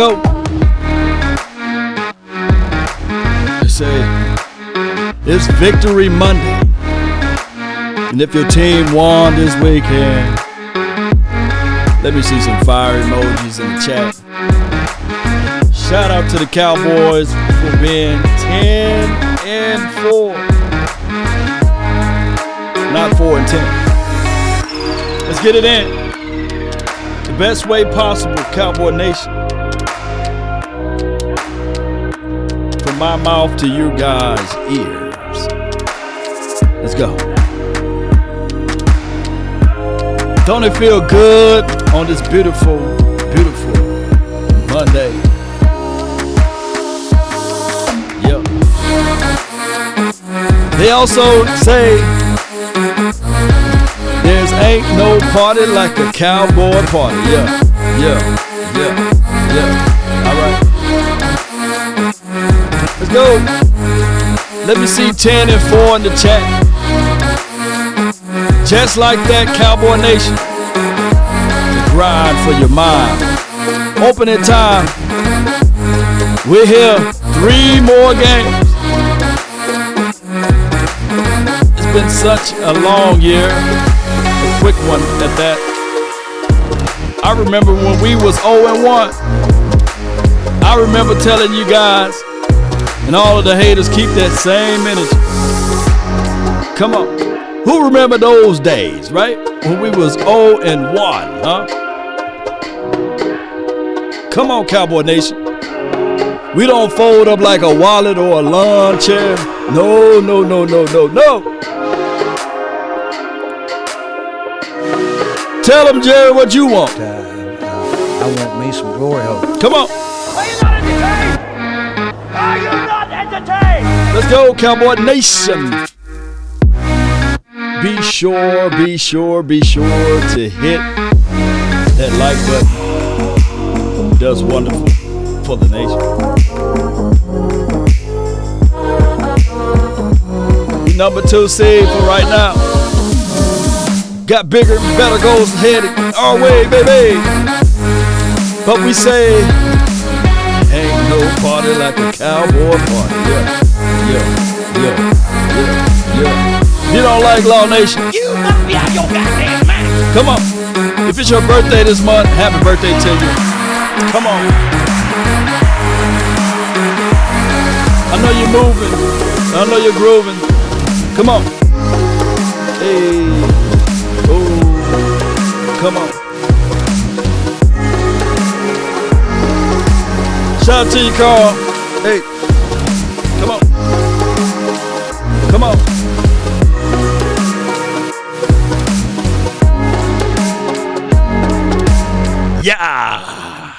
go. They say it's Victory Monday. And if your team won this weekend, let me see some fire emojis in the chat. Shout out to the Cowboys for being 10-4. Not 4-10. Let's get it in. The best way possible, Cowboy Nation. From my mouth to you guys' ears. Let's go. Don't it feel good on this beautiful, beautiful Monday? Yep. They also say there's ain't no party like a cowboy party. Yeah. All right. Let's go. Let me see 10-4 in the chat. Just like that, Cowboy Nation. Grind for your mind. Opening time. We're here. 3 more games. It's been such a long year. A quick one at that. I remember when we was 0-1. I remember telling you guys and all of the haters, keep that same energy. Come on. Who remember those days, right? When we was 0-1, huh? Come on, Cowboy Nation. We don't fold up like a wallet or a lawn chair. No. Tell them, Jerry, what you want. I want me some glory hole. Come on. Are you not entertained? Are you not entertained? Let's go, Cowboy Nation. Be sure to hit that like button. Does wonderful for the nation. Number 2 seed for right now. Got bigger and better goals ahead our way, baby. But we say, ain't no party like a cowboy party. Yeah. You don't like Law Nation? You must be out your goddamn mind. Come on. If it's your birthday this month, happy birthday to you. Come on. I know you're moving. I know you're grooving. Come on. Hey. Oh. Come on. Shout out to you, Carl. Hey. Come on. Come on. Yeah.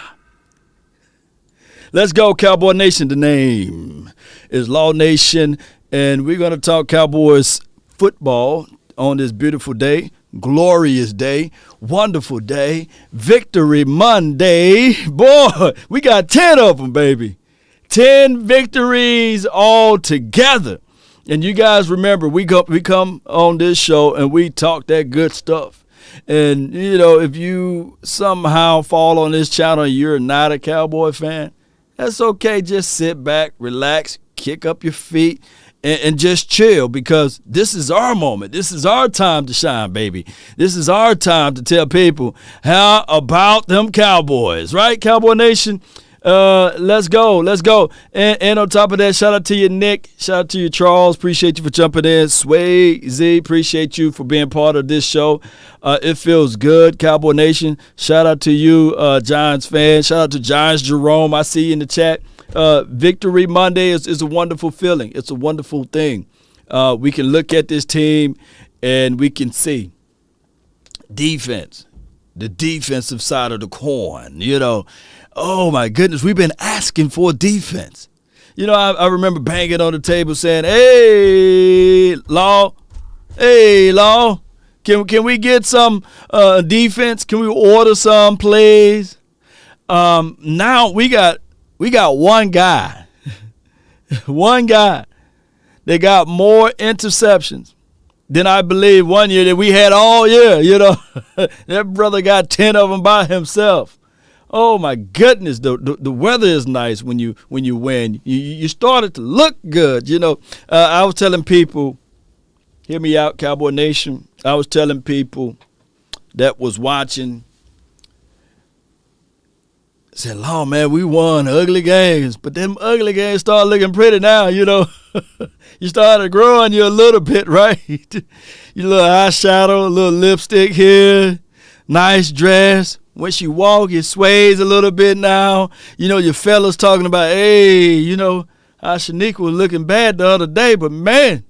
Let's go, Cowboy Nation. The name is Law Nation, and we're going to talk Cowboys football on this beautiful day, glorious day, wonderful day, Victory Monday. Boy, we got 10 of them, baby. 10 victories all together. And you guys remember, we come on this show and we talk that good stuff. And, you know, if you somehow fall on this channel and you're not a Cowboy fan, that's okay. Just sit back, relax, kick up your feet, and just chill, because this is our moment. This is our time to shine, baby. This is our time to tell people how about them Cowboys, right, Cowboy Nation? Let's go. And on top of that, shout out to you, Nick. Shout out to you, Charles. Appreciate you for jumping in. Sway Z, appreciate you for being part of this show. It feels good, Cowboy Nation. Shout out to you, Giants fan. Shout out to Giants Jerome. I see you in the chat. Victory Monday is a wonderful feeling. It's a wonderful thing. We can look at this team and we can see defense, the defensive side of the coin, you know. Oh, my goodness, we've been asking for defense. You know, I remember banging on the table saying, hey, Law, can we get some defense? Can we order some plays? Now we got one guy, one guy that got more interceptions than I believe one year that we had all year, you know. That brother got 10 of them by himself. Oh my goodness, the weather is nice when you win. You started to look good. I was telling people, hear me out, Cowboy Nation. I was telling people that was watching, I said, Lord, man, we won ugly games, but them ugly games start looking pretty now, You started growing you a little bit, right? You little eyeshadow, a little lipstick here, nice dress. When she walk, it sways a little bit now. Your fellas talking about, hey, how Shaniqua was looking bad the other day, but man,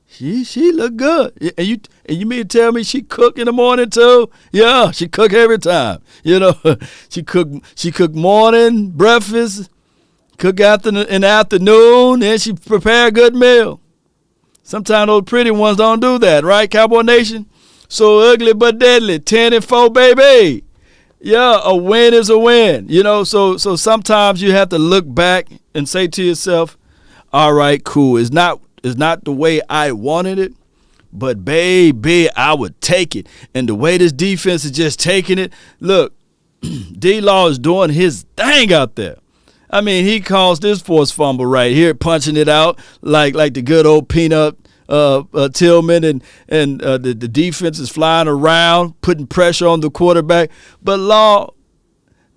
she look good. And you mean to tell me she cook in the morning too? Yeah, she cook every time. She cook morning, breakfast, cook in the afternoon, and she prepare a good meal. Sometimes those pretty ones don't do that, right, Cowboy Nation? So ugly but deadly, 10-4, baby. Yeah, a win is a win. So sometimes you have to look back and say to yourself, all right, cool. It's not the way I wanted it, but baby, I would take it. And the way this defense is just taking it, look, D-Law is doing his thing out there. I mean, he caused this forced fumble right here, punching it out like the good old Peanut Tillman, and the defense is flying around, putting pressure on the quarterback. But Law,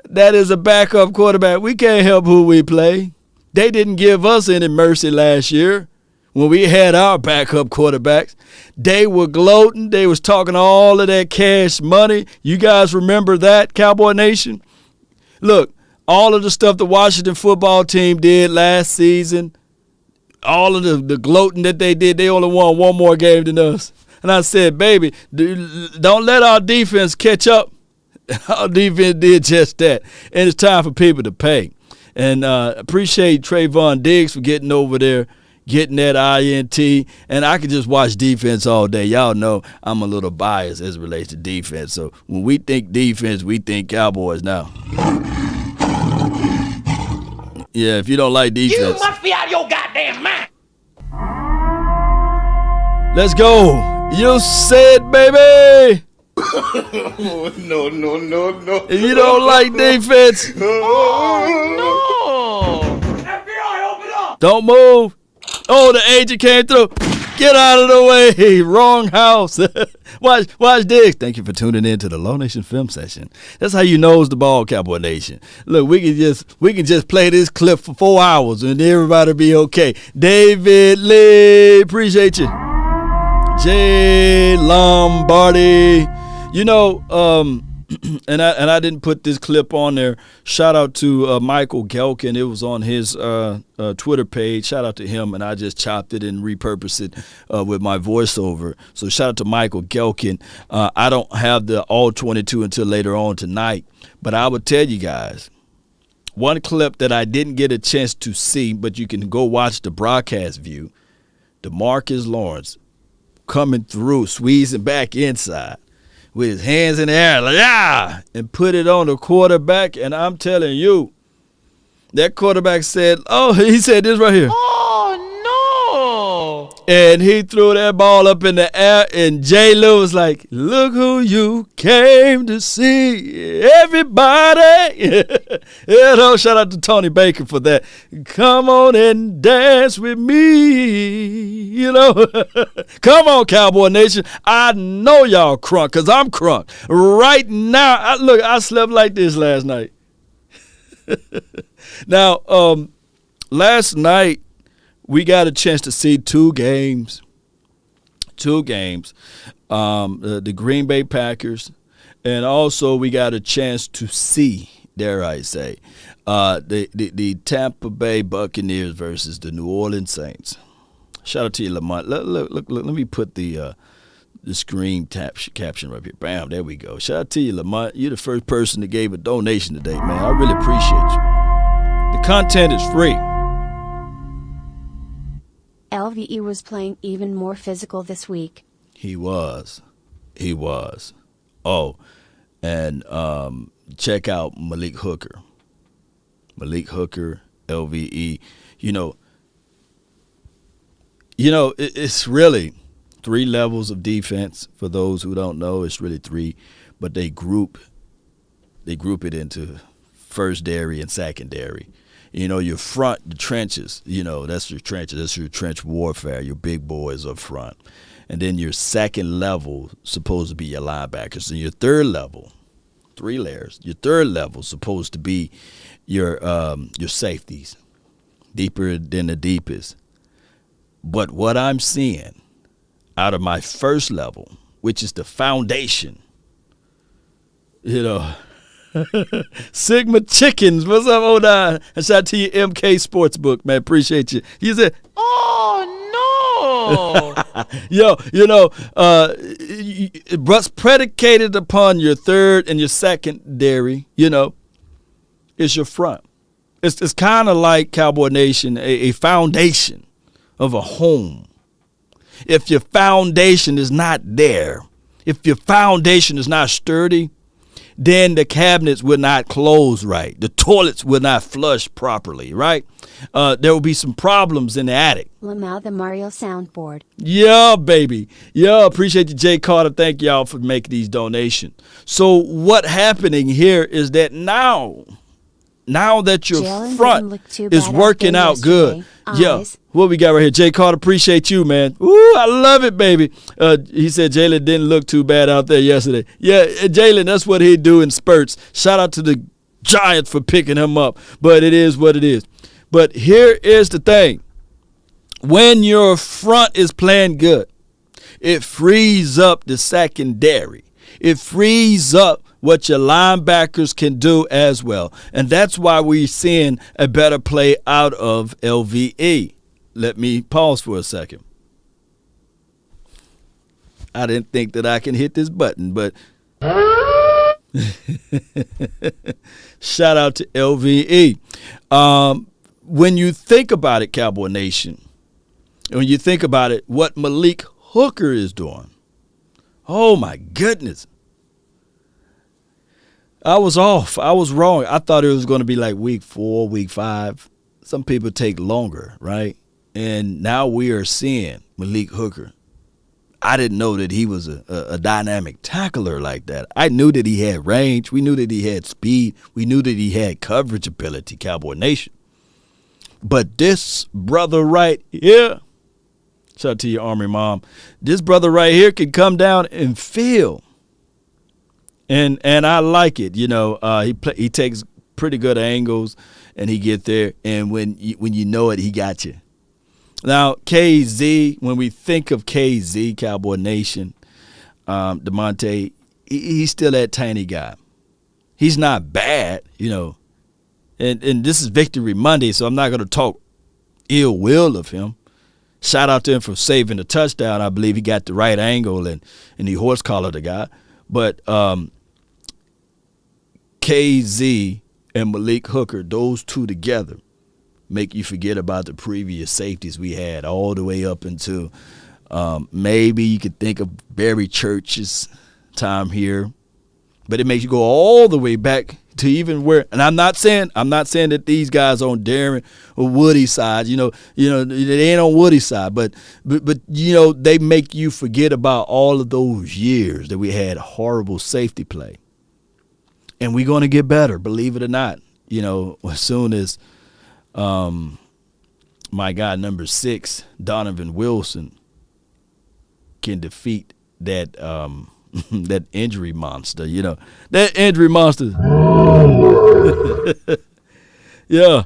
that is a backup quarterback. We can't help who we play. They didn't give us any mercy last year when we had our backup quarterbacks. They were gloating. They was talking all of that cash money. You guys remember that, Cowboy Nation? Look, all of the stuff the Washington football team did last season, all of the gloating that they did, they only won one more game than us. And I said, baby, don't let our defense catch up. Our defense did just that. And it's time for people to pay. And appreciate Trayvon Diggs for getting over there, getting that INT. And I could just watch defense all day. Y'all know I'm a little biased as it relates to defense. So when we think defense, we think Cowboys now. Yeah, if you don't like defense. You must be out of your goddamn mind. Let's go. You said, baby. No. If you don't like defense. Oh, no. FBI, open up. Don't move. Oh, the agent came through. Get out of the way. Wrong house. Watch Diggs. Thank you for tuning in to the Low Nation Film Session. That's how you nose the ball, Cowboy Nation. Look, we can just play this clip for 4 hours and everybody be okay. David Lee, appreciate you. Jay Lombardi. And I didn't put this clip on there. Shout out to Michael Gelkin. It was on his Twitter page. Shout out to him, and I just chopped it and repurposed it with my voiceover. So shout out to Michael Gelkin. I don't have the all 22 until later on tonight, but I would tell you guys one clip that I didn't get a chance to see, but you can go watch the broadcast view. DeMarcus Lawrence coming through, squeezing back inside with his hands in the air, like, and put it on the quarterback. And I'm telling you, that quarterback said, he said this right here. Oh, no. And he threw that ball up in the air, and J. Lou was like, look who you came to see, everybody. Shout out to Tony Baker for that. Come on and dance with me. Come on, Cowboy Nation. I know y'all crunk, because I'm crunk. Right now, I slept like this last night. Now, last night, we got a chance to see two games. The Green Bay Packers, and also we got a chance to see, dare I say, the Tampa Bay Buccaneers versus the New Orleans Saints. Shout out to you, Lamont. Look, let me put the screen caption right here. Bam, there we go. Shout out to you, Lamont. You're the first person that gave a donation today, man. I really appreciate you. The content is free. LVE was playing even more physical this week. He was. Oh, and check out Malik Hooker. LVE. It's really 3 levels of defense. For those who don't know, it's really 3, but they group it into first dairy and secondary. You know, your front, the trenches, you know, that's your trenches. That's your trench warfare, your big boys up front. And then your second level supposed to be your linebackers. And your third level, 3 layers, your third level supposed to be your safeties, deeper than the deepest. But what I'm seeing out of my first level, which is the foundation, you know, Sigma Chickens, what's up, Odine? And shout out to you, MK Sportsbook, man. Appreciate you. You said, oh, no. Yo, you know, what's predicated upon your third and your secondary, you know, is your front. It's kind of like Cowboy Nation, a foundation of a home. If your foundation is not there, if your foundation is not sturdy, then the cabinets will not close right. The toilets will not flush properly, right? There will be some problems in the attic. Lamau the Mario soundboard. Yeah, baby. Yeah, appreciate you, Jay Carter. Thank y'all for making these donations. So what happening here is that now that your Jalen front is working out good. Yeah. What we got right here? Jay Carter, appreciate you, man. Ooh, I love it, baby. He said Jalen didn't look too bad out there yesterday. Yeah, Jalen, that's what he'd do in spurts. Shout out to the Giants for picking him up. But it is what it is. But here is the thing. When your front is playing good, it frees up the secondary. It frees up what your linebackers can do as well. And that's why we're seeing a better play out of LVE. Let me pause for a second. I didn't think that I can hit this button, but shout out to LVE. When you think about it, Cowboy Nation, when you think about it, what Malik Hooker is doing, oh my goodness. I was off. I was wrong. I thought it was going to be like week 4, week 5. Some people take longer, right? And now we are seeing Malik Hooker. I didn't know that he was a dynamic tackler like that. I knew that he had range. We knew that he had speed. We knew that he had coverage ability, Cowboy Nation. But this brother right here, shout out to your Army mom, this brother right here can come down and feel. And I like it, you know. He takes pretty good angles, and he get there. And when you know it, he got you. Now KZ, when we think of KZ, Cowboy Nation, DeMonte, he's still that tiny guy. He's not bad, you know. And this is Victory Monday, so I'm not going to talk ill will of him. Shout out to him for saving the touchdown. I believe he got the right angle and he horse collared the guy. But KZ and Malik Hooker, those two together, make you forget about the previous safeties we had all the way up until maybe you could think of Barry Church's time here. But it makes you go all the way back to even where, and I'm not saying that these guys on Darren or Woody's side, you know, they ain't on Woody's side, but you know, they make you forget about all of those years that we had horrible safety play. And we're going to get better, believe it or not. You know, as soon as my guy number 6, Donovan Wilson, can defeat that that injury monster, you know. That injury monster. Yeah.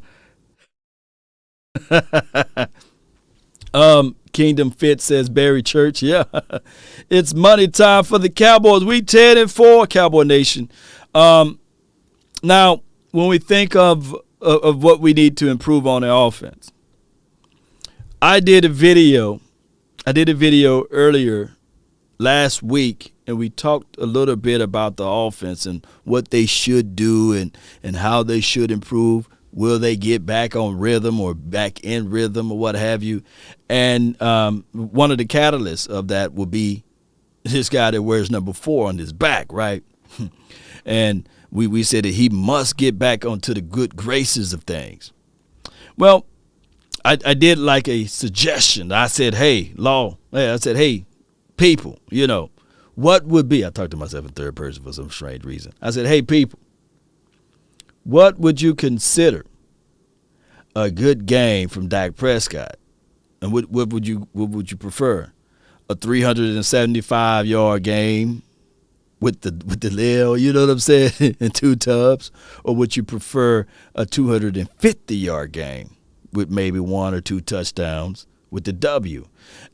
Kingdom Fit says Barry Church. Yeah. It's money time for the Cowboys. We 10-4, Cowboy Nation. Now, when we think of what we need to improve on the offense, I did a video earlier last week, and we talked a little bit about the offense and what they should do and how they should improve. Will they get back on rhythm or back in rhythm or what have you? And one of the catalysts of that will be this guy that wears number 4 on his back, right? And we said that he must get back onto the good graces of things. Well, I did like a suggestion. I said, hey, people, you know, what would be, I talked to myself in third person for some strange reason. I said, hey, people, what would you consider a good game from Dak Prescott? And what would you prefer? A 375-yard game with the Lil, you know what I'm saying, and 2 tubs? Or would you prefer a 250-yard game with maybe 1 or 2 touchdowns with the W?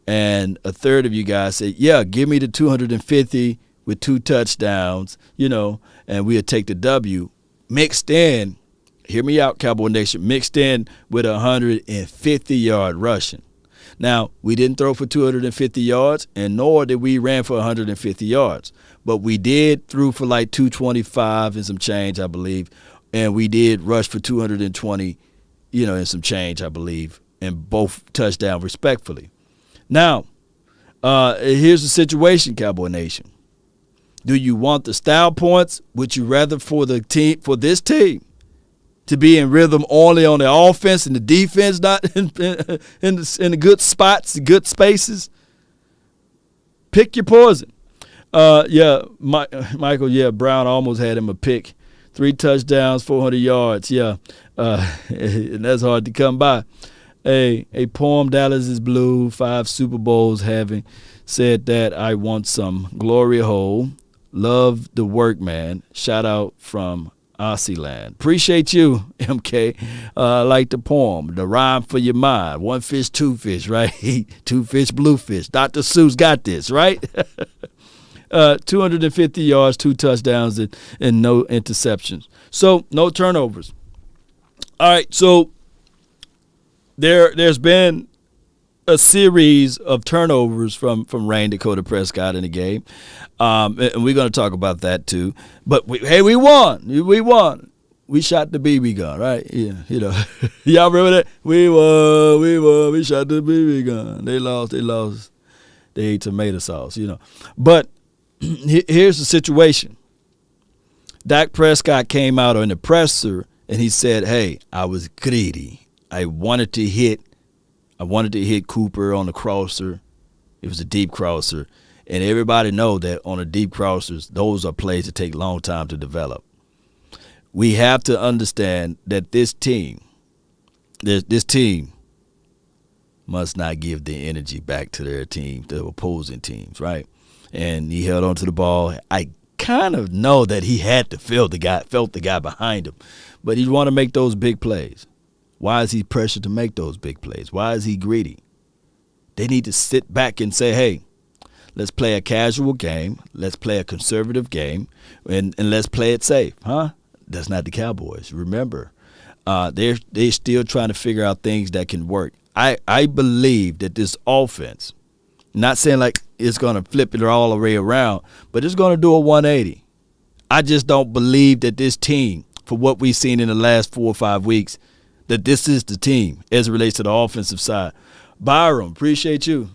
And a third of you guys say, yeah, give me the 250 with 2 touchdowns, and we'll take the W mixed in. Hear me out, Cowboy Nation. Mixed in with 150-yard rushing. Now, we didn't throw for 250 yards, and nor did we ran for 150 yards. But we did threw for like 225 and some change, I believe. And we did rush for 220, and some change, I believe, and both touchdowns respectfully. Now, here's the situation, Cowboy Nation. Do you want the style points? Would you rather for this team to be in rhythm only on the offense and the defense not in the good spots, the good spaces? Pick your poison. Michael, Brown almost had him a pick. 3 touchdowns, 400 yards. Yeah, and that's hard to come by. A poem, Dallas is Blue, 5 Super Bowls having said that I want some glory hole. Love the work, man. Shout out from Aussie-land. Appreciate you, MK. I like the poem. The rhyme for your mind. 1 fish, 2 fish, right? 2 fish, blue fish. Dr. Seuss got this, right? 250 yards, 2 touchdowns, and no interceptions. So, no turnovers. All right, so there's been a series of turnovers from Rain Dakota Prescott in the game. And we're going to talk about that too. But we won. We won. We shot the BB gun, right? Yeah, y'all remember that? We won. We shot the BB gun. They lost. They ate tomato sauce, But here's the situation. Dak Prescott came out on the presser and he said, hey, I was greedy. I wanted to hit Cooper on the crosser. It was a deep crosser. And everybody know that on the deep crossers, those are plays that take a long time to develop. We have to understand that this team must not give the energy back to their team, the opposing teams, right? And he held on to the ball. I kind of know that he had to felt the guy behind him, but he want to make those big plays. Why is he pressured to make those big plays? Why is he greedy? They need to sit back and say, hey, let's play a casual game. Let's play a conservative game, and let's play it safe, huh? That's not the Cowboys. Remember, they're still trying to figure out things that can work. I believe that this offense, not saying like it's going to flip it all the way around, but it's going to do a 180. I just don't believe that this team, for what we've seen in the last 4 or 5 weeks, that this is the team as it relates to the offensive side. Byram, appreciate you.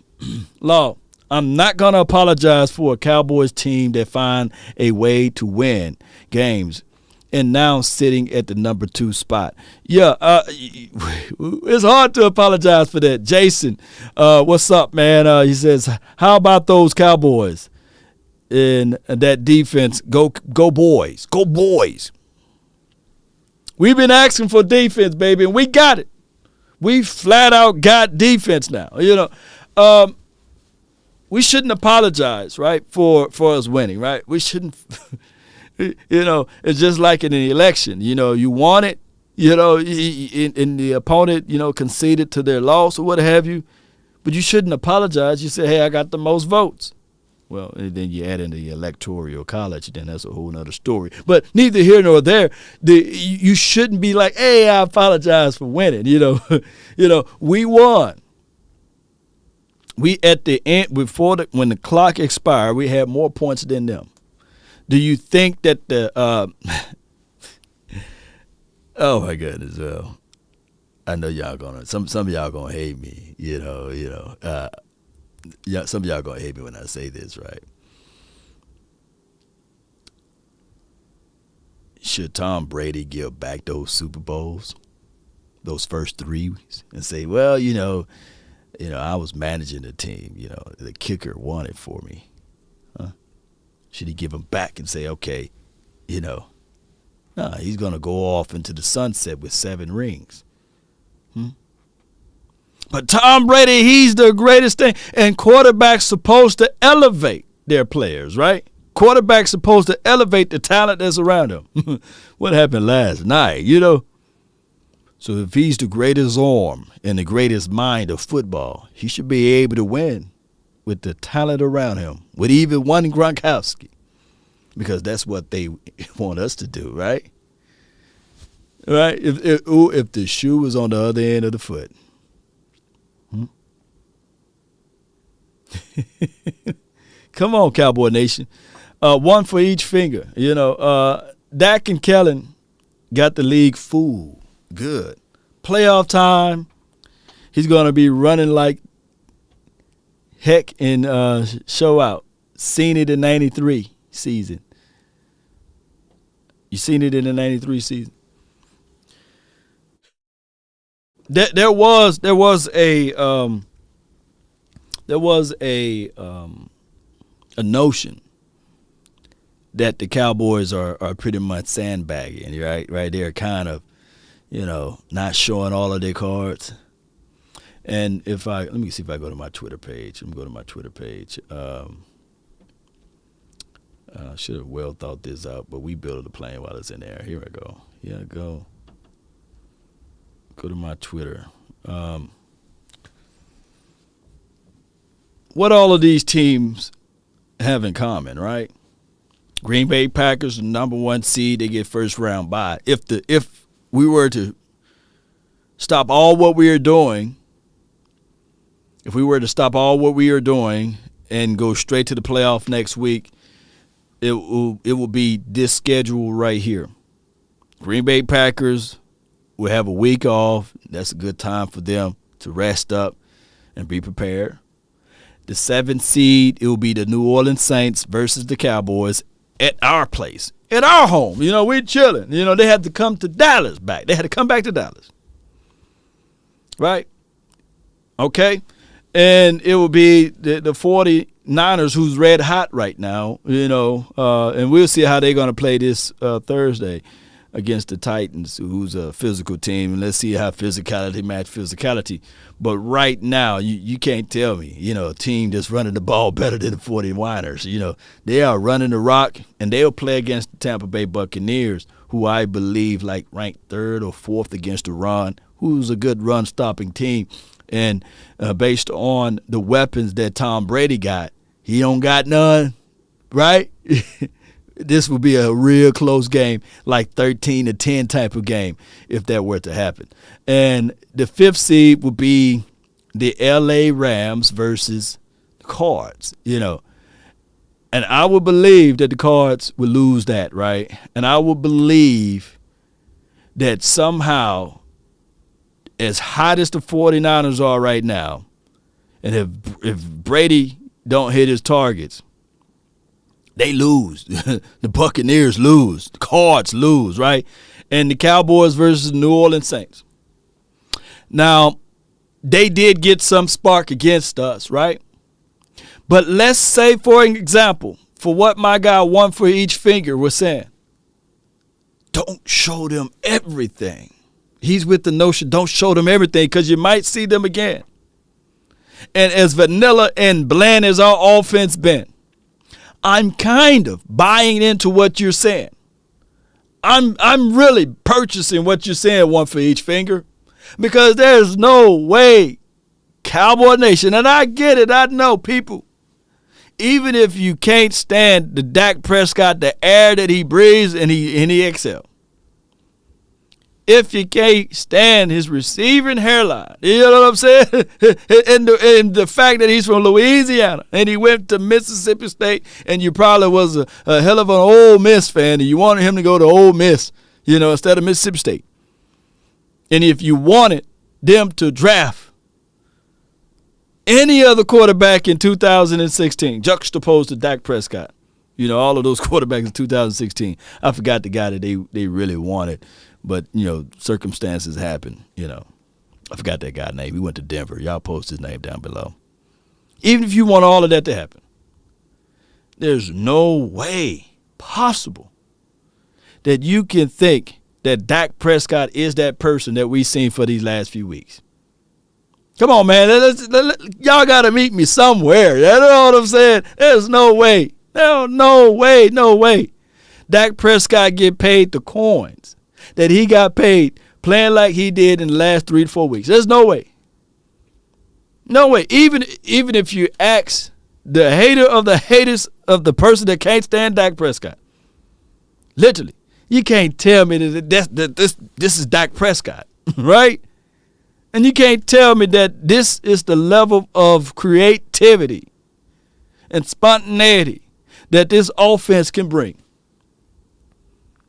Law, I'm not going to apologize for a Cowboys team that find a way to win games and now sitting at the number 2 spot. Yeah, it's hard to apologize for that. Jason, what's up, man? He says, how about those Cowboys in that defense? Go boys. Go boys. We've been asking for defense, baby, and we got it. We flat out got defense now. We shouldn't apologize, right, for us winning, right? We shouldn't, it's just like in an election. You want it, and the opponent, conceded to their loss or what have you, but you shouldn't apologize. You say, hey, I got the most votes. Well, and then you add in the electoral college, then that's a whole nother story. But neither here nor there. You shouldn't be like, hey, I apologize for winning. We won. We at the end when the clock expired, we had more points than them. Do you think that oh my goodness, well, I know y'all gonna some of y'all gonna hate me. Yeah, some of y'all gonna hate me when I say this, right? Should Tom Brady give back those Super Bowls, those first 3, and say, well, I was managing the team. The kicker won it for me. Huh? Should he give them back and say, okay, Nah, he's going to go off into the sunset with 7 rings. But Tom Brady, he's the greatest thing. And quarterbacks supposed to elevate their players, right? Quarterbacks supposed to elevate the talent that's around him. What happened last night, So if he's the greatest arm and the greatest mind of football, he should be able to win with the talent around him, with even one Gronkowski, because that's what they want us to do, right? Right? If the shoe was on the other end of the foot. Come on, Cowboy Nation. One for each finger. Dak and Kellen got the league fooled. Good. Playoff time. He's going to be running like heck in show out. Seen it in 93 season. You seen it in the 93 season? There was a notion that the Cowboys are pretty much sandbagging, right? They're kind of, not showing all of their cards. And let me see if I go to my Twitter page. Let me go to my Twitter page. I should have well thought this out, but we built a plane while it's in there. Here I go. Yeah, go to my Twitter. What all of these teams have in common, right? Green Bay Packers, the number 1 seed, they get first round bye. If we were to stop all what we are doing, and go straight to the playoff next week, it will be this schedule right here. Green Bay Packers will have a week off. That's a good time for them to rest up and be prepared. The 7th seed, it will be the New Orleans Saints versus the Cowboys at our place, at our home. We're chilling. They had to come to Dallas back. They had to come back to Dallas. Right? Okay? And it will be the 49ers, who's red hot right now, and we'll see how they're going to play this Thursday against the Titans, who's a physical team. And let's see how physicality match physicality. But right now, you can't tell me, a team that's running the ball better than the 49ers. They are running the rock, and they'll play against the Tampa Bay Buccaneers, who I believe ranked 3rd or 4th against the run, who's a good run-stopping team. And based on the weapons that Tom Brady got, he don't got none, right? This will be a real close game, like 13-10 type of game, if that were to happen. And the 5th seed will be the L.A. Rams versus the Cards, And I would believe that the Cards would lose that, right? And I would believe that somehow, as hot as the 49ers are right now, and if Brady don't hit his targets, they lose. The Buccaneers lose. The Cards lose, right? And the Cowboys versus the New Orleans Saints. Now, they did get some spark against us, right? But let's say, for an example, for what my guy One for Each Finger was saying, don't show them everything. He's with the notion, don't show them everything, because you might see them again. And as vanilla and bland as our offense been, I'm kind of buying into what you're saying. I'm really purchasing what you're saying, One for Each Finger, because there's no way, Cowboy Nation, and I get it, I know people, even if you can't stand the Dak Prescott, the air that he breathes and he exhales, if you can't stand his receiving hairline, you know what I'm saying? and the fact that he's from Louisiana and he went to Mississippi State, and you probably was a hell of an Ole Miss fan and you wanted him to go to Ole Miss, instead of Mississippi State. And if you wanted them to draft any other quarterback in 2016, juxtaposed to Dak Prescott, all of those quarterbacks in 2016, I forgot the guy that they really wanted. But, circumstances happen, I forgot that guy's name. He went to Denver. Y'all post his name down below. Even if you want all of that to happen, there's no way possible that you can think that Dak Prescott is that person that we've seen for these last few weeks? Come on, man. Y'all got to meet me somewhere. You know what I'm saying? There's no way. No way. Dak Prescott get paid the coins that he got paid playing like he did in the last 3 to 4 weeks. There's no way. No way. Even if you ask the hater of the haters of the person that can't stand Dak Prescott, literally, you can't tell me that this is Dak Prescott, right? And you can't tell me that this is the level of creativity and spontaneity that this offense can bring.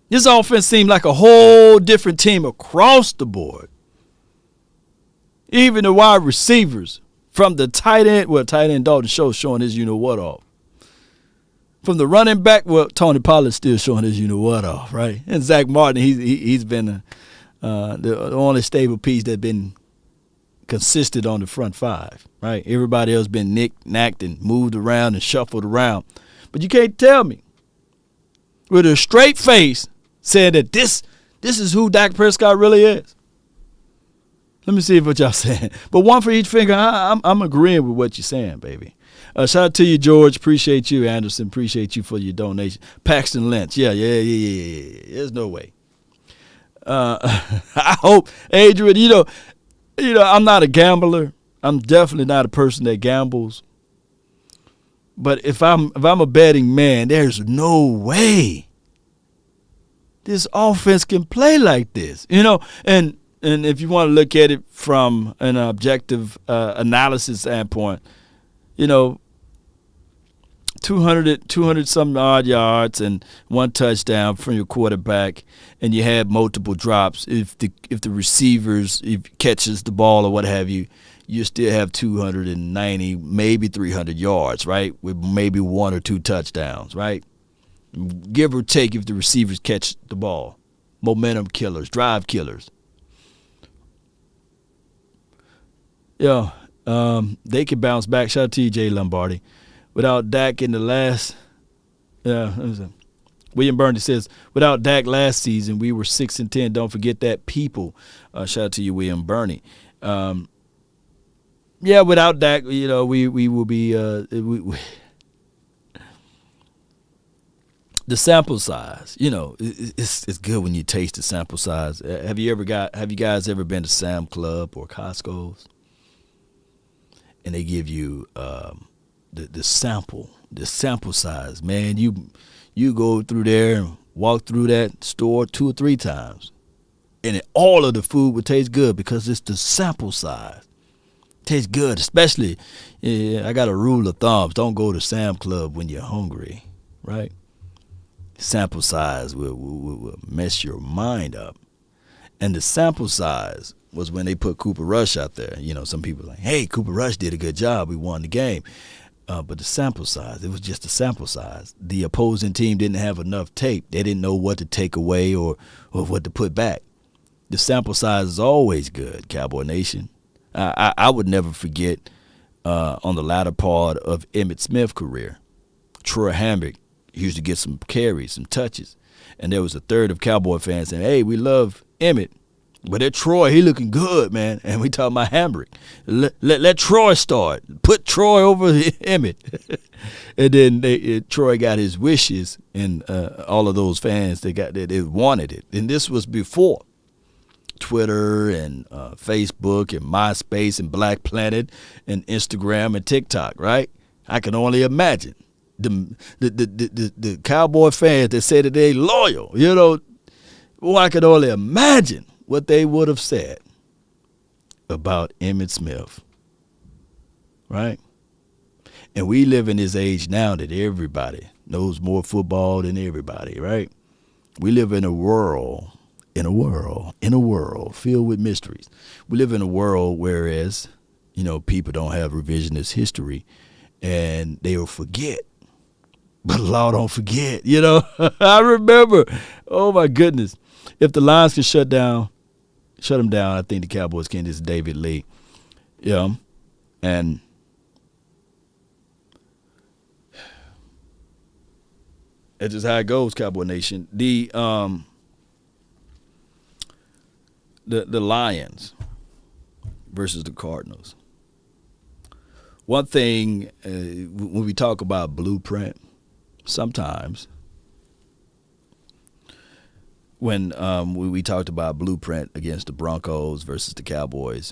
This offense seemed like a whole different team across the board. Even the wide receivers, from the tight end Dalton Schultz showing his you-know-what off. From the running back, Tony Pollard's still showing his you-know-what off, right? And Zach Martin, he's been the only stable piece that's been consistent on the front five, right? Everybody else been knacked and moved around and shuffled around. But you can't tell me with a straight face saying that this is who Dak Prescott really is. Let me see what y'all saying. But one for each finger, I'm agreeing with what you're saying, baby. Shout out to you, George. Appreciate you, Anderson. Appreciate you for your donation. Paxton Lynch. Yeah. There's no way. I hope, Adrian, you know, I'm not a gambler. I'm definitely not a person that gambles. But if I'm a betting man, there's no way this offense can play like this. And if you want to look at it from an objective analysis standpoint, 200 some odd yards and 1 touchdown from your quarterback, and you had multiple drops. If the receivers catches the ball or what have you, you still have 290, maybe 300 yards, right? With maybe 1 or 2 touchdowns, right? Give or take if the receivers catch the ball. Momentum killers, drive killers. Yeah, they can bounce back. Shout out to you, Jay Lombardi. Without Dak in the last, William Burnley says, without Dak last season, we were 6-10. Don't forget that, people. Shout out to you, William Burney. Without Dak, we will be the sample size. It's good when you taste the sample size. Have you guys ever been to Sam Club or Costco's? And they give you the sample size, man. You go through there and walk through that store 2 or 3 times, and all of the food would taste good because it's the sample size. Tastes good, especially. I got a rule of thumb: don't go to Sam Club when you're hungry, right? Sample size will mess your mind up, and the sample size was when they put Cooper Rush out there. Some people are like, hey, Cooper Rush did a good job. We won the game. But the sample size, it was just a sample size. The opposing team didn't have enough tape. They didn't know what to take away or what to put back. The sample size is always good, Cowboy Nation. I would never forget on the latter part of Emmitt Smith's career, Troy Hambrick used to get some carries, some touches. And there was a third of Cowboy fans saying, hey, we love Emmitt. But that Troy, he looking good, man. And we talking about Hambrick. Let Troy start. Put Troy over Emmitt. And then Troy got his wishes, and all of those fans they wanted it. And this was before Twitter and Facebook and MySpace and Black Planet and Instagram and TikTok, right? I can only imagine the Cowboy fans that say that they loyal. I can only imagine what they would have said about Emmitt Smith, right? And we live in this age now that everybody knows more football than everybody, right? We live in a world filled with mysteries. We live in a world whereas, people don't have revisionist history and they will forget. But law don't forget, I remember, oh my goodness, if the Lions can shut them down, I think the Cowboys can. This is David Lee. And That's just how it goes, Cowboy Nation. The Lions versus the Cardinals. One thing, when we talk about blueprint, sometimes when we talked about blueprint against the Broncos versus the Cowboys,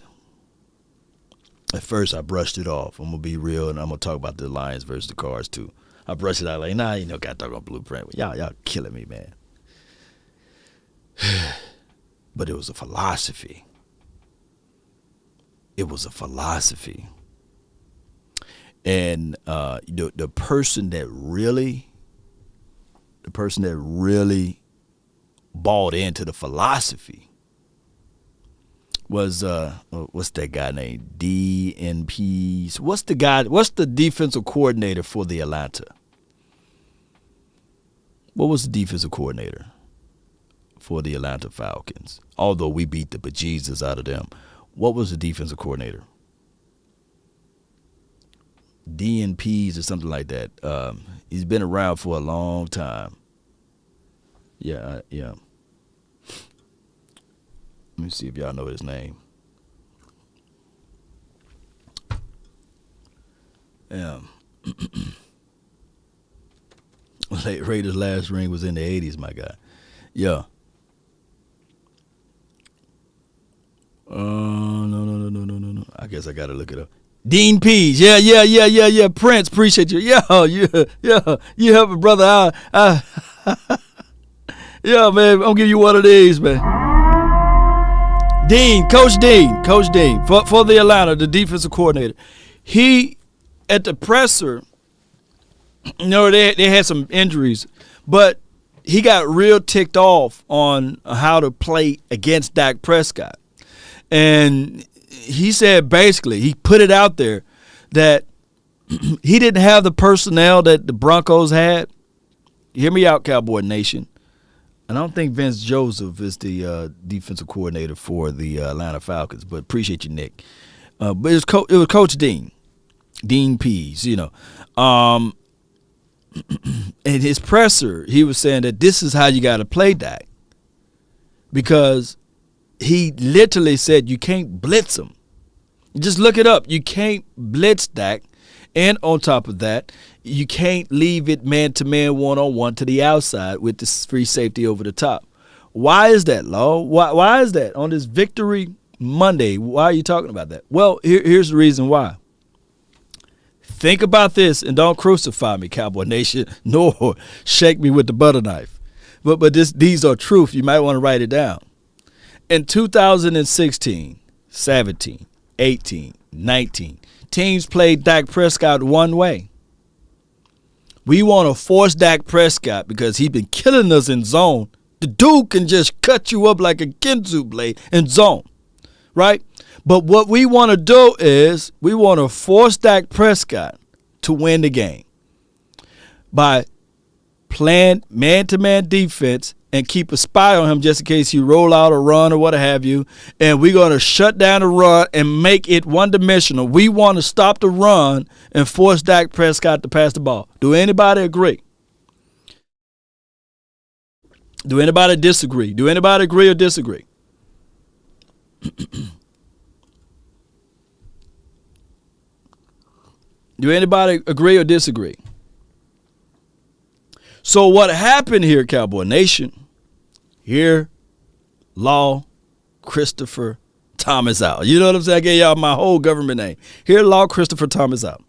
at first I brushed it off. I'm going to be real, and I'm going to talk about the Lions versus the Cards too. I brushed it out like, nah, you know, got to talk about blueprint. Y'all killing me, man. But it was a philosophy. It was a philosophy. And the person that really bought into the philosophy was what's that guy named DNP? What's the defensive coordinator for the Atlanta? What was the defensive coordinator for the Atlanta Falcons? Although we beat the bejesus out of them, what was the defensive coordinator? DNPs or something like that. He's been around for a long time. Yeah. Let me see if y'all know his name. Yeah. Raiders' last ring was in the 80s, my guy. Yeah. No. I guess I got to look it up. Dean Pease. Yeah. Prince, appreciate you. Yeah. You help me, brother. Yeah, man, I'm going to give you one of these, man. Coach Dean, for the Atlanta, the defensive coordinator. He, at the presser, you know, they had some injuries, but he got real ticked off on how to play against Dak Prescott. And he said basically, he put it out there that he didn't have the personnel that the Broncos had. Hear me out, Cowboy Nation. And I don't think Vince Joseph is the defensive coordinator for the Atlanta Falcons, but appreciate you, Nick. But it was Coach Dean Pease, you know. In his presser, he was saying that this is how you got to play Dak, because he literally said you can't blitz him. Just look it up. You can't blitz Dak, and on top of that, you can't leave it man-to-man, one-on-one to the outside with the free safety over the top. Why is that, Law? Why is that? On this Victory Monday, why are you talking about that? Well, here's the reason why. Think about this, and don't crucify me, Cowboy Nation, nor shake me with the butter knife. But these are truth. You might want to write it down. In 2016, 17, 18, 19, teams played Dak Prescott one way. We want to force Dak Prescott because he's been killing us in zone. The dude can just cut you up like a Ginsu blade in zone, right? But what we want to do is we want to force Dak Prescott to win the game by playing man-to-man defense and keep a spy on him just in case he roll out or run or what have you. And we're going to shut down the run and make it one-dimensional. We want to stop the run and force Dak Prescott to pass the ball. Do anybody agree? Do anybody disagree? Do anybody agree or disagree? Do anybody agree or disagree? So what happened here, Cowboy Nation? Here, Law Christopher Thomas out. You know what I'm saying? I gave y'all my whole government name. Here, Law Christopher Thomas out.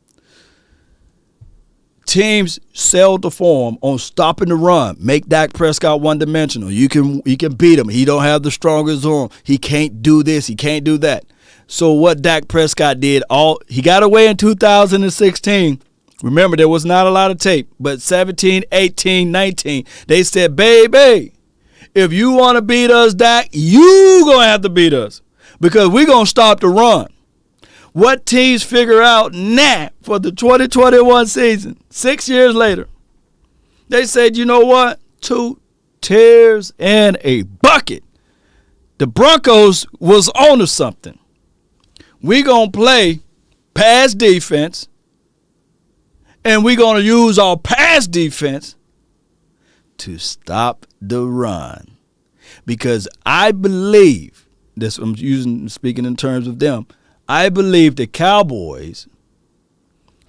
Teams sell the form on stopping the run. Make Dak Prescott one-dimensional. You can beat him. He don't have the strongest arm. He can't do this. He can't do that. So what Dak Prescott did, he got away in 2016. Remember, there was not a lot of tape, but 17, 18, 19, they said, baby, if you want to beat us, Dak, you going to have to beat us because we're going to stop the run. What teams figure out now for the 2021 season, 6 years later, they said, you know what? 2 tears in a bucket. The Broncos was on to something. We're going to play pass defense, and we're going to use our pass defense to stop the run. Because I believe, this I'm speaking in terms of them, I believe the Cowboys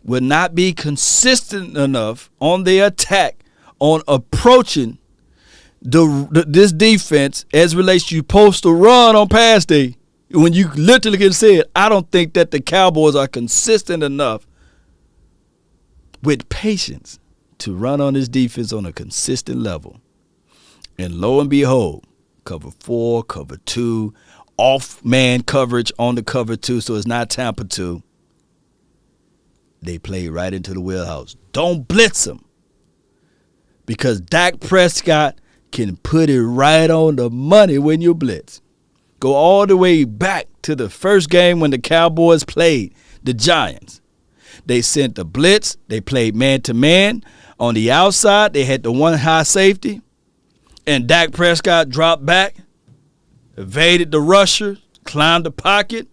will not be consistent enough on their attack, on approaching this defense as relates to you postal run on pass day. When you literally can say it, I don't think that the Cowboys are consistent enough with patience to run on this defense on a consistent level. And lo and behold, cover 4, cover 2, off-man coverage on the cover 2, so it's not Tampa 2. They play right into the wheelhouse. Don't blitz them. Because Dak Prescott can put it right on the money when you blitz. Go all the way back to the first game when the Cowboys played the Giants. They sent the blitz. They played man-to-man. On the outside, they had the one high safety. And Dak Prescott dropped back, evaded the rusher, climbed the pocket.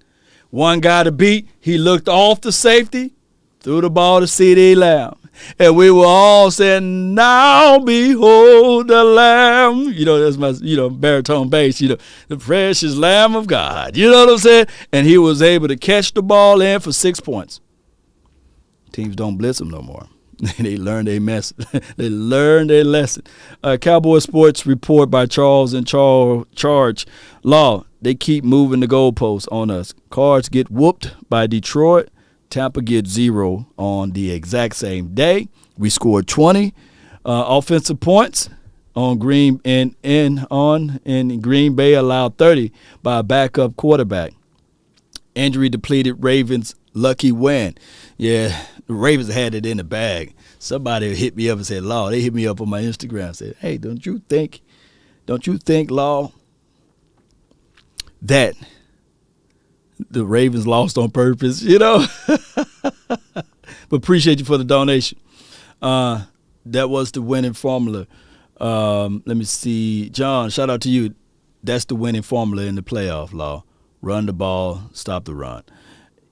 One guy to beat. He looked off the safety, threw the ball to CeeDee Lamb. And we were all saying, now behold the Lamb. You know, that's my, baritone bass, the precious Lamb of God. You know what I'm saying? And he was able to catch the ball in for 6 points. Teams don't blitz him no more. They learned their mess. They learned their lesson. Cowboy Sports Report by Charles and Charge Law. They keep moving the goalposts on us. Cards get whooped by Detroit. Tampa gets 0 on the exact same day. We scored 20 offensive points on Green Bay, allowed 30 by a backup quarterback. Injury depleted Ravens lucky win. Yeah, the Ravens had it in the bag. Somebody hit me up and said, Law, they hit me up on my Instagram and said, hey, don't you think, Law, that the Ravens lost on purpose, But appreciate you for the donation. That was the winning formula. Let me see. John, shout out to you. That's the winning formula in the playoff, Law. Run the ball, stop the run.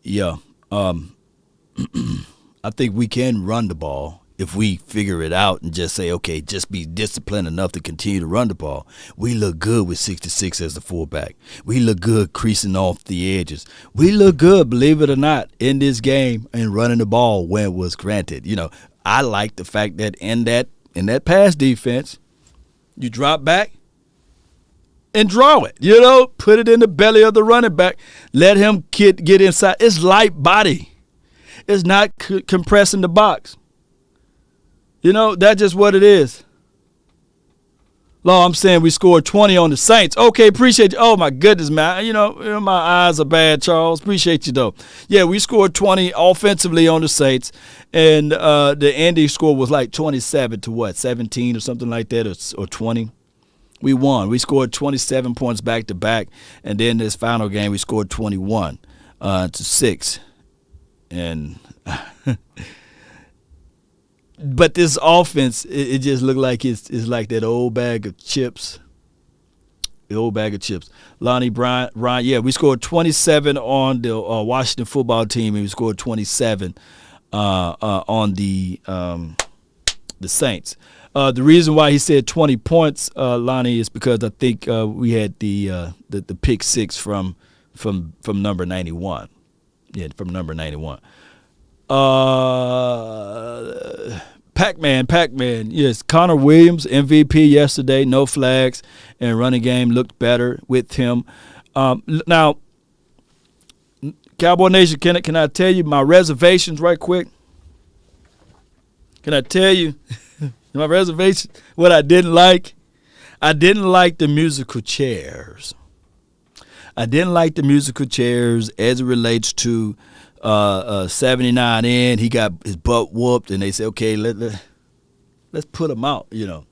Yeah. I think we can run the ball if we figure it out and just say, okay, just be disciplined enough to continue to run the ball. We look good with 66 as the fullback. We look good creasing off the edges. We look good, believe it or not, in this game and running the ball when it was granted. I like the fact that in that pass defense, you drop back and draw it. Put it in the belly of the running back. Let him get inside. It's light body. It's not compressing the box. That's just what it is. Law, I'm saying we scored 20 on the Saints. Okay, appreciate you. Oh, my goodness, man. My eyes are bad, Charles. Appreciate you, though. Yeah, we scored 20 offensively on the Saints, and the ending score was like 27 to 17 or something like that, or 20. We won. We scored 27 points back-to-back, and then this final game we scored 21 to 6. And but this offense, it just looked like it's like that old bag of chips. The old bag of chips. Lonnie Bryant, yeah, we scored 27 on the Washington football team, and we scored 27 on the Saints. The reason why he said 20 points, Lonnie, is because I think we had the pick six from number 91. Yeah, from number 91. Pac-Man. Yes, Connor Williams, MVP yesterday, no flags, and running game looked better with him. Now, Cowboy Nation, can I tell you my reservations right quick? Can I tell you my reservations? What I didn't like? I didn't like the musical chairs. I didn't like the musical chairs as it relates to 79 in. He got his butt whooped, and they said, okay, let's put him out, and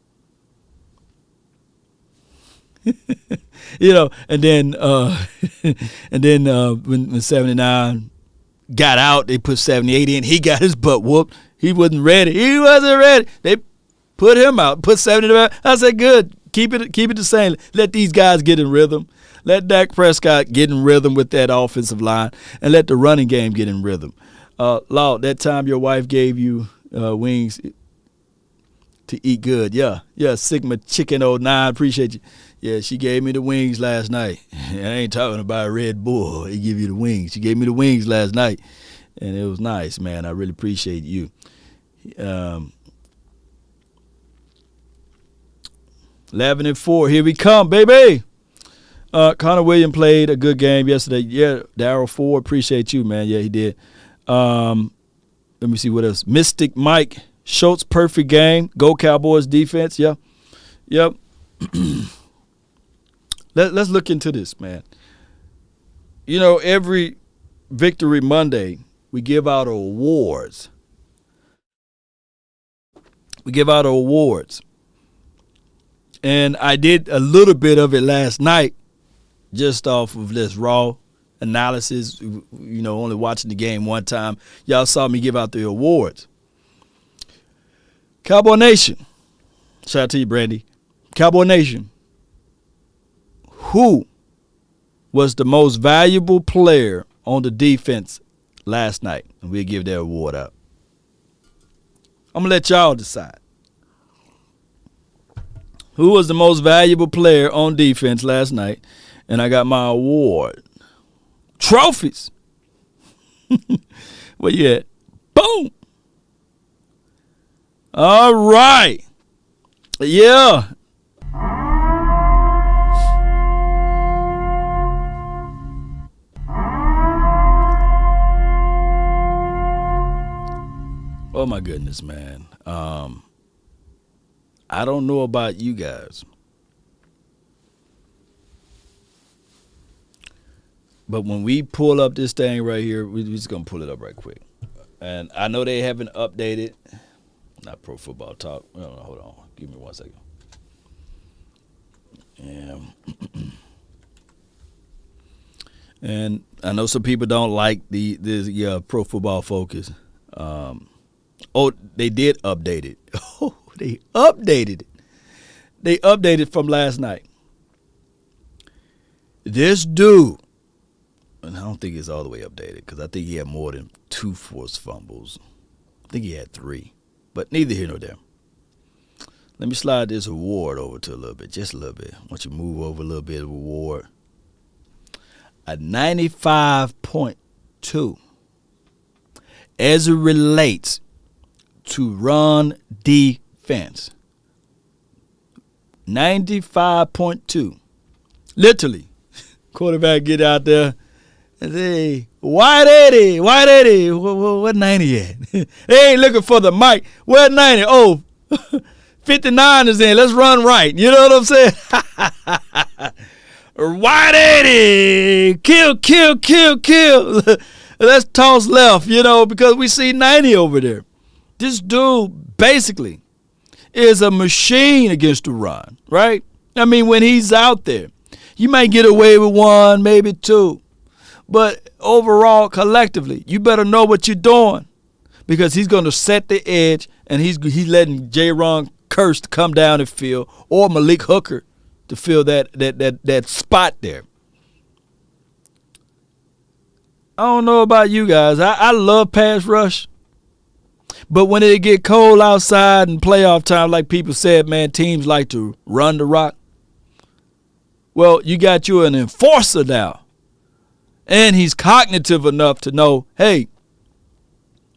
then when 79 got out, they put 78 in. He got his butt whooped. He wasn't ready. They put him out, put 79. I said, good. Keep it the same. Let these guys get in rhythm. Let Dak Prescott get in rhythm with that offensive line, and let the running game get in rhythm. Law, that time your wife gave you wings, to eat good. Yeah, Sigma Chicken 09, appreciate you. Yeah, she gave me the wings last night. And I ain't talking about Red Bull. He give you the wings. She gave me the wings last night, and it was nice, man. I really appreciate you. 11-4, here we come, baby. Connor Williams played a good game yesterday. Yeah, Darryl Ford, appreciate you, man. Yeah, he did. Let me see what else. Mystic Mike Schultz, perfect game. Go Cowboys defense. Yeah. Yep. Let's look into this, man. You know, every Victory Monday, we give out awards. And I did a little bit of it last night, just off of this raw analysis, you know, only watching the game one time. Y'all saw me give out the awards. Cowboy Nation. Shout out to you, Brandy. Cowboy Nation. Who was the most valuable player on the defense last night? And we'll give that award out. I'm going to let y'all decide. Who was the most valuable player on defense last night? And I got my award. Trophies. Where you at? Boom. All right. Yeah. Oh, my goodness, man. I don't know about you guys, but when we pull up this thing right here, we're just going to pull it up right quick. And I know they haven't updated. Not Pro Football Talk. No, hold on. Give me 1 second. And I know some people don't like the Pro Football Focus. They did update it. Oh, they updated it. They updated from last night. This dude, and I don't think it's all the way updated because I think he had more than 2 forced fumbles. I think he had 3, but neither here nor there. Let me slide this award over to a little bit, just a little bit. I want you to move over a little bit of award. A 95.2 as it relates to run defense. 95.2. Literally. Quarterback get out there and say, White Eddie, what 90 at? They ain't looking for the mic. Where 90? Oh, 59 is in. Let's run right. You know what I'm saying? White Eddie, kill. Let's toss left, because we see 90 over there. This dude basically is a machine against the run, right? I mean, when he's out there, you might get away with 1, maybe 2. But overall, collectively, you better know what you're doing because he's going to set the edge, and he's letting J-Ron Curse come down and fill, or Malik Hooker to fill that spot there. I don't know about you guys. I love pass rush. But when it get cold outside and playoff time, like people said, man, teams like to run the rock. Well, you got you an enforcer now. And he's cognitive enough to know, hey,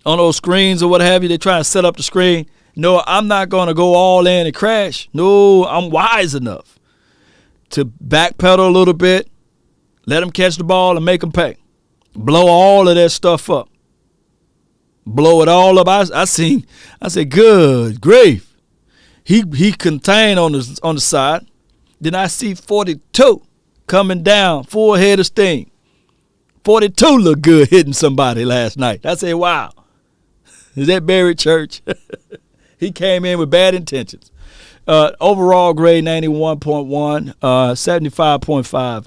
on those screens or what have you, they try to set up the screen. No, I'm not going to go all in and crash. No, I'm wise enough to backpedal a little bit, let him catch the ball and make him pay. Blow all of that stuff up. Blow it all up. I said, good grief. He contained on the side. Then I see 42 coming down, full head of steam. 42 looked good hitting somebody last night. I said, wow. Is that Barry Church? He came in with bad intentions. Overall grade 91.1, 75.5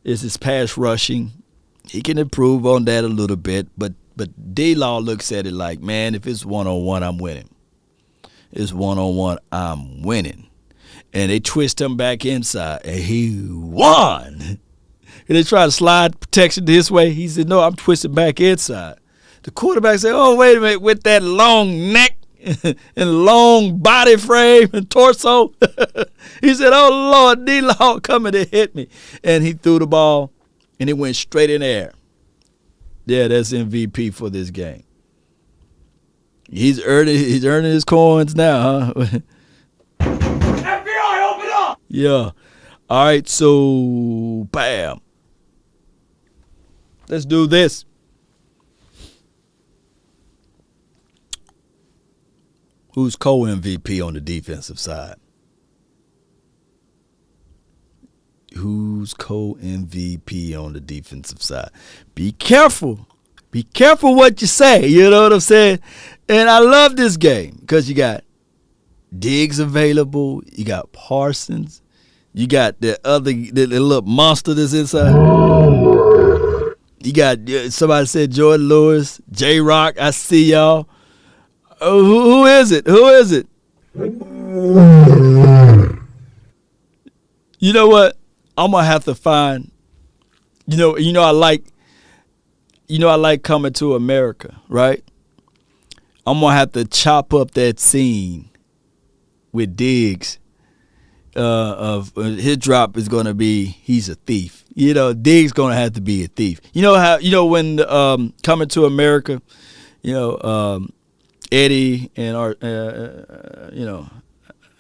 is his pass rushing. He can improve on that a little bit, but D-Law looks at it like, man, if it's one-on-one, I'm winning. It's one-on-one, I'm winning. And they twist him back inside, and he won. And they try to slide protection this way. He said, no, I'm twisting back inside. The quarterback said, oh, wait a minute, with that long neck, and long body frame and torso. He said, "Oh Lord, D-Law coming to hit me," and he threw the ball, and it went straight in the air. Yeah, that's MVP for this game. He's earning his coins now, huh? FBI, open up! Yeah. All right, so bam. Let's do this. Who's co-MVP on the defensive side? Who's co-MVP on the defensive side? Be careful. Be careful what you say. You know what I'm saying? And I love this game because you got Diggs available. You got Parsons. You got the little monster that's inside. You got, somebody said Jordan Lewis, J-Rock. I see y'all. Oh, who is it? Who is it? You know what? I'm gonna have to find. I like Coming to America, right? I'm gonna have to chop up that scene with Diggs. Of his drop is gonna be he's a thief. Diggs gonna have to be a thief. You know how when Coming to America, Eddie and our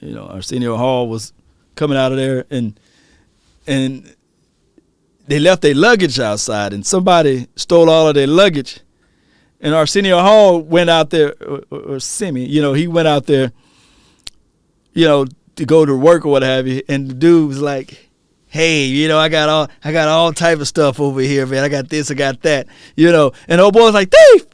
Arsenio Hall was coming out of there and they left their luggage outside and somebody stole all of their luggage and Arsenio Hall went out there or Simi, he went out there, to go to work or what have you, and the dude was like, "Hey, I got all type of stuff over here, man. I got this, I got that, and old boy was like, thief.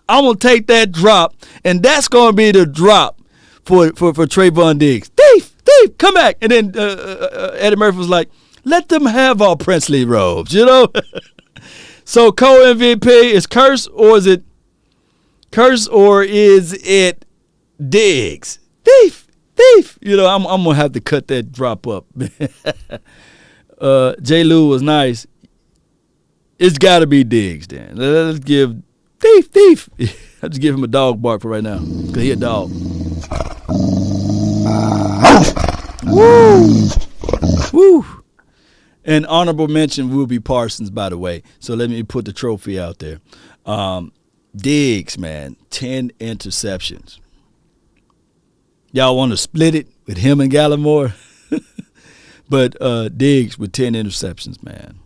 I'm gonna take that drop, and that's gonna be the drop for Trayvon Diggs. Thief, come back. And then Eddie Murphy was like, let them have our princely robes, So co-MVP is Curse or is it Diggs? Thief. I'm gonna have to cut that drop up. J. Lou was nice. It's got to be Diggs then. Let's give thief. I just give him a dog bark for right now because he a dog. Woo. And honorable mention will be Parsons, by the way. So let me put the trophy out there. Diggs, man, 10 interceptions. Y'all want to split it with him and Gallimore? But Diggs with 10 interceptions, man.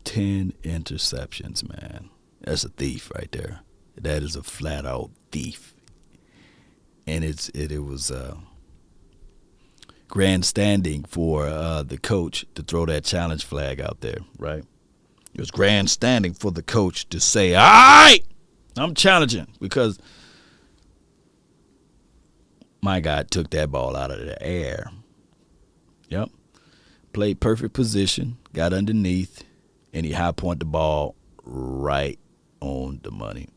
10 interceptions, man. That's a thief right there. That is a flat-out thief. And it was grandstanding for the coach to throw that challenge flag out there, right? It was grandstanding for the coach to say, all right, I'm challenging, because my guy took that ball out of the air. Yep. Played perfect position, got underneath, and he high point the ball right on the money.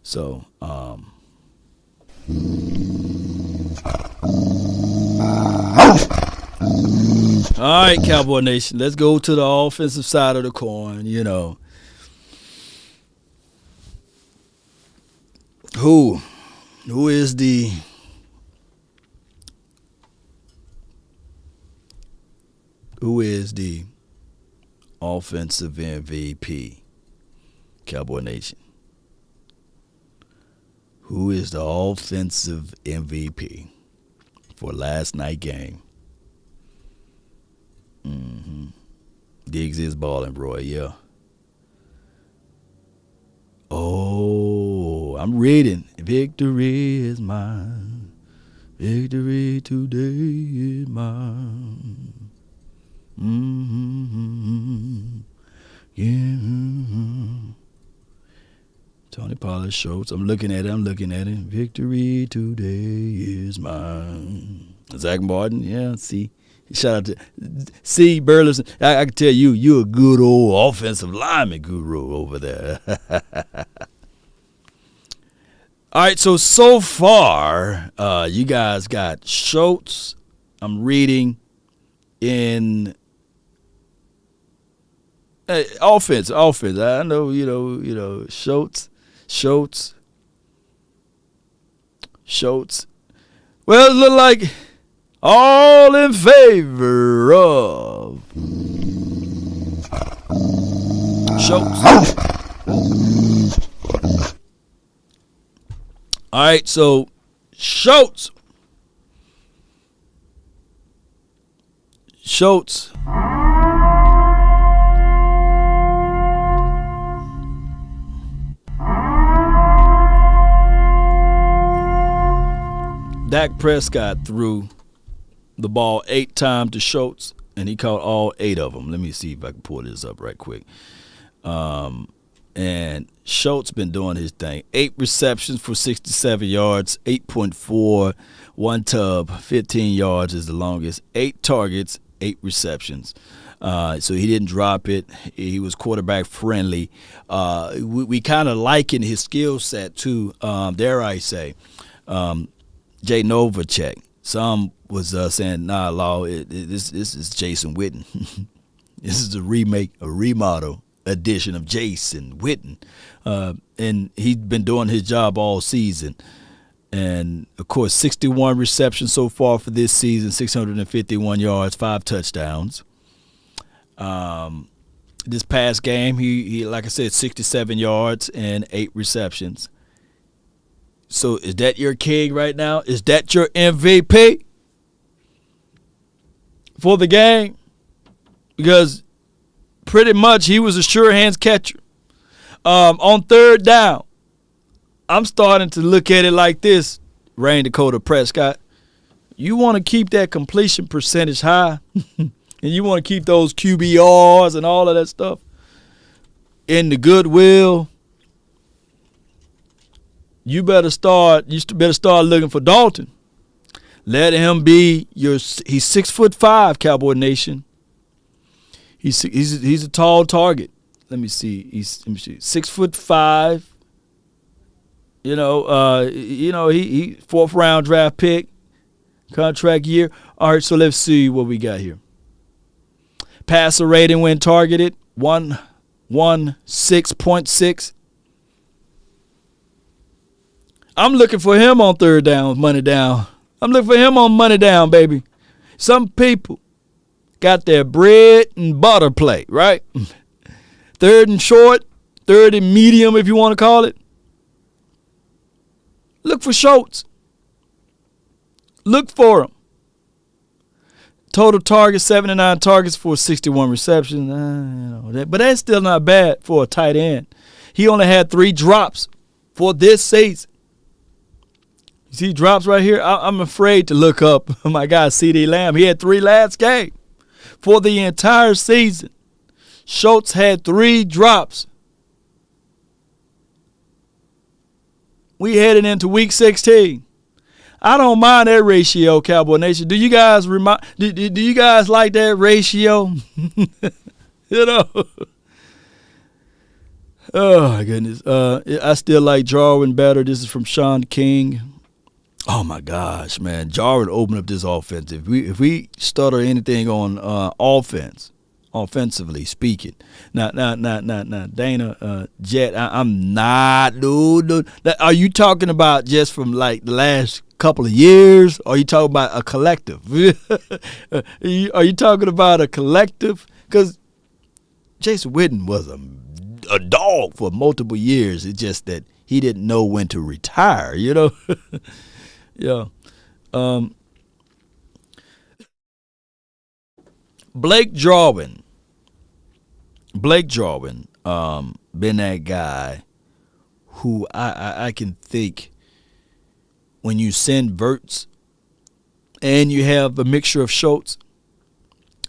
So, all right, Cowboy Nation, let's go to the offensive side of the coin, Who is the offensive MVP? Cowboy Nation. Who is the offensive MVP for last night game? Diggs is balling, Roy, yeah. Oh, I'm reading. Victory is mine. Victory today is mine. Yeah. Tony Pollard Schultz. I'm looking at it. Victory today is mine. Zach Martin. Yeah, see. Shout out to C. Burleson. I can tell you're a good old offensive lineman guru over there. All right, so far, you guys got Schultz. I'm reading in offense. I know, Schultz, Schultz. Well, it looked like all in favor of Schultz. All right, so Schultz. Dak Prescott threw the ball 8 times to Schultz, and he caught all 8 of them. Let me see if I can pull this up right quick. And Schultz been doing his thing. 8 receptions for 67 yards, 8.4, 1 tub, 15 yards is the longest. 8 targets, 8 receptions. So he didn't drop it. He was quarterback friendly. We kind of liken his skill set to, dare I say, Jay Novacek. Some was saying, nah, Law, this is Jason Whitten. This is a remake, a remodel edition of Jason Whitten. And he's been doing his job all season. And, of course, 61 receptions so far for this season, 651 yards, 5 touchdowns. This past game, he like I said, 67 yards and 8 receptions. So is that your king right now? Is that your MVP for the game? Because pretty much he was a sure hands catcher. On third down, I'm starting to look at it like this, Rain Dakota Prescott. You want to keep that completion percentage high, and you want to keep those QBRs and all of that stuff in the goodwill. You better start looking for Dalton. Let him be he's 6'5", Cowboy Nation. He's a tall target. Let me see. Let me see. 6'5". He 4th round draft pick, contract year. All right, so let's see what we got here. Passer rating when targeted 116.6. I'm looking for him on third down, money down. I'm looking for him on money down, baby. Some people got their bread and butter play, right? Third and short, third and medium, if you want to call it. Look for Schultz. Look for him. Total targets, 79 targets for 61 receptions. But that's still not bad for a tight end. He only had 3 drops for this season. You see drops right here? I'm afraid to look up my guy C.D. Lamb. He had 3 last game. For the entire season, Schultz had 3 drops. We headed into week 16. I don't mind that ratio, Cowboy Nation. Do you guys do you guys like that ratio? Oh my goodness. I still like Jarwin better. This is from Sean King. Oh my gosh, man. Jarwin opened up this offense. If we stutter anything on offensively speaking. Now, Dana, Jet, I'm not, dude. Are you talking about just from like the last couple of years? Or are you talking about a collective? Are you talking about a collective? Because Jason Whitten was a dog for multiple years. It's just that he didn't know when to retire, Yeah. Blake Jarwin, been that guy who I can think when you send Verts and you have a mixture of Schultz,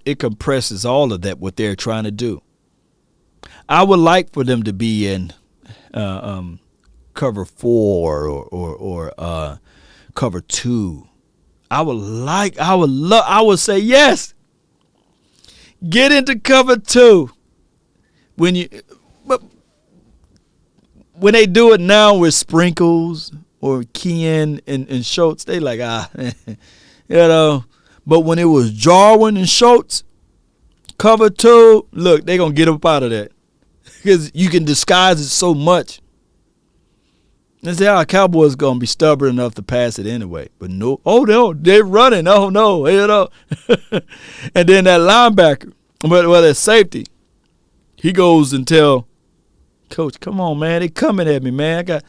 it compresses all of that, what they're trying to do. I would like for them to be in cover 4 or cover 2. I would say yes. Get into cover 2. When they do it now with Sprinkles or Keen and Schultz, they like, But when it was Jarwin and Schultz, cover 2, look, they're going to get up out of that. Because you can disguise it so much. They say, Cowboys going to be stubborn enough to pass it anyway. But no. Oh, no. They're running. Oh, no. You know. And then that linebacker, well, that safety, he goes and tell Coach, come on, man. They coming at me, man. I got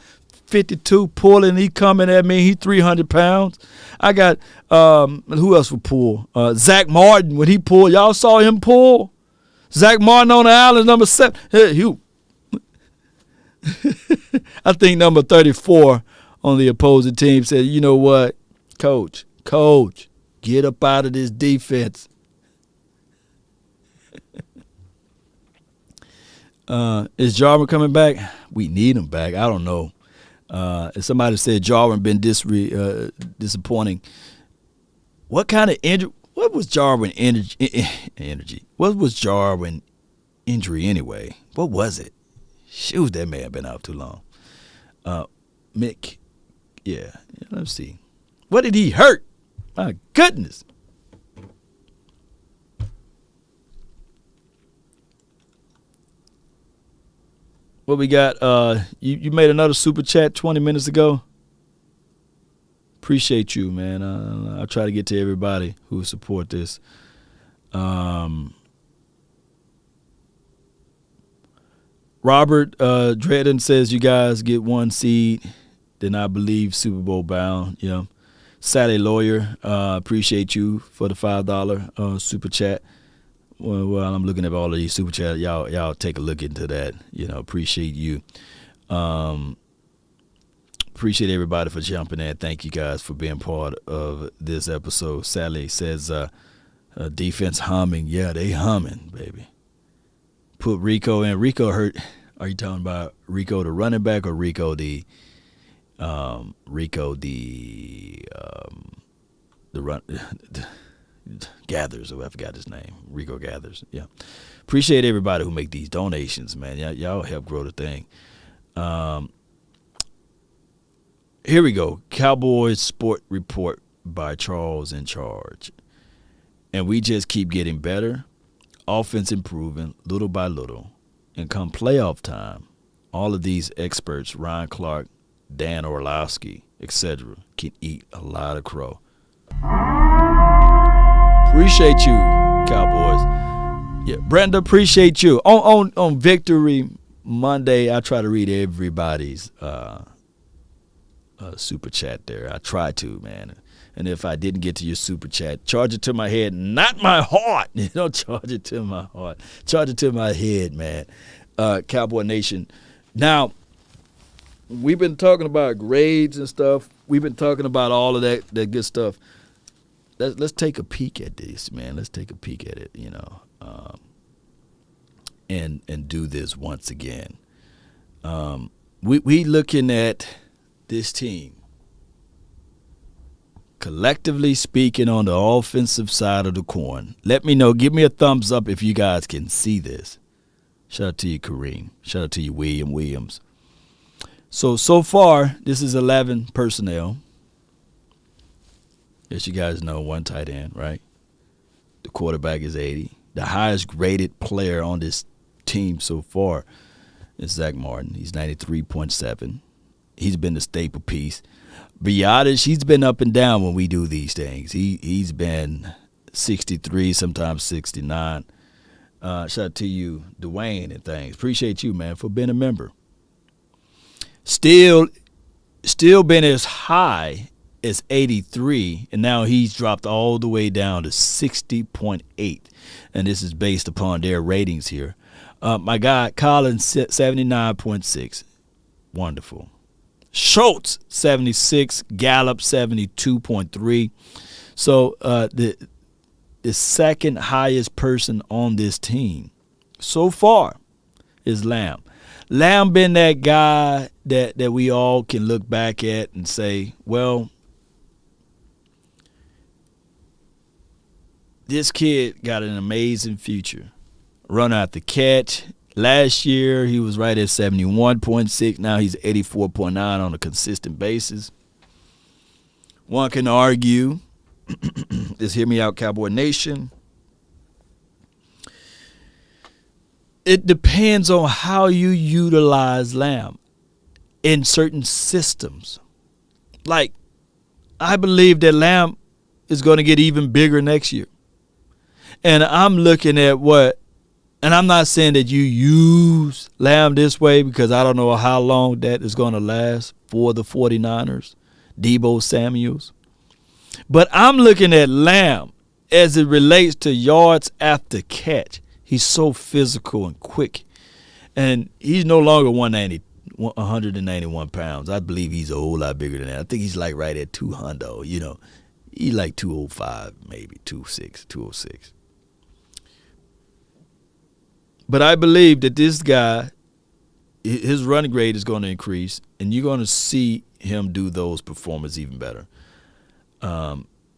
52 pulling. He coming at me. He 300 pounds. I got, who else would pull? Zach Martin, when he pulled. Y'all saw him pull? Zach Martin on the island, number 7. Hey, I think number 34 on the opposing team said, you know what, Coach, get up out of this defense. Is Jarwin coming back? We need him back. I don't know. If somebody said Jarwin been disappointing, what kind of injury? What was Jarwin energy? What was Jarwin injury anyway? What was it? Shoot, that may have been out too long. Mick, yeah, let's see. What did he hurt? My goodness. What we got? You made another super chat 20 minutes ago. Appreciate you, man. I'll try to get to everybody who support this. Robert Dredden says you guys get 1 seed, then I believe Super Bowl bound. You know, Sally Lawyer, appreciate you for the $5 super chat. Well, I'm looking at all of these super chats. Y'all take a look into that. You know, appreciate you. Appreciate everybody for jumping in. Thank you guys for being part of this episode. Sally says defense humming. Yeah, they humming, baby. Put Rico in. Rico hurt. Are you talking about Rico the running back or Rico the run Gathers, or I forgot his name. Rico Gathers. Yeah. Appreciate everybody who make these donations, man. Y'all help grow the thing. Here we go. Cowboys Sport Report by Charles in Charge. And we just keep getting better. Offense improving little by little. And come playoff time, all of these experts, Ryan Clark, Dan Orlowski, etc., can eat a lot of crow. Appreciate you, Cowboys. Yeah, Brenda, appreciate you. On Victory Monday, I try to read everybody's super chat there. I try to, man. And if I didn't get to your super chat, charge it to my head, not my heart. You know, charge it to my heart. Charge it to my head, man. Cowboy Nation. Now, we've been talking about grades and stuff. We've been talking about all of that good stuff. Let's take a peek at this, man. Let's take a peek at it, you know, and do this once again. We looking at this team. Collectively speaking, on the offensive side of the coin, let me know. Give me a thumbs up if you guys can see this. Shout out to you, Kareem. Shout out to you, Williams. So far, this is 11 personnel. As you guys know, 1 tight end, right? The quarterback is 80. The highest graded player on this team so far is Zach Martin. He's 93.7. He's been the staple piece. Biotish, he's been up and down when we do these things. He's been 63, sometimes 69. Shout out to you, Dwayne, and things. Appreciate you, man, for being a member. Still been as high as 83, and now he's dropped all the way down to 60.8, and this is based upon their ratings here. My guy, Collins, 79.6. Wonderful. Schultz, 76. Gallup, 72.3. So the second highest person on this team so far is Lamb. Lamb been that guy that we all can look back at and say, well, this kid got an amazing future. Run out the catch. Last year, he was right at 71.6. Now he's 84.9 on a consistent basis. One can argue, just hear me out, Cowboy Nation. It depends on how you utilize Lamb. in certain systems. Like, I believe that Lamb is going to get even bigger next year. And I'm looking at and I'm not saying that you use Lamb this way because I don't know how long that is going to last for the 49ers, Deebo Samuels. But I'm looking at Lamb as it relates to yards after catch. He's so physical and quick. And he's no longer 191 pounds. I believe he's a whole lot bigger than that. I think he's like right at 200, you know. He's like 205, maybe 206. But I believe that this guy, his running grade is going to increase, and you're going to see him do those performances even better.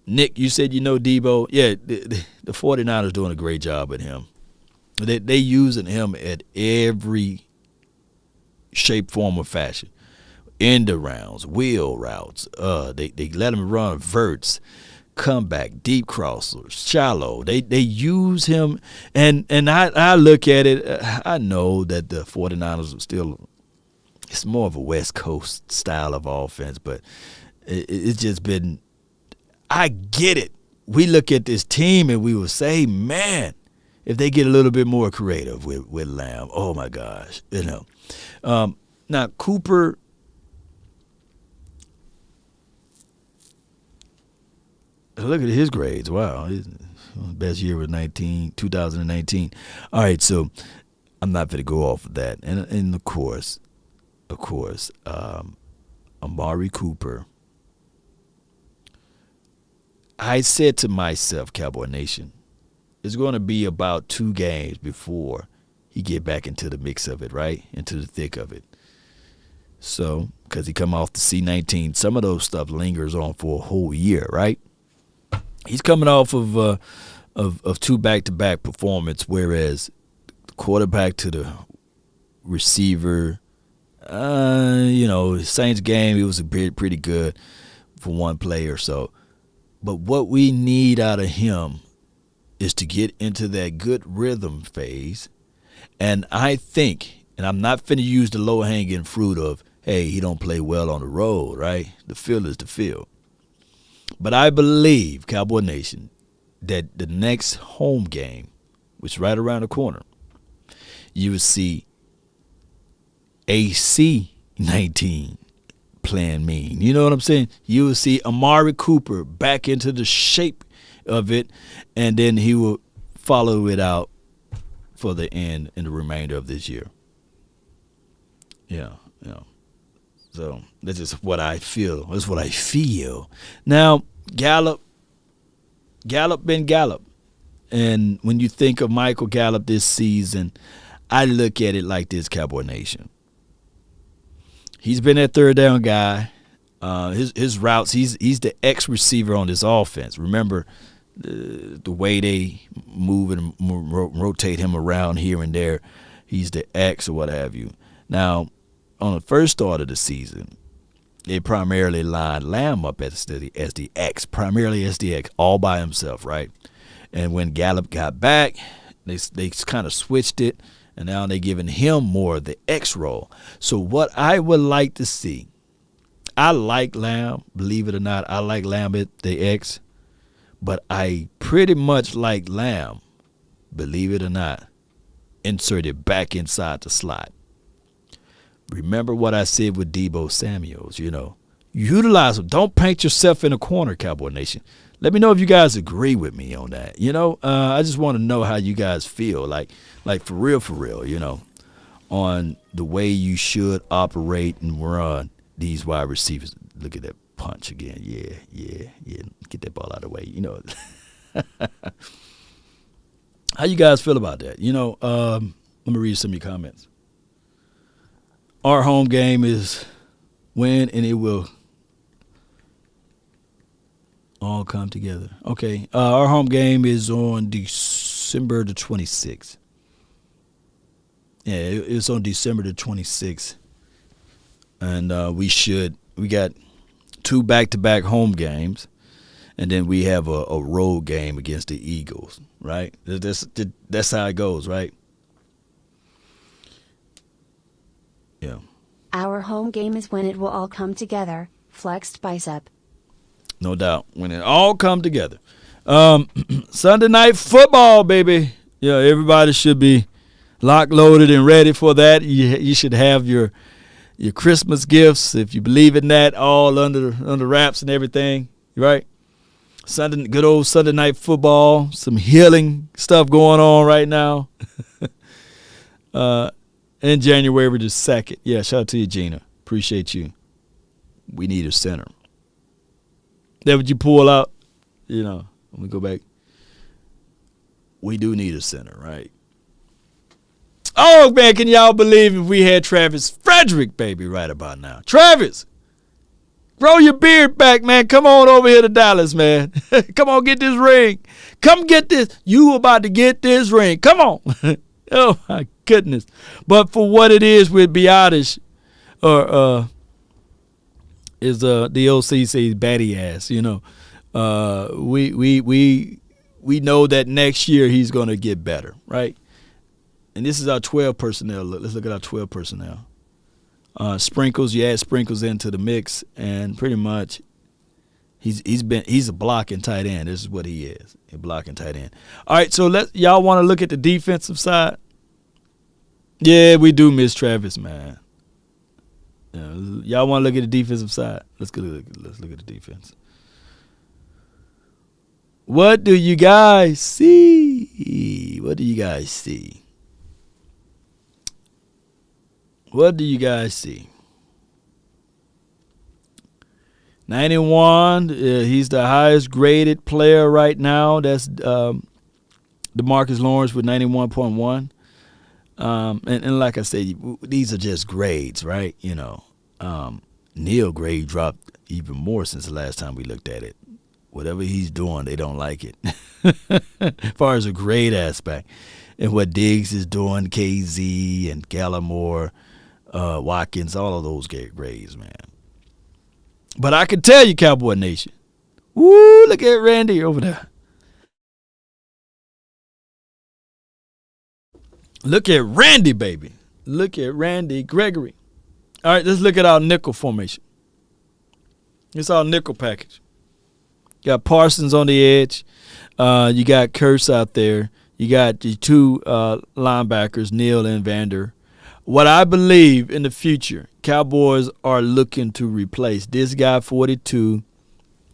Nick, you said you know Deebo. Yeah, the 49ers doing a great job with him. They using him at every shape, form, or fashion. End rounds, wheel routes. They let him run verts, comeback, deep crossers, shallow. They use him, and I look at it. I know that the 49ers are still, it's more of a West Coast style of offense, but it's just been, I get it. We look at this team and we will say, man, if they get a little bit more creative with Lamb, oh my gosh, you know. Now Cooper, look at his grades. Wow, his best year was 2019. All right, so I'm not going to go off of that. And of course, Amari Cooper. I said to myself, Cowboy Nation, it's going to be about 2 games before he get back into the mix of it, right? Into the thick of it. So, because he come off the C-19, some of those stuff lingers on for a whole year, right? He's coming off of 2 back-to-back performance, whereas the quarterback to the receiver, Saints game, it was pretty good for one play or so. But what we need out of him is to get into that good rhythm phase. And I think, and I'm not finna use the low-hanging fruit of, hey, he don't play well on the road, right? The field is the field. But I believe, Cowboy Nation, that the next home game, which is right around the corner, you will see AC-19 playing mean. You know what I'm saying? You will see Amari Cooper back into the shape of it, and then he will follow it out for the end in the remainder of this year. Yeah. So that's just what I feel. That's what I feel. Now, Gallup been Gallup. And when you think of Michael Gallup this season, I look at it like this, Cowboy Nation. He's been that third down guy. His routes, he's the X receiver on this offense. Remember the way they move and rotate him around here and there. He's the X or what have you. Now, on the first start of the season, they primarily lined Lamb up as the X, primarily as the X, all by himself, right? And when Gallup got back, they kind of switched it, and now they're giving him more of the X role. So what I would like to see, I like Lamb, believe it or not, I like Lamb at the X, but I pretty much like Lamb, believe it or not, inserted back inside the slot. Remember what I said with Deebo Samuels, Utilize them. Don't paint yourself in a corner, Cowboy Nation. Let me know if you guys agree with me on that. I just want to know how you guys feel, like for real, on the way you should operate and run these wide receivers. Look at that punch again. Yeah. Get that ball out of the way, How you guys feel about that? Let me read some of your comments. Our home game is when, and it will all come together. Okay. Our home game is on December the 26th. Yeah, it's on December the 26th. And we got 2 back-to-back home games, and then we have a road game against the Eagles, right? That's how it goes, right? Yeah. Our our home game is when it will all come together. Flexed bicep. No doubt. When it all come together. Sunday night football, baby. Yeah, everybody should be locked, loaded, and ready for that. You should have your Christmas gifts, if you believe in that, all under wraps and everything, right? Good old Sunday night football. Some healing stuff going on right now. In January the 2nd. Yeah, shout out to you, Gina. Appreciate you. We need a center. That what you pull out? You know, let me go back. We do need a center, right? Oh, man, can y'all believe if we had Travis Frederick, baby, right about now? Travis, grow your beard back, man. Come on over here to Dallas, man. Come on, get this ring. Come get this. You about to get this ring. Come on. Oh, my goodness. But for what it is with Biotish, is the OCC batty ass, you know. We know that next year he's going to get better, right? And this is our 12 personnel. Let's look at our 12 personnel. Sprinkles, you add Sprinkles into the mix, and pretty much he's a blocking tight end. This is what he is, a blocking tight end. All right, so y'all want to look at the defensive side? Yeah, we do miss Travis, man. Y'all want to look at the defensive side? Let's look at the defense. What do you guys see? What do you guys see? What do you guys see? 91, he's the highest graded player right now. That's DeMarcus Lawrence with 91.1. And like I said, these are just grades, right? You know, Neil grade dropped even more since the last time we looked at it. Whatever he's doing, they don't like it. As far as a grade aspect. And what Diggs is doing, KZ and Gallimore, Watkins, all of those get grades, man. But I can tell you, Cowboy Nation, woo, look at Randy over there. Look at Randy, baby. Look at Randy Gregory. All right, let's look at our nickel formation. It's our nickel package. Got Parsons on the edge. You got Kurtz out there. You got the two linebackers, Neal and Vander. What I believe in the future, Cowboys are looking to replace this guy, 42,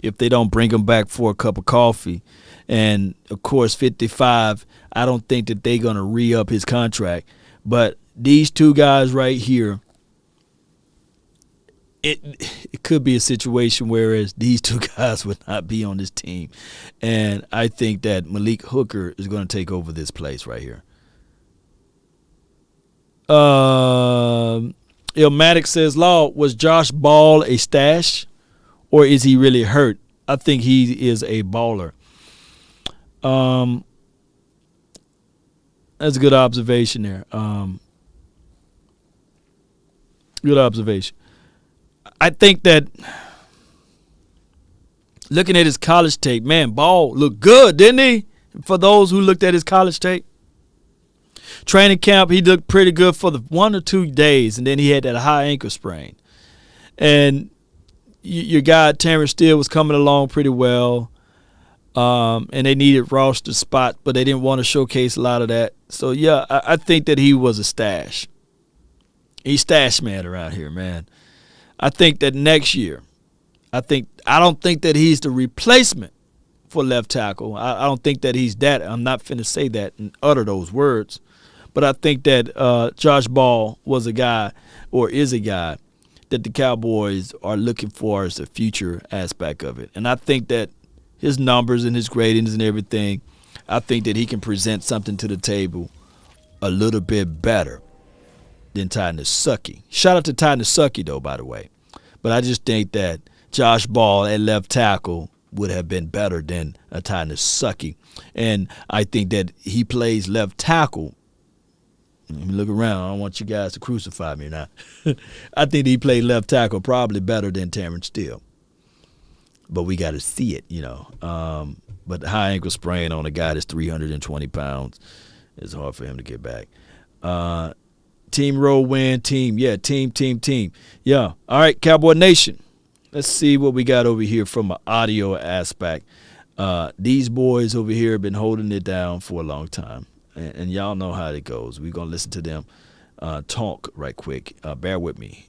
if they don't bring him back for a cup of coffee. And, of course, 55, I don't think that they're going to re-up his contract. But these two guys right here, it could be a situation whereas these two guys would not be on this team. And I think that Malik Hooker is going to take over this place right here. Ilmatic says, Law, was Josh Ball a stash or is he really hurt? I think he is a baller. That's a good observation there. Good observation. I think that looking at his college tape, man, Ball looked good, didn't he? For those who looked at his college tape. Training camp, he looked pretty good for the 1 or 2 days, and then he had that high ankle sprain. And your guy, Terrence Steele, was coming along pretty well. And they needed roster spot, but they didn't want to showcase a lot of that. So, yeah, I think that he was a stash. He's stash man around here, man. I think that next year, I don't think that he's the replacement for left tackle. I don't think that he's that. I'm not finna say that and utter those words. But I think that Josh Ball was a guy or is a guy that the Cowboys are looking for as the future aspect of it. And I think that his numbers and his gradings and everything, I think that he can present something to the table a little bit better than Ty Nasucky. Shout out to Ty Nasucky, though, by the way. But I just think that Josh Ball at left tackle would have been better than a Ty Nasucky. And I think that he plays left tackle. Let me look around. I don't want you guys to crucify me now. I think he played left tackle probably better than Terrence Steele. But we got to see it, you know. But the high ankle sprain on a guy that's 320 pounds is hard for him to get back. Team roll win, team. Yeah, team. Yeah. All right, Cowboy Nation. Let's see what we got over here from an audio aspect. These boys over here have been holding it down for a long time. And y'all know how it goes. We're going to listen to them talk right quick. Bear with me.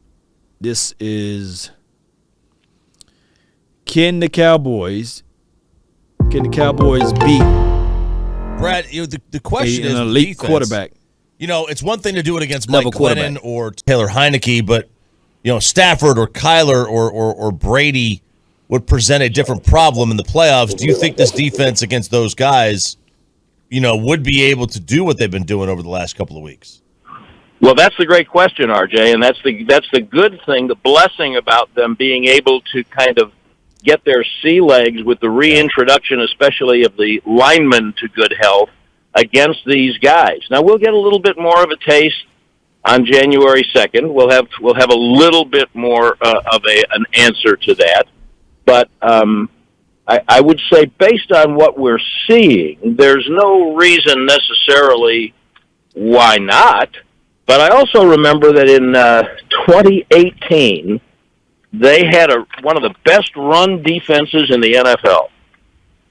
This is Can the Cowboys beat Brad, the question is an elite defense. quarterback? It's one thing to do it against Level Mike Glennon or Taylor Heineke, but Stafford or Kyler or Brady would present a different problem in the playoffs. Do you think this defense against those guys, would be able to do what they've been doing over the last couple of weeks? Well, that's the great question, RJ, and that's the good thing, the blessing about them being able to kind of get their sea legs with the reintroduction, especially of the linemen to good health against these guys. Now we'll get a little bit more of a taste on January 2nd. We'll have a little bit more of an answer to that, but I would say based on what we're seeing, there's no reason necessarily why not. But I also remember that in 2018, they had one of the best run defenses in the NFL.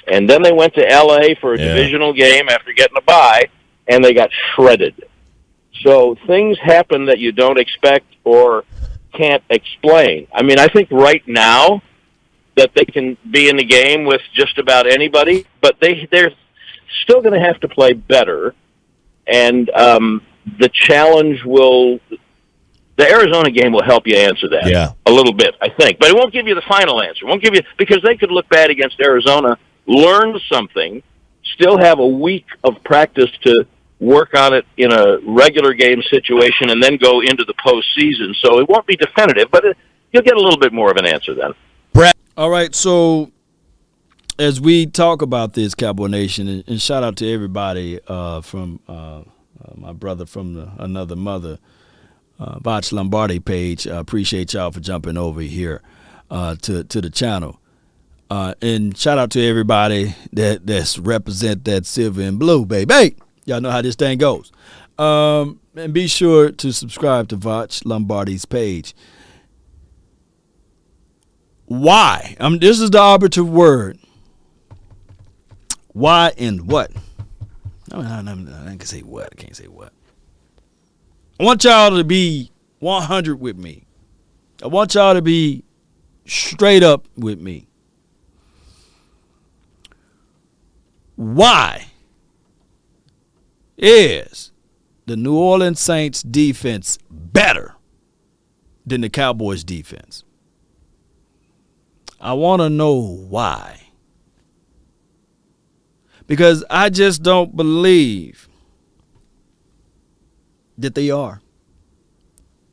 And then they went to L.A. for a divisional game after getting a bye, and they got shredded. So things happen that you don't expect or can't explain. I mean, I think right now that they can be in the game with just about anybody, but they're still going to have to play better. And the challenge the Arizona game will help you answer that a little bit, I think. But it won't give you the final answer. It won't give you, because they could look bad against Arizona, learn something, still have a week of practice to work on it in a regular game situation, and then go into the postseason. So it won't be definitive, but you'll get a little bit more of an answer then. Brad. All right, so as we talk about this, Cowboy Nation, and shout out to everybody from my brother from another mother, Vach Lombardi page. Appreciate y'all for jumping over here to the channel. And shout out to everybody that's represent that silver and blue, baby. Y'all know how this thing goes. And be sure to subscribe to Vach Lombardi's page. Why? This is the operative word. Why and what? No, I can say what. I can't say what. I want y'all to be 100 with me. I want y'all to be straight up with me. Why is the New Orleans Saints defense better than the Cowboys defense? I want to know why. Because I just don't believe that they are.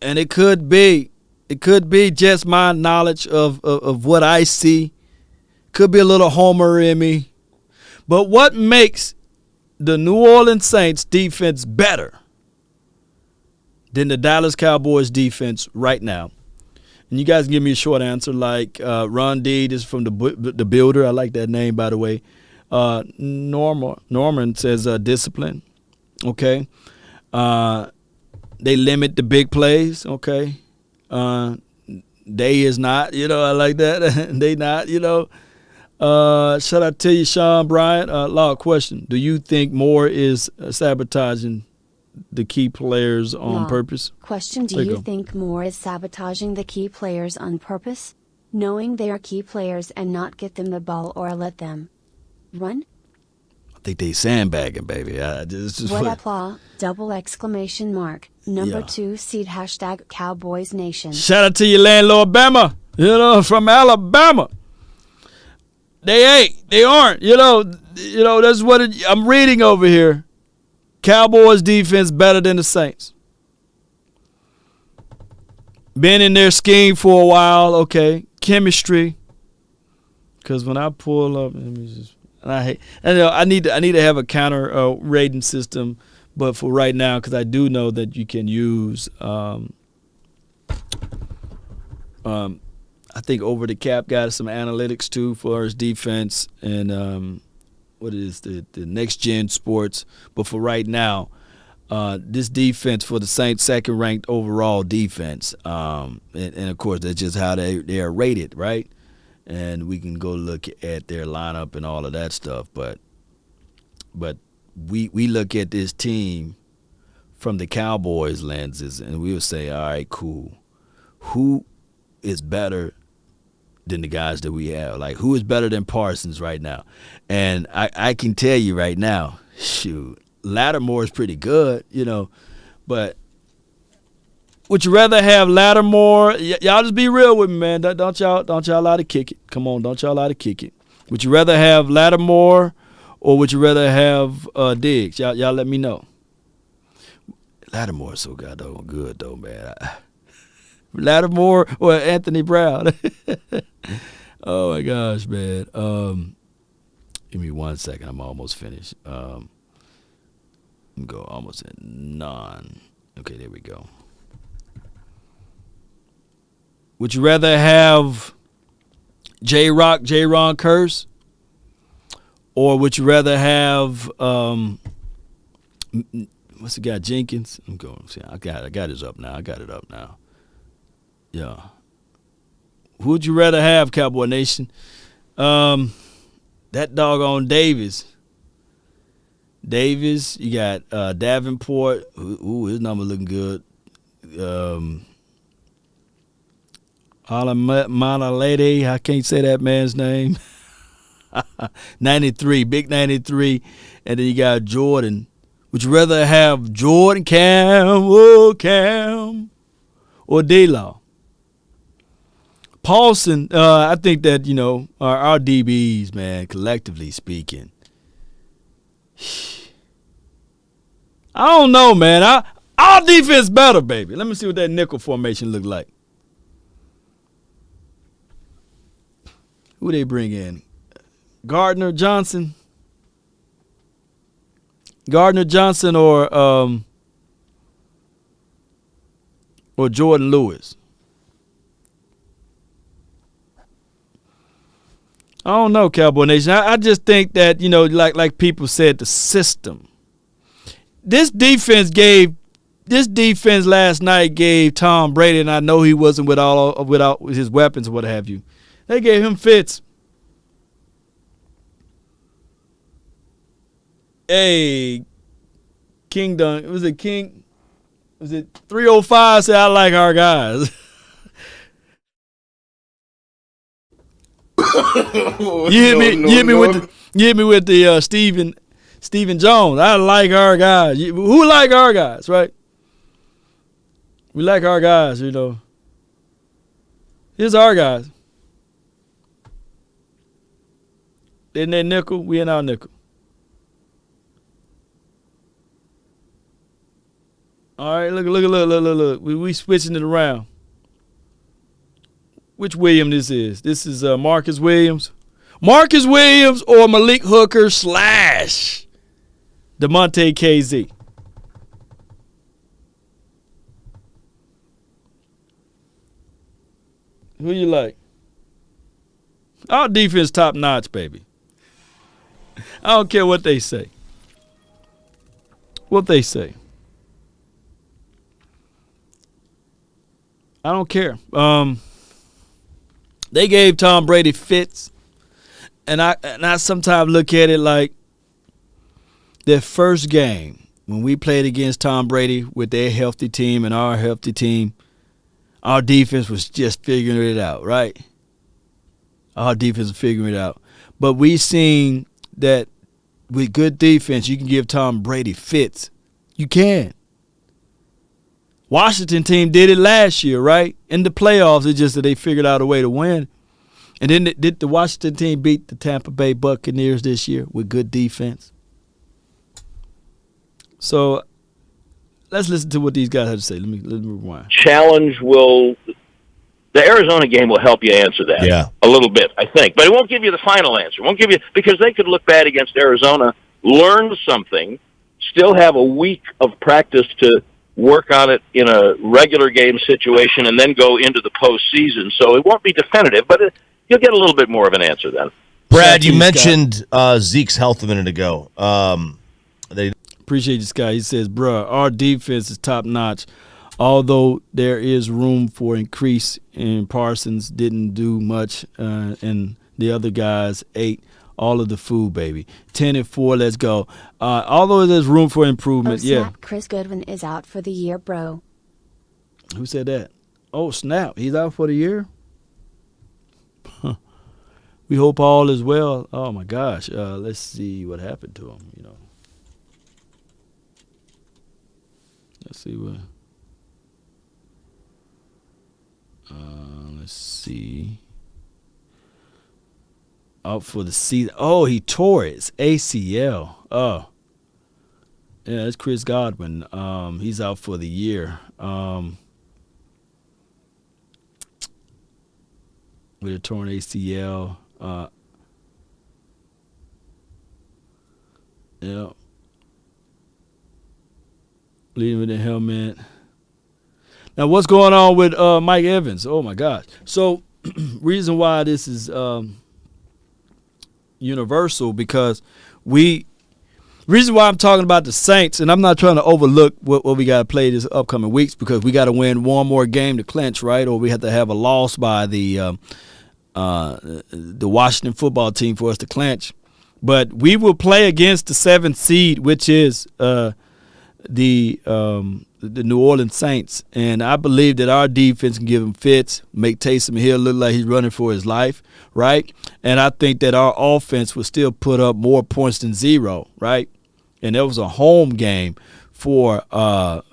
And it could be just my knowledge of what I see. Could be a little homer in me. But what makes the New Orleans Saints defense better than the Dallas Cowboys defense right now? And you guys give me a short answer, like Ron Deed is from the Builder. I like that name, by the way. Norman says discipline. Okay. They limit the big plays. Okay. They is not, I like that. They not, should I tell you, Sean Bryant, law question. Do you think Moore is sabotaging the key players on purpose? Question. Do you think Moore is sabotaging the key players on purpose? Knowing they are key players and not get them the ball or let them run? I think they sandbagging, baby. What applause, double exclamation mark, number 2 seed hashtag Cowboys Nation. Shout out to your landlord Bama, from Alabama. They aren't, that's what I'm reading over here. Cowboys defense better than the Saints. Been in their scheme for a while, okay. Chemistry. Because when I pull up, I need to have a counter rating system, but for right now, because I do know that you can use I think Over the Cap got some analytics too for his defense and what is the Next Gen Sports. But for right now, this defense for the Saints, second-ranked overall defense. And of course, that's just how they are rated, right? And we can go look at their lineup and all of that stuff. But we look at this team from the Cowboys lenses, and we would say, all right, cool. Who is better than the guys that we have? Like, who is better than Parsons right now? And I can tell you right now, shoot, Lattimore is pretty good, but would you rather have Lattimore? Y'all just be real with me, man. Don't y'all lie to kick it. Come on, don't y'all lie to kick it. Would you rather have Lattimore or would you rather have Diggs? Y'all let me know. Lattimore is so goddamn good, though, man. Lattimore or Anthony Brown? Oh, my gosh, man. Give me 1 second. I'm almost finished. Go almost at none. Okay, there we go. Would you rather have J-Ron Curse? Or would you rather have what's the guy, Jenkins? I'm going. See, I got it up now. Yeah. Who would you rather have, Cowboy Nation? That doggone Davis. You got Davenport. Ooh, his number looking good. Alamalade, I can't say that man's name. 93, big 93. And then you got Jordan. Would you rather have Jordan, Cam, or D-Law? Paulson, I think that, our DBs, man, collectively speaking, I don't know, man. Our defense better, baby. Let me see what that nickel formation look like. Who they bring in? Gardner Johnson or Jordan Lewis. I don't know, Cowboy Nation. I just think that, like people said, the system. This defense last night gave Tom Brady, and I know he wasn't without his weapons or what have you. They gave him fits. Hey, Kingdom. Was it 305 said I like our guys. You hit me with the Stephen Jones. I like our guys. Who like our guys, right? We like our guys, Here's our guys. They in their nickel, we in our nickel. All right, look. We switching it around. Which Williams this is? This is Marcus Williams. Marcus Williams or Malik Hooker / DeMonte KZ. Who you like? Our defense top notch, baby. I don't care what they say. I don't care. They gave Tom Brady fits, and I sometimes look at it like their first game when we played against Tom Brady with their healthy team and our healthy team. Our defense was just figuring it out, right? Our defense was figuring it out, but we seen that with good defense, you can give Tom Brady fits. You can. Washington team did it last year, right? In the playoffs, it's just that they figured out a way to win. And then did the Washington team beat the Tampa Bay Buccaneers this year with good defense? So let's listen to what these guys have to say. Let me rewind. The Arizona game will help you answer that a little bit, I think. But it won't give you the final answer. It won't give you, because they could look bad against Arizona, learn something, still have a week of practice to work on it in a regular game situation, and then go into the postseason. So it won't be definitive, but you'll get a little bit more of an answer then. Brad, you mentioned Zeke's health a minute ago. Appreciate you, Scott. He says, bruh, our defense is top notch. Although there is room for increase, and Parsons didn't do much, and the other guys ate all of the food, baby. 10-4, let's go. Although there's room for improvement, snap, Chris Goodwin is out for the year, bro. Who said that? Oh, snap. He's out for the year? Huh. We hope all is well. Oh, my gosh. Let's see what happened to him, Let's see what. Let's see. Out for the season. Oh, he tore his ACL. Oh. Yeah, that's Chris Godwin. He's out for the year. With a torn ACL. Yeah. Leading with the helmet. Now, what's going on with Mike Evans? Oh, my gosh. So, reason why this is universal, because reason why I'm talking about the Saints, and I'm not trying to overlook what we got to play this upcoming weeks, because we got to win one more game to clinch, right? Or we have to have a loss by the Washington football team for us to clinch. But we will play against the 7th seed, which is the New Orleans Saints, and I believe that our defense can give him fits, make Taysom Hill look like he's running for his life, right? And I think that our offense will still put up more points than 0, right? And that was a home game for the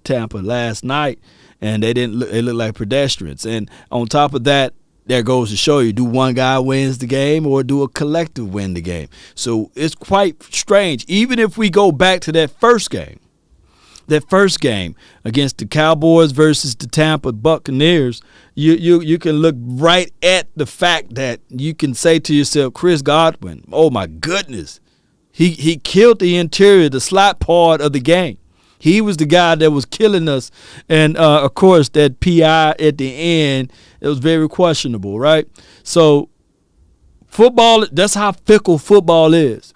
Tampa last night, and they looked like pedestrians. And on top of that, there goes to show you, do one guy wins the game or do a collective win the game? So it's quite strange. Even if we go back to that first game against the Cowboys versus the Tampa Buccaneers, you can look right at the fact that you can say to yourself, Chris Godwin, oh my goodness, he killed the interior, the slot part of the game. He was the guy that was killing us. And, of course, that PI at the end, it was very questionable, right? So football, that's how fickle football is.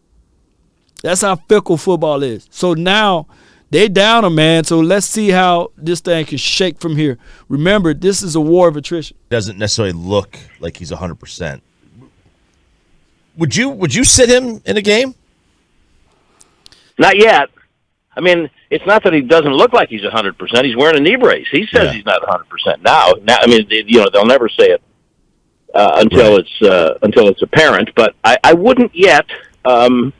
That's how fickle football is. So now they down a man, so let's see how this thing can shake from here. Remember, this is a war of attrition. Doesn't necessarily look like he's 100%. Would you sit him in a game? Not yet. I mean, it's not that he doesn't look like he's 100%. He's wearing a knee brace. He says he's not 100% now. I mean, they'll never say it until it's apparent. But I wouldn't yet. I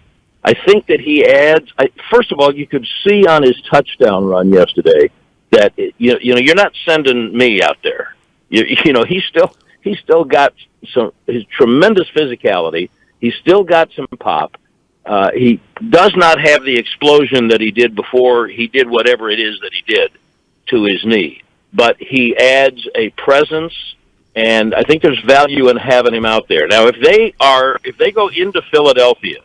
think that he adds. First of all, you could see on his touchdown run yesterday that you're not sending me out there. He's still got his tremendous physicality. He's still got some pop. He does not have the explosion that he did before he did whatever it is that he did to his knee. But he adds a presence, and I think there's value in having him out there. Now, if they go into Philadelphia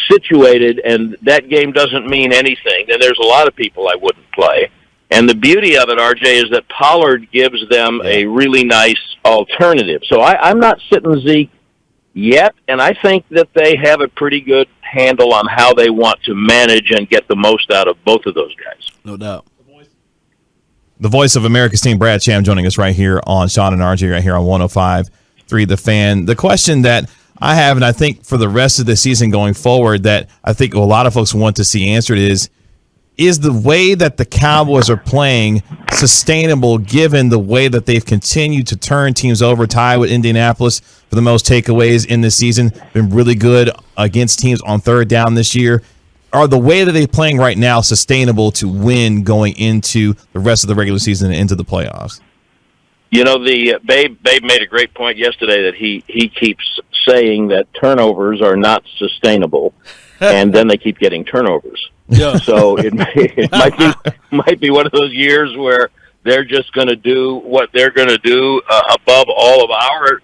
situated and that game doesn't mean anything, then there's a lot of people I wouldn't play. And the beauty of it, RJ, is that Pollard gives them a really nice alternative. So I'm not sitting Zeke yet, and I think that they have a pretty good handle on how they want to manage and get the most out of both of those guys. No doubt. The voice of America's team, Brad Cham, joining us right here on Sean and RJ, right here on 105.3 The Fan. The question that I have, and I think for the rest of the season going forward, that I think a lot of folks want to see answered is the way that the Cowboys are playing sustainable given the way that they've continued to turn teams over, tied with Indianapolis for the most takeaways in this season, been really good against teams on third down this year. Are the way that they're playing right now sustainable to win going into the rest of the regular season and into the playoffs? Babe made a great point yesterday that he keeps saying that turnovers are not sustainable, and then they keep getting turnovers. Yeah. So it might be one of those years where they're just going to do what they're going to do above all of our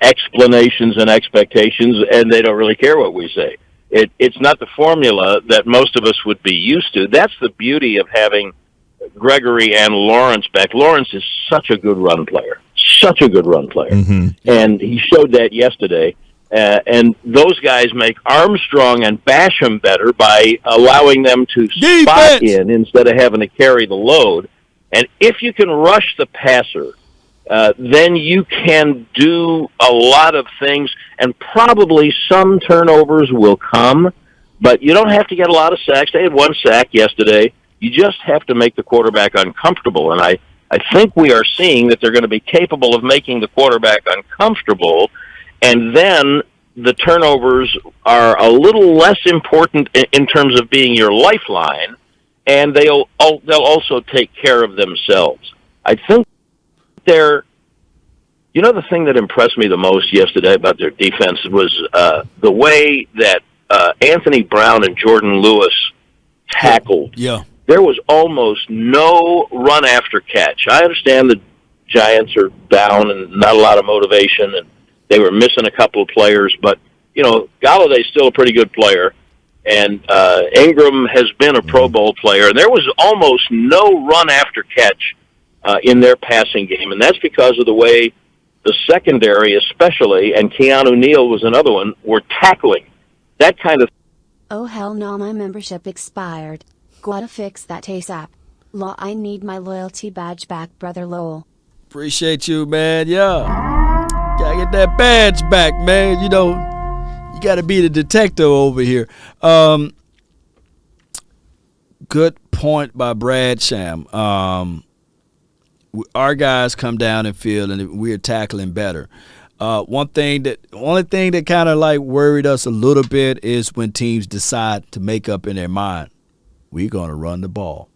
explanations and expectations, and they don't really care what we say. It's not the formula that most of us would be used to. That's the beauty of having Gregory and Lawrence back. Lawrence is such a good run player, and he showed that yesterday. And those guys make Armstrong and Basham better by allowing them to spot in instead of having to carry the load. And if you can rush the passer, then you can do a lot of things, and probably some turnovers will come, but you don't have to get a lot of sacks. They had 1 sack yesterday. You just have to make the quarterback uncomfortable, and I think we are seeing that they're going to be capable of making the quarterback uncomfortable, and then the turnovers are a little less important in terms of being your lifeline, and they'll also take care of themselves. I think the thing that impressed me the most yesterday about their defense was the way that Anthony Brown and Jordan Lewis tackled. Yeah. There was almost no run after catch. I understand the Giants are down and not a lot of motivation, and they were missing a couple of players, but Galladay's still a pretty good player, and Ingram has been a Pro Bowl player, and there was almost no run after catch in their passing game, and that's because of the way the secondary especially, and Keanu Neal was another one, were tackling. That kind of... Oh hell no, my membership expired. Gotta fix that ASAP. Law, I need my loyalty badge back, brother Lowell. Appreciate you, man. Yeah. Gotta get that badge back, man. You gotta be the detective over here. Good point by Brad Sham. Our guys come down and field, and we're tackling better. Only thing that kind of like worried us a little bit is when teams decide to make up in their mind, we're going to run the ball,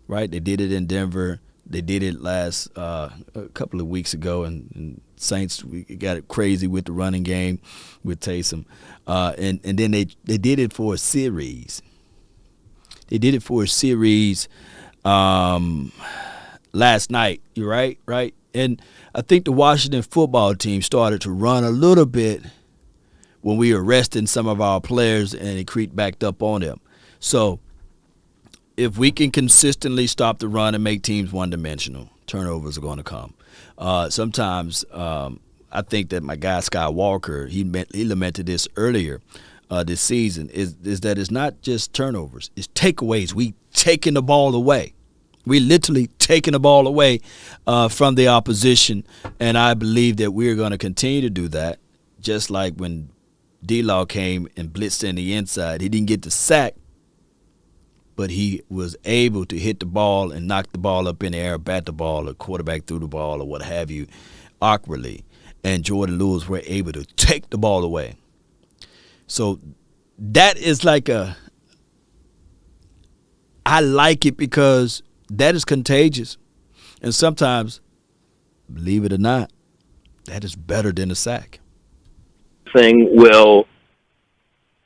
right? They did it in Denver. They did it last a couple of weeks ago, and Saints, we got it crazy with the running game with Taysom. And then they did it for a series. They did it for a series last night. You're right? And I think the Washington football team started to run a little bit when we were resting some of our players, and it creeped back up on them. So if we can consistently stop the run and make teams one-dimensional, turnovers are going to come. Sometimes I think that my guy Scott Walker, he lamented this earlier this season, is that it's not just turnovers, it's takeaways. We taking the ball away. We literally taking the ball away from the opposition, and I believe that we're going to continue to do that, just like when D-Law came and blitzed in the inside. He didn't get the sack, but he was able to hit the ball and knock the ball up in the air, bat the ball, or quarterback threw the ball, or what have you, awkwardly. And Jordan Lewis were able to take the ball away. So that is like I like it because that is contagious. And sometimes, believe it or not, that is better than a sack. Thing will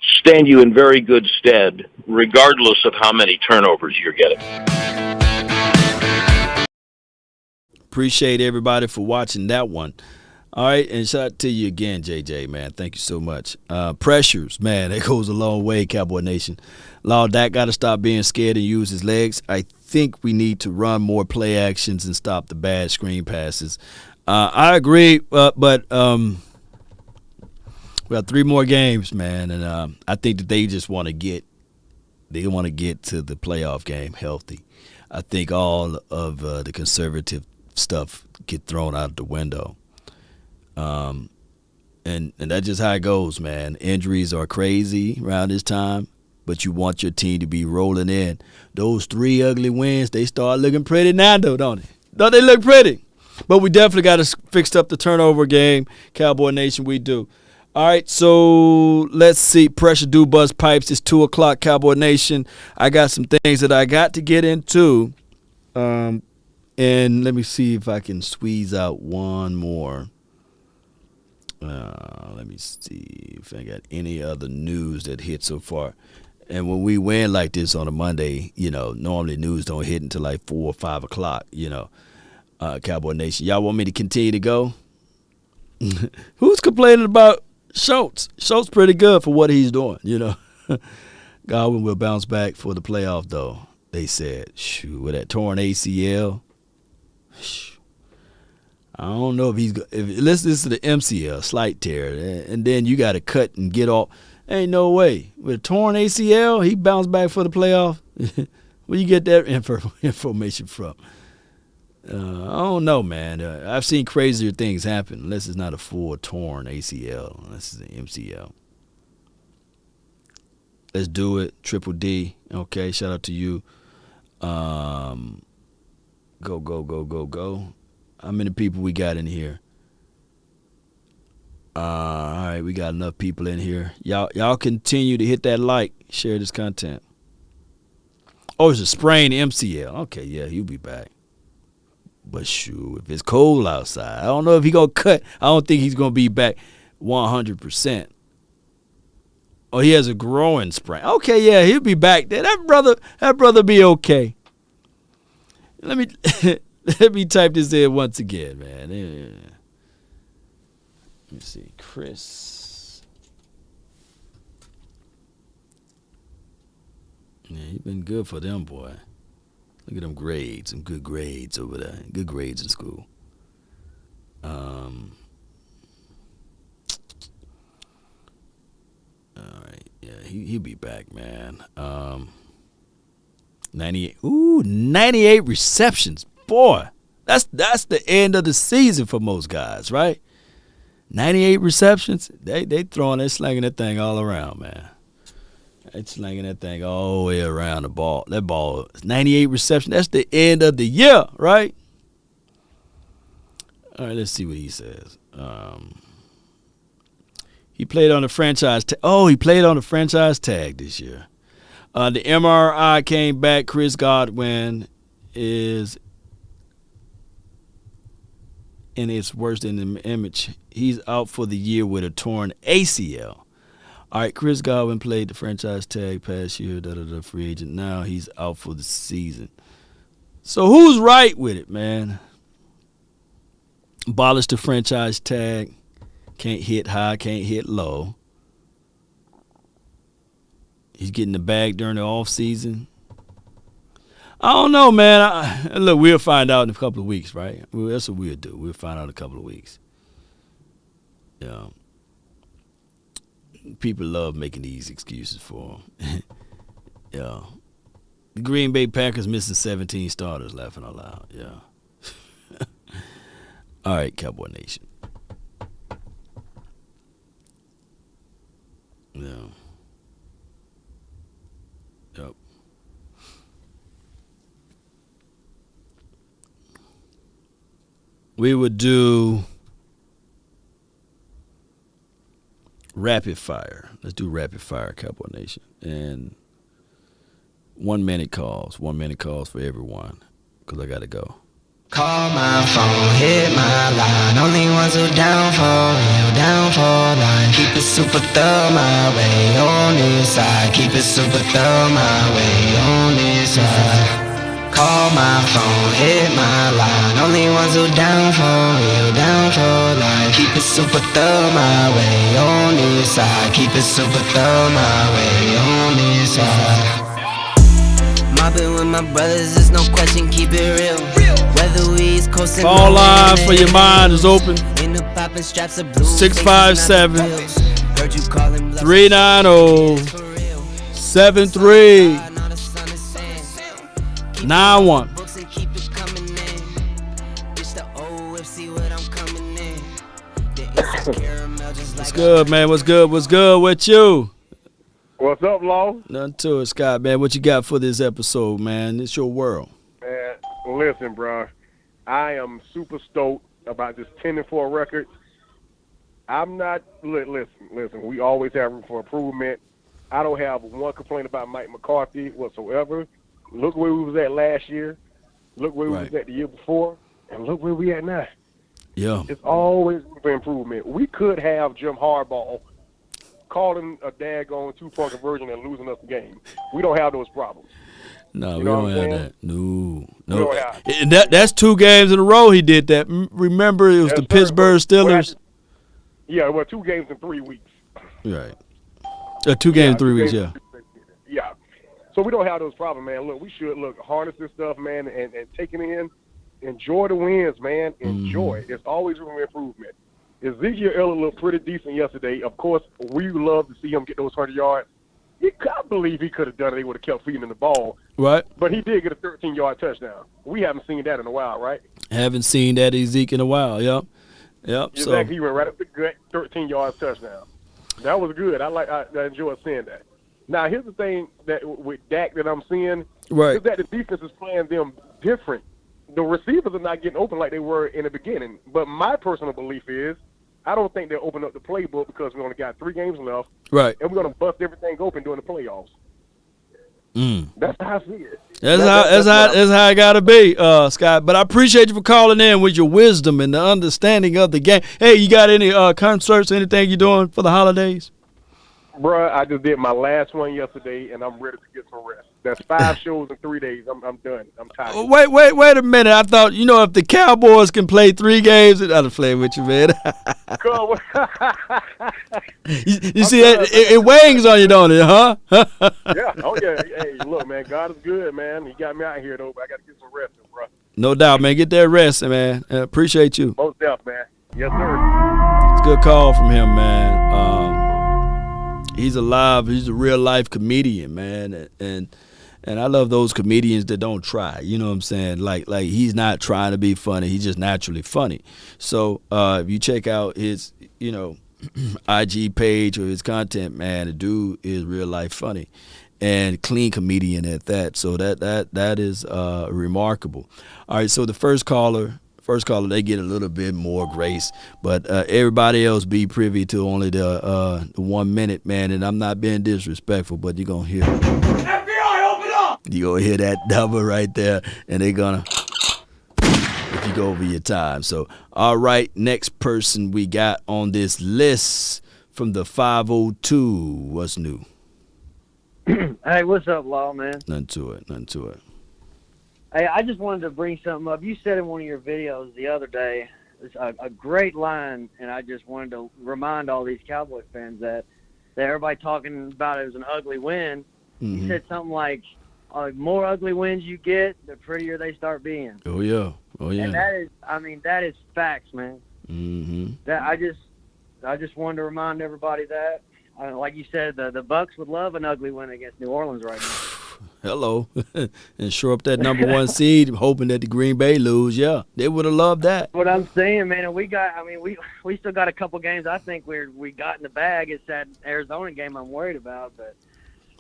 stand you in very good stead, regardless of how many turnovers you're getting. Appreciate everybody for watching that one. All right, and shout out to you again, JJ, man. Thank you so much. Pressures, man, that goes a long way, Cowboy Nation. Law, Dak got to stop being scared and use his legs. I think we need to run more play actions and stop the bad screen passes. I agree, but we have 3 more games, man, and I think that they want to get to the playoff game healthy. I think all of the conservative stuff get thrown out the window. And that's just how it goes, man. Injuries are crazy around this time, but you want your team to be rolling in. Those 3 ugly wins, they start looking pretty now, though, don't they? Don't they look pretty? But we definitely got to fix up the turnover game, Cowboy Nation, we do. All right, so let's see. Pressure Do Buzz Pipes. It's 2 o'clock, Cowboy Nation. I got some things that I got to get into. And let me see if I can squeeze out one more. Let me see if I got any other news that hit so far. And when we win like this on a Monday, normally news don't hit until like 4 or 5 o'clock, Cowboy Nation. Y'all want me to continue to go? Who's complaining about Schultz? Schultz pretty good for what he's doing, Godwin will bounce back for the playoff, though, they said. Shoot, with that torn ACL, I don't know if he's – let's listen to the MCL, slight tear, and then you got to cut and get off. Ain't no way. With a torn ACL, he bounced back for the playoff. Where you get that information from? I don't know, man. I've seen crazier things happen unless it's not a full torn ACL, unless it's an MCL. Let's do it. Triple D. Okay, shout out to you. Go. How many people we got in here? All right, we got enough people in here. Y'all continue to hit that like, share this content. Oh, it's a sprained MCL. Okay, yeah, he'll be back. But shoot, if it's cold outside, I don't know if he's going to cut. I don't think he's going to be back 100%. Oh, he has a growing sprain. Okay, yeah, he'll be back there. That brother be okay. Let me type this in once again, man. Let me see. Chris. Yeah, he's been good for them, boy. Look at them grades. Some good grades over there. Good grades in school. All right. Yeah, he'll be back, man. 98. Ooh, 98 receptions. Boy, that's the end of the season for most guys, right? 98 receptions. They slanging that thing all around, man. They slanging that thing all the way around the ball. That ball, 98 receptions. That's the end of the year, right? All right, let's see what he says. He played on the franchise. He played on the franchise tag this year. The MRI came back. Chris Godwin is, and it's worse than the image. He's out for the year with a torn ACL. All right, Chris Godwin played the franchise tag past year, free agent. Now he's out for the season. So who's right with it, man? Abolish the franchise tag. Can't hit high, can't hit low. He's getting the bag during the offseason. I don't know, man. Look, we'll find out in a couple of weeks, right? That's what we'll do. We'll find out in a couple of weeks. Yeah. People love making these excuses for him. Yeah. The Green Bay Packers missing 17 starters, laughing out loud. Yeah. All right, Cowboy Nation. Yeah. Yep. We would do rapid fire. Let's do rapid fire, Cowboy Nation. And 1 minute calls. 1 minute calls for everyone. Because I got to go. Call my phone, hit my line. Only ones who down for real, down for line. Keep it super thorough my way on this side. Keep it super thorough my way on this side. Call my phone, hit my line. Only ones who down for real, down for line. Keep it super thorough my way on this side. Keep it super thorough my way on this side. Mobbing with my brothers, there's no question, keep it real. Whether we East Coast and Phone line for your mind is open. 657-390-7391. What's good, man? What's good? What's good with you? What's up, Law? Nothing to it, Scott, man. What you got for this episode, man? It's your world. Man, listen, bro. I am super stoked about this 10-4 record. I'm not – listen. We always have room for improvement. I don't have one complaint about Mike McCarthy whatsoever. Look where we was at last year. Look where we was at the year before. And look where we at now. Yeah. It's always room for improvement. We could have Jim Harbaugh calling a daggone two-point conversion and losing us the game. We don't have those problems. No, we don't have that. No. And that's 2 games in a row he did that. Remember, it was the Pittsburgh Steelers. Well, 2 games in 3 weeks. Right. 2 games in 3 weeks, yeah. Yeah. So we don't have those problems, man. Look, we should harness this stuff, man, and take it in enjoy the wins, man. Enjoy. There's always room for improvement. Ezekiel Elliott looked pretty decent yesterday. Of course, we love to see him get those 100 yards. I believe he could have done it. He would have kept feeding him the ball. Right. But he did get a 13-yard touchdown. We haven't seen that in a while, right? Haven't seen that Ezekiel in a while. Yep. Exactly. So He went right up the gut, 13-yard touchdown. That was good. I enjoyed seeing that. Now, here's the thing that with Dak that I'm seeing right. is that the defense is playing them different. The receivers are not getting open like they were in the beginning. But my personal belief is I don't think they'll open up the playbook because we only got 3 games left. Right. And we're going to bust everything open during the playoffs. That's how I see it. That's how it got to be, Scott. But I appreciate you for calling in with your wisdom and the understanding of the game. Hey, you got any concerts or anything you're doing for the holidays? Bruh, I just did my last one yesterday, and I'm ready to get some rest. That's 5 shows in 3 days. I'm done. I'm tired. Wait a minute. I thought, if the Cowboys can play 3 games, I'd have played with you, man. you see, it weighs on you, don't it, huh? Yeah. Oh, yeah. Hey, look, man, God is good, man. He got me out here, though, but I got to get some rest, bro. No doubt, man. Get that rest, man. Appreciate you. Most deaf, man. Yes, sir. It's a good call from him, man. He's alive. He's a real life comedian, man, and I love those comedians that don't try. You know what I'm saying? Like he's not trying to be funny. He's just naturally funny. So if you check out his IG page or his content, man, the dude is real life funny and clean comedian at that. So that is remarkable. All right. So the first caller, they get a little bit more grace, but everybody else be privy to only the 1 minute, man. And I'm not being disrespectful, but you're gonna hear FBI, open up. You gonna hear that number right there, and they're gonna if you go over your time. So all right, next person we got on this list from the 502. What's new? Hey, what's up, Law, man? Nothing to it. Hey, I just wanted to bring something up. You said in one of your videos the other day, it's a great line, and I just wanted to remind all these Cowboy fans that everybody talking about it was an ugly win. You said something like, more ugly wins you get, the prettier they start being. Oh, yeah. And that is facts, man. That I just wanted to remind everybody that. Like you said, the Bucks would love an ugly win against New Orleans right now. Hello. And shore up that number 1 seed, hoping that the Green Bay lose. Yeah, they would have loved that. What I'm saying, man, and we still got a couple games I think we got in the bag. It's that Arizona game I'm worried about, but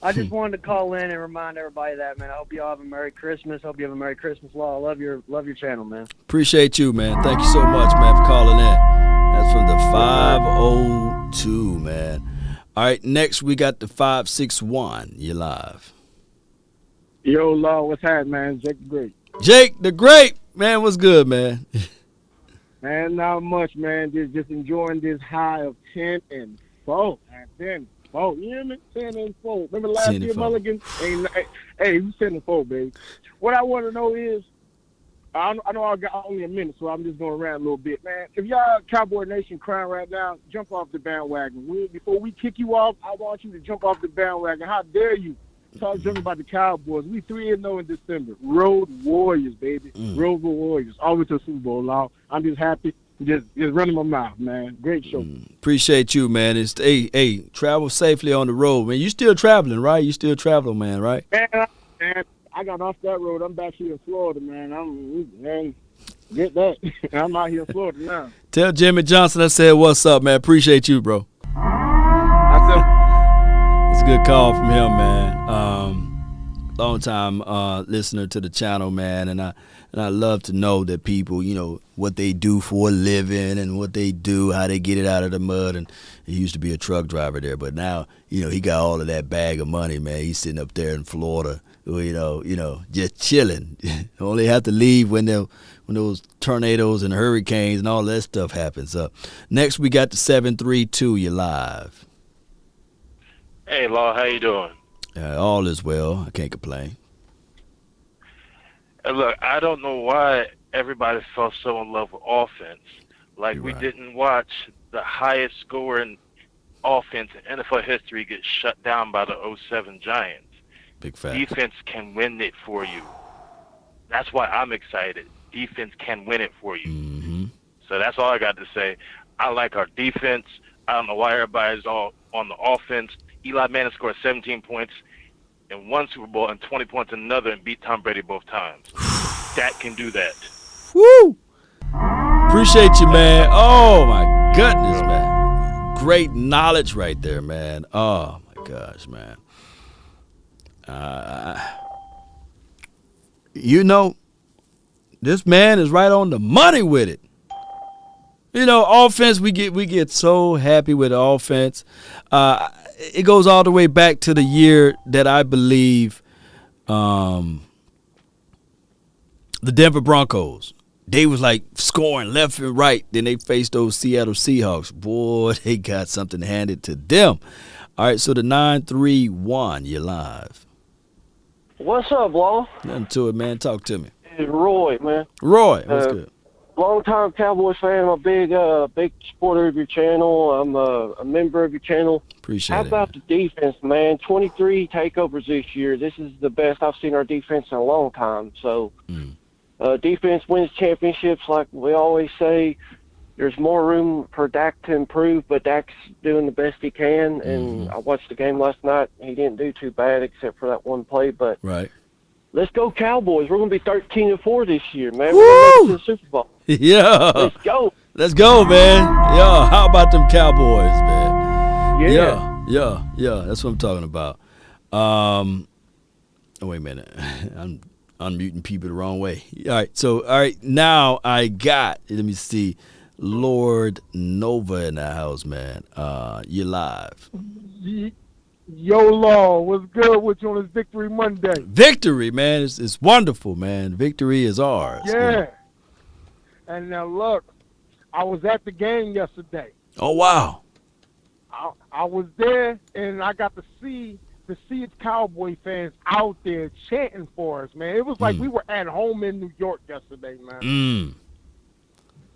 I just wanted to call in and remind everybody that, man. I hope you all have a Merry Christmas. Hope you have a Merry Christmas, Law. I love your channel, man. Appreciate you, man. Thank you so much, man, for calling in. That's from the 502, man. All right, next we got the 561. You're live. Yo, Law, what's happening, man? Jake the Great. Jake the Great, man, what's good, man? Man, not much, man. Just enjoying this high of 10-4. 10-4. You hear me? 10-4. Remember last year, Mulligan? Hey, we 10-4, baby. What I want to know is, I know I got only a minute, so I'm just going to rant a little bit, man. If y'all Cowboy Nation crying right now, jump off the bandwagon. Before we kick you off, I want you to jump off the bandwagon. How dare you? Talk to me about the Cowboys. We 3-0 in December. Road Warriors, baby. Road Warriors. Always to Super Bowl, Law. I'm just happy. Just running my mouth, man. Great show. Appreciate you, man. It's hey, travel safely on the road, man. You still traveling, right? You still traveling, man, right? Man, I got off that road. I'm back here in Florida, man. Get that. I'm out here in Florida now. Tell Jimmy Johnson I said what's up, man. Appreciate you, bro. It's a good call from him, man. Long time listener to the channel, man, and I love to know that people, what they do for a living and what they do, how they get it out of the mud. And he used to be a truck driver there, but now, he got all of that bag of money, man. He's sitting up there in Florida, just chilling. Only have to leave when those tornadoes and hurricanes and all that stuff happens. Next we got the 732. You're live. Hey, Law, how you doing? All is well. I can't complain. Look, I don't know why everybody fell so in love with offense. Like, we didn't watch the highest scoring offense in NFL history get shut down by the 07 Giants. Big fact. Defense can win it for you. That's why I'm excited. defense can win it for you. Mm-hmm. So that's all I got to say. I like our defense. I don't know why everybody's all on the offense. Eli Manning scored 17 points in one Super Bowl and 20 points in another and beat Tom Brady both times. Dak can do that. Woo! Appreciate you, man. Oh, my goodness, man. Great knowledge right there, man. Oh, my gosh, man. You know, this man is right on the money with it. You know, offense, we get so happy with the offense. It goes all the way back to the year that I believe the Denver Broncos, they was like scoring left and right. Then they faced those Seattle Seahawks. Boy, they got something handed to them. All right, so the 931, you're live. What's up, Law? Nothing to it, man. Talk to me. It's Roy, man. Roy, what's good? Long-time Cowboys fan. I'm a big supporter of your channel. I'm a member of your channel. Appreciate How it. about the defense, man? 23 takeovers this year. This is the best I've seen our defense in a long time. So defense wins championships like we always say. There's more room for Dak to improve, but Dak's doing the best he can. And I watched the game last night. He didn't do too bad except for that one play. But right. Let's go Cowboys. We're going to be 13-4 this year, man. We're going to the Super Bowl. Yeah. Let's go. Let's go, man. Yeah. How about them Cowboys, man? Yeah. That's what I'm talking about. Oh, wait a minute. I'm unmuting people the wrong way. All right. Now I got, let me see, Lord Nova in the house, man. You're live. Yo, Law, what's good with you on this Victory Monday? Victory, man. It's wonderful, man. Victory is ours. Yeah. And now, look, I was at the game yesterday. Oh, wow. I was there, and I got to see Cowboy fans out there chanting for us, man. It was like we were at home in New York yesterday, man.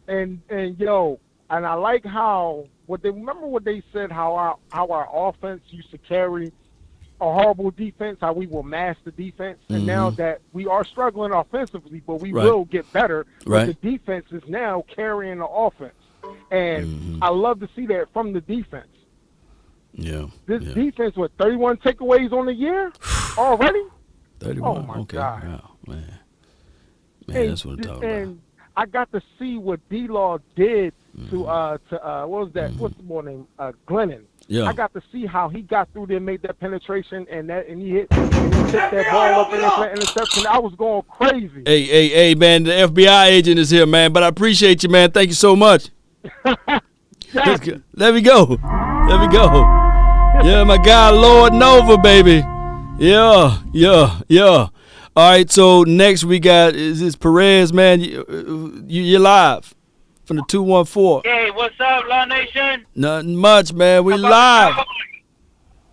And yo, and I like how what they said how our offense used to carry a horrible defense, how we will mask the defense, and now that we are struggling offensively, but we will get better. But the defense is now carrying the offense, and I love to see that from the defense. Yeah. This defense, 31 takeaways on the year already? 31. Oh my okay. God. Wow, man. Man, that's what I'm talking about. And I got to see what D-Law did to what was that? What's the boy name? Glennon. Yeah. I got to see how he got through there, made that penetration, and he hit that ball up in that interception. I was going crazy. Hey, man, the FBI agent is here, man. But I appreciate you, man. Thank you so much. Let me go. Yeah, my guy, Lord Nova, baby. Yeah. All right, so next we got is this Perez, man. You're live from the 214. Hey, what's up, Law Nation? Nothing much, man. We live.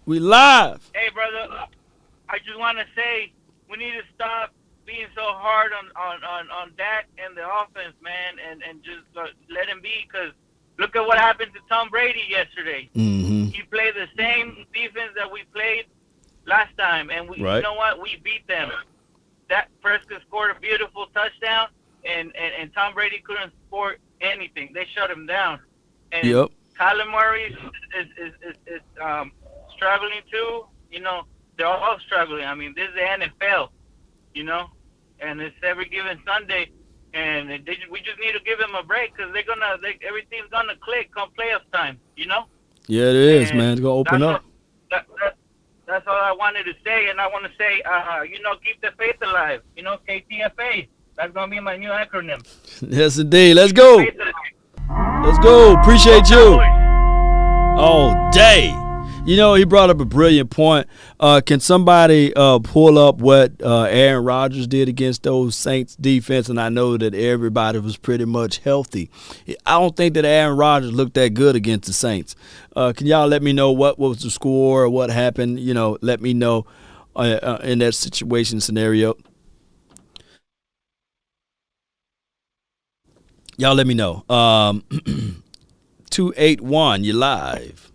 Hey, brother, I just want to say we need to stop being so hard on Dak and the offense, man, and just let him be, because look at what happened to Tom Brady yesterday. He played the same defense that we played last time, and you know what? We beat them. Dak Prescott scored a beautiful touchdown, and Tom Brady couldn't score anything. They shut him down. And Kyler Murray is struggling too. You know, they're all struggling. I mean, this is the NFL, you know, and it's every given Sunday. And we just need to give them a break, because everything's gonna click come playoff time, you know. Yeah, it is, man. It's gonna open up. That's all I wanted to say, and I want to say, keep the faith alive. You know, KTFA. That's gonna be my new acronym. Yes, indeed. Let's go. Appreciate you. All day. You know, he brought up a brilliant point. Can somebody pull up what Aaron Rodgers did against those Saints defense? And I know that everybody was pretty much healthy. I don't think that Aaron Rodgers looked that good against the Saints. Can y'all let me know what was the score or what happened? You know, let me know in that scenario. Y'all let me know. 281, you live.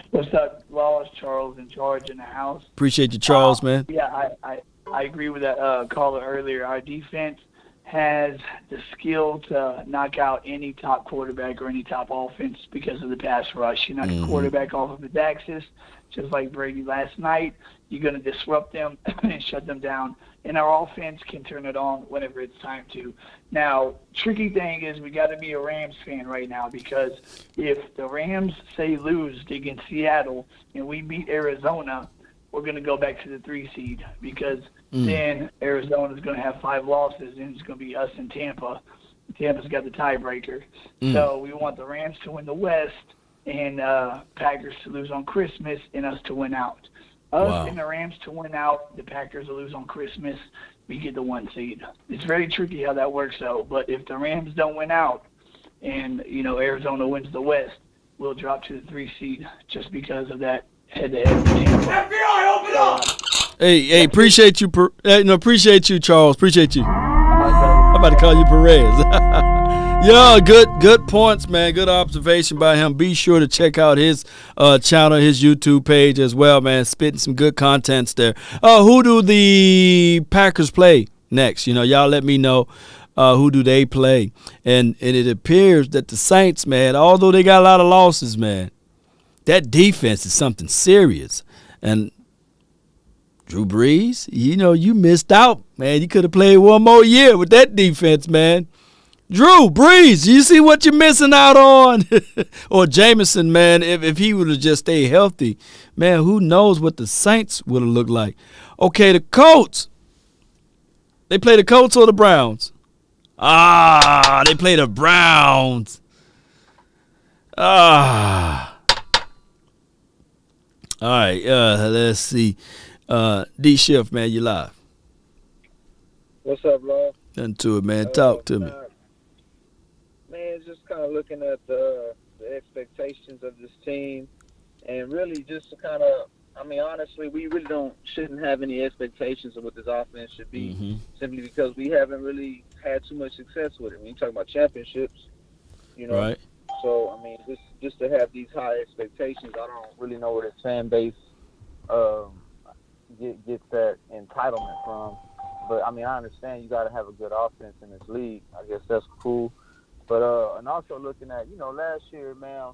What's up, Wallace? Charles in charge in the house. Appreciate you, Charles, man. Yeah, I agree with that caller earlier. Our defense has the skill to knock out any top quarterback or any top offense because of the pass rush. You knock the quarterback off of his axis, just like Brady last night. You're going to disrupt them and shut them down. And our offense can turn it on whenever it's time to. Now, tricky thing is we got to be a Rams fan right now, because if the Rams, say, lose against Seattle and we beat Arizona, we're going to go back to the 3 seed, because then Arizona's going to have 5 losses, and it's going to be us and Tampa. Tampa's got the tiebreaker. So we want the Rams to win the West and Packers to lose on Christmas and us to win out. Us and the Rams to win out, the Packers will lose on Christmas, we get the 1 seed. It's very tricky how that works out, but if the Rams don't win out and, Arizona wins the West, we'll drop to the 3 seed just because of that head-to-head with Tampa. FBI, open up! Hey, appreciate you. Appreciate you, Charles. Appreciate you. I'm about to call you Perez. Yeah, good points, man. Good observation by him. Be sure to check out his channel, his YouTube page as well, man. Spitting some good contents there. Who do the Packers play next? Y'all let me know. Who do they play? And it appears that the Saints, man, although they got a lot of losses, man, that defense is something serious. And Drew Brees, you missed out, man. You could have played one more year with that defense, man. Drew Brees, you see what you're missing out on? Or Jameson, man, if he would have just stayed healthy, man, who knows what the Saints would have looked like. Okay, the Colts. They play the Colts or the Browns? They play the Browns. All right, let's see. D Shift, man, you live. What's up, Law? Nothing to it, man. Talk to me. Man, just kind of looking at the expectations of this team, and really just to kind of, honestly, we really shouldn't have any expectations of what this offense should be, simply because we haven't really had too much success with it. When you talk about championships, Right. So, just to have these high expectations, I don't really know where the fan base gets that entitlement from. But, I understand you got to have a good offense in this league. I guess that's cool. But, and also looking at, last year, man,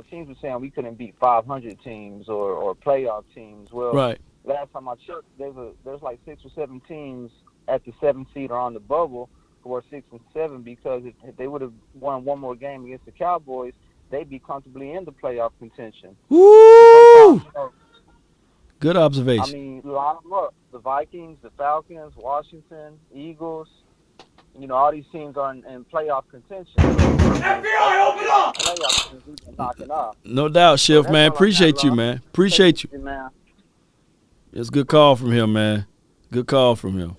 teams were saying we couldn't beat 500 teams or playoff teams. Well, right. Last time I checked, there's like 6 or 7 teams at the 7th seed or on the bubble who are 6 and 7, because if they would have won one more game against the Cowboys, they'd be comfortably in the playoff contention. Woo! Good observation. Line them up. The Vikings, the Falcons, Washington, Eagles, all these teams are in playoff contention. FBI, open up! Playoff teams we've been knocking off. No doubt, Shift, man. Appreciate you, man. Appreciate you. It's a good call from him, man. Good call from him.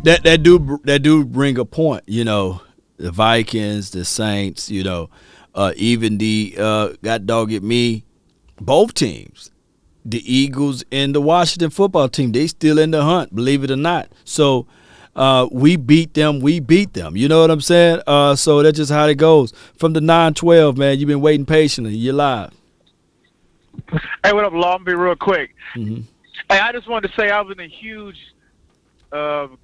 That do bring a point, the Vikings, the Saints, even the God dog it me, both teams, the Eagles and the Washington football team, they still in the hunt, believe it or not. So we beat them. You know what I'm saying? So that's just how it goes. From the 9-12, man, you've been waiting patiently. You're live. Hey, what up, Law? I'm be real quick. Hey, I just wanted to say I've been a huge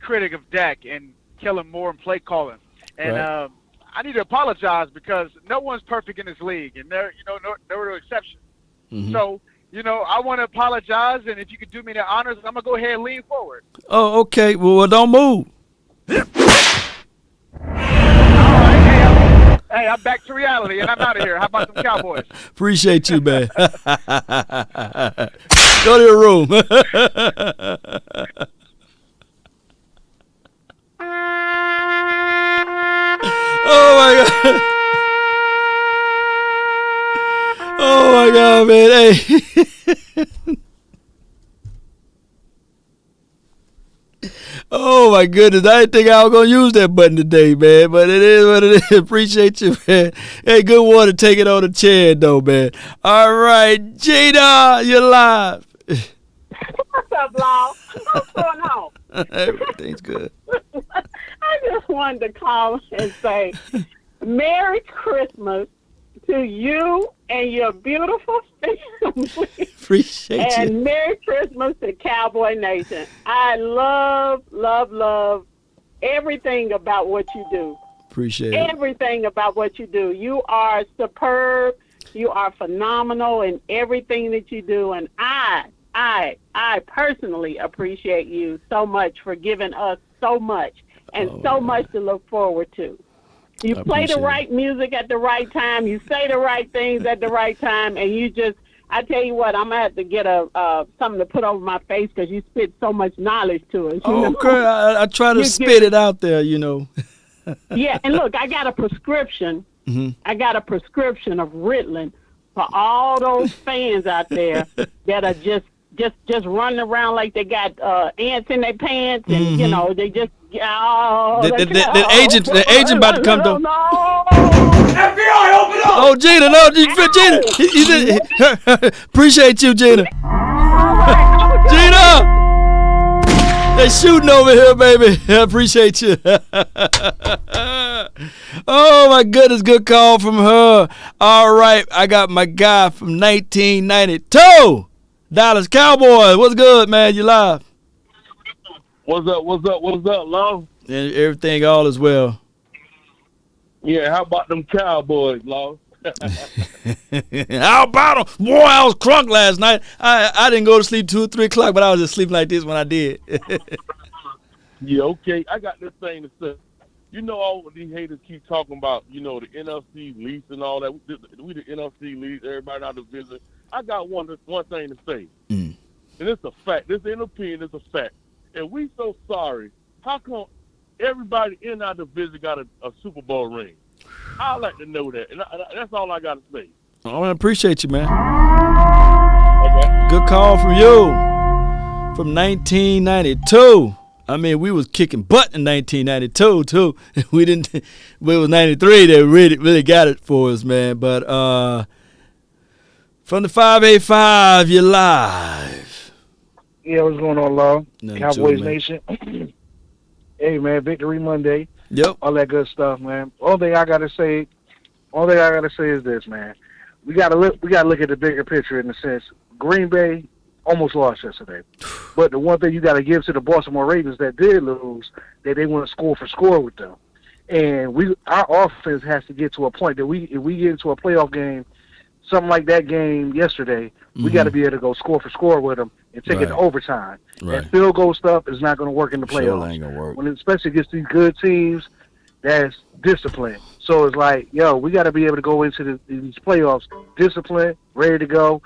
critic of Dak and Kellen Moore and play calling. And Right. I need to apologize because no one's perfect in this league, and there were no exceptions. So, I want to apologize, and if you could do me the honors, I'm going to go ahead and lean forward. Oh, okay. Well, don't move. Hey, I'm back to reality, and I'm out of here. How about some Cowboys? Appreciate you, man. Go to your room. Oh, my God. Oh, my God, man. Hey. Oh, my goodness. I didn't think I was going to use that button today, man. But it is what it is. Appreciate you, man. Hey, good one to take it on the chin, though, man. All right. Gina, you're live. What's up, Law? What's going on? Everything's good. I just wanted to call and say Merry Christmas to you and your beautiful family. Appreciate you. And Merry Christmas to Cowboy Nation. I love, love, love everything about what you do. Appreciate it. Everything about what you do. You are superb. You are phenomenal in everything that you do. And I personally appreciate you so much for giving us so much and so much to look forward to. You play the right music at the right time. You say the right things at the right time. And you just, I tell you what, I'm going to have to get something to put over my face because you spit so much knowledge to us. Okay, I try to spit it out there, Yeah, and look, I got a prescription. Mm-hmm. I got a prescription of Ritalin for all those fans out there that are just running around like they got ants in their pants, and they just the agent about to come to. FBI, open up! Oh, Gina, no, Gina, appreciate you, Gina. Gina, they shooting over here, baby. I appreciate you. Oh my goodness, good call from her. All right, I got my guy from 1992. Dallas Cowboys, what's good, man? You live? What's up, Law? And everything all is well. Yeah, how about them Cowboys, Law? How about them? Boy, I was crunk last night. I didn't go to sleep 2 or 3 o'clock, but I was just sleeping like this when I did. Yeah, okay. I got this thing to say. All these haters keep talking about, the NFC lease and all that. We the NFC lease, everybody out of the division. I got one thing to say. And it's a fact. This ain't an opinion, it's a fact. And we so sorry. How come everybody in our division got a Super Bowl ring? I'd like to know that. And that's all I got to say. Oh, I appreciate you, man. Okay. Good call from you. From 1992. I mean, we was kicking butt in 1992 too. We didn't. It was 93 that really got it for us, man. But from the 585, you're live. Yeah, what's going on, Law? Cowboys man. Nation. Hey, man, Victory Monday. Yep. All that good stuff, man. All thing I gotta say is this, man. We gotta look at the bigger picture in the sense Green Bay almost lost yesterday. But the one thing you got to give to the Baltimore Ravens that did lose, that they want to score for score with them. And our offense has to get to a point that if we get into a playoff game, something like that game yesterday, we got to be able to go score for score with them and take it to overtime. Right. That field goal stuff is not going to work in the playoffs. Sure ain't gonna work. When it especially against these good teams, that's discipline. So it's like, we got to be able to go into these playoffs disciplined, ready to go,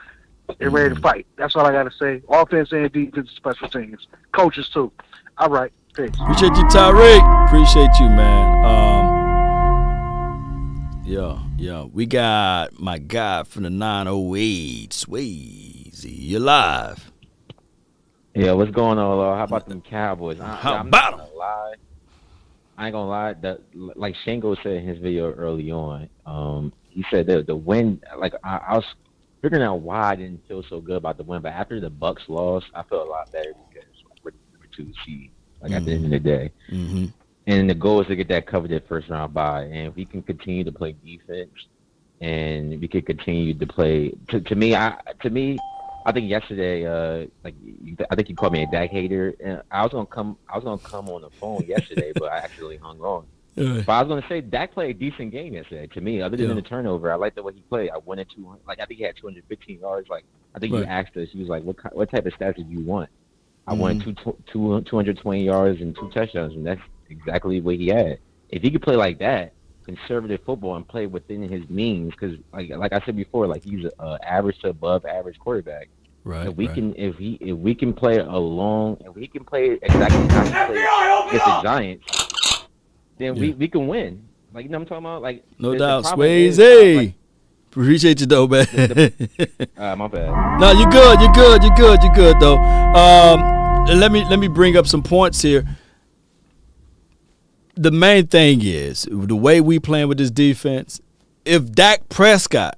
and ready to fight. That's all I got to say. Offense and defense, special teams. Coaches, too. All right. Peace. Appreciate you, Tyreek. Appreciate you, man. Yeah. We got my guy from the 908, Swayze. You're live. Yeah, what's going on, Lord? How about them Cowboys? How about them? I ain't gonna lie. Like Shango said in his video early on, he said the win. Like I was figuring out why I didn't feel so good about the win, but after the Bucks lost, I felt a lot better because we're number 2 seed. Like at the end of the day, and the goal is to get that coveted first round bye. And if we can continue to play defense, and we can continue to play, to me, I think yesterday, I think you called me a Dak hater, and I was gonna come on the phone yesterday, but I actually hung on. But I was gonna say Dak played a decent game yesterday. To me, other than the turnover, I liked the way he played. I won at 200. Like I think he had 215 yards. Like I think you asked us, he was like, "What type of stats did you want?" I wanted 220 yards and 2 touchdowns, and that's exactly what he had. If he could play like that, conservative football, and play within his means, because like I said before, like he's an average to above average quarterback. Right. If we can play if he can play exactly how he played against the Giants, then we can win. Like what I'm talking about? Like no doubt, Swayze. Appreciate you though, man. My bad. No, you're good though. Let me bring up some points here. The main thing is the way we playing with this defense. If Dak Prescott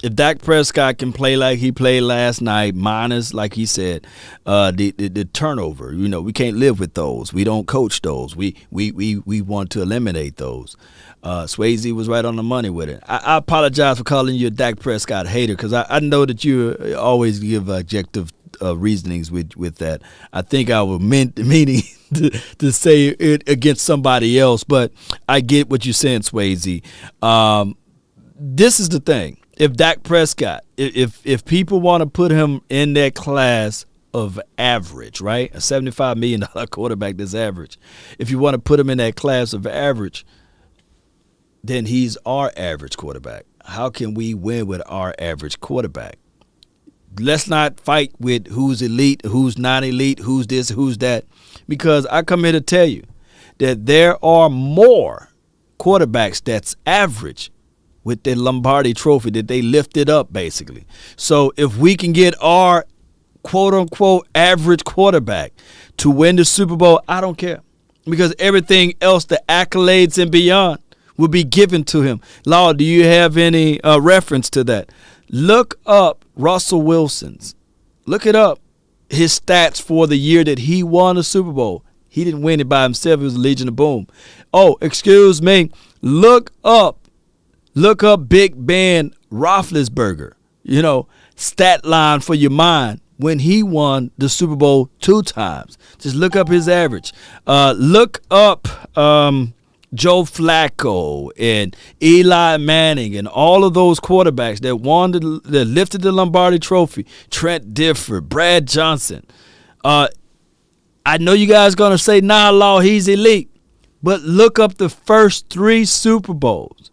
If Dak Prescott can play like he played last night, minus, like he said, the turnover, we can't live with those. We don't coach those. We want to eliminate those. Swayze was right on the money with it. I apologize for calling you a Dak Prescott hater because I know that you always give objective reasonings with that. I think I was meaning to say it against somebody else, but I get what you're saying, Swayze. This is the thing. If Dak Prescott, if people want to put him in that class of average, right? A $75 million quarterback that's average. If you want to put him in that class of average, then he's our average quarterback. How can we win with our average quarterback? Let's not fight with who's elite, who's not elite, who's this, who's that. Because I come here to tell you that there are more quarterbacks that's average with their Lombardi trophy that they lifted up, basically. So if we can get our quote-unquote average quarterback to win the Super Bowl, I don't care. Because everything else, the accolades and beyond, will be given to him. Law, do you have any reference to that? Look up Russell Wilson's. Look it up. His stats for the year that he won the Super Bowl. He didn't win it by himself. It was Legion of Boom. Oh, excuse me. Look up Big Ben Roethlisberger. Stat line for your mind when he won the Super Bowl 2 times. Just look up his average. Look up Joe Flacco and Eli Manning and all of those quarterbacks that lifted the Lombardi Trophy. Trent Difford, Brad Johnson. I know you guys going to say, nah, Law, he's elite. But look up the first 3 Super Bowls.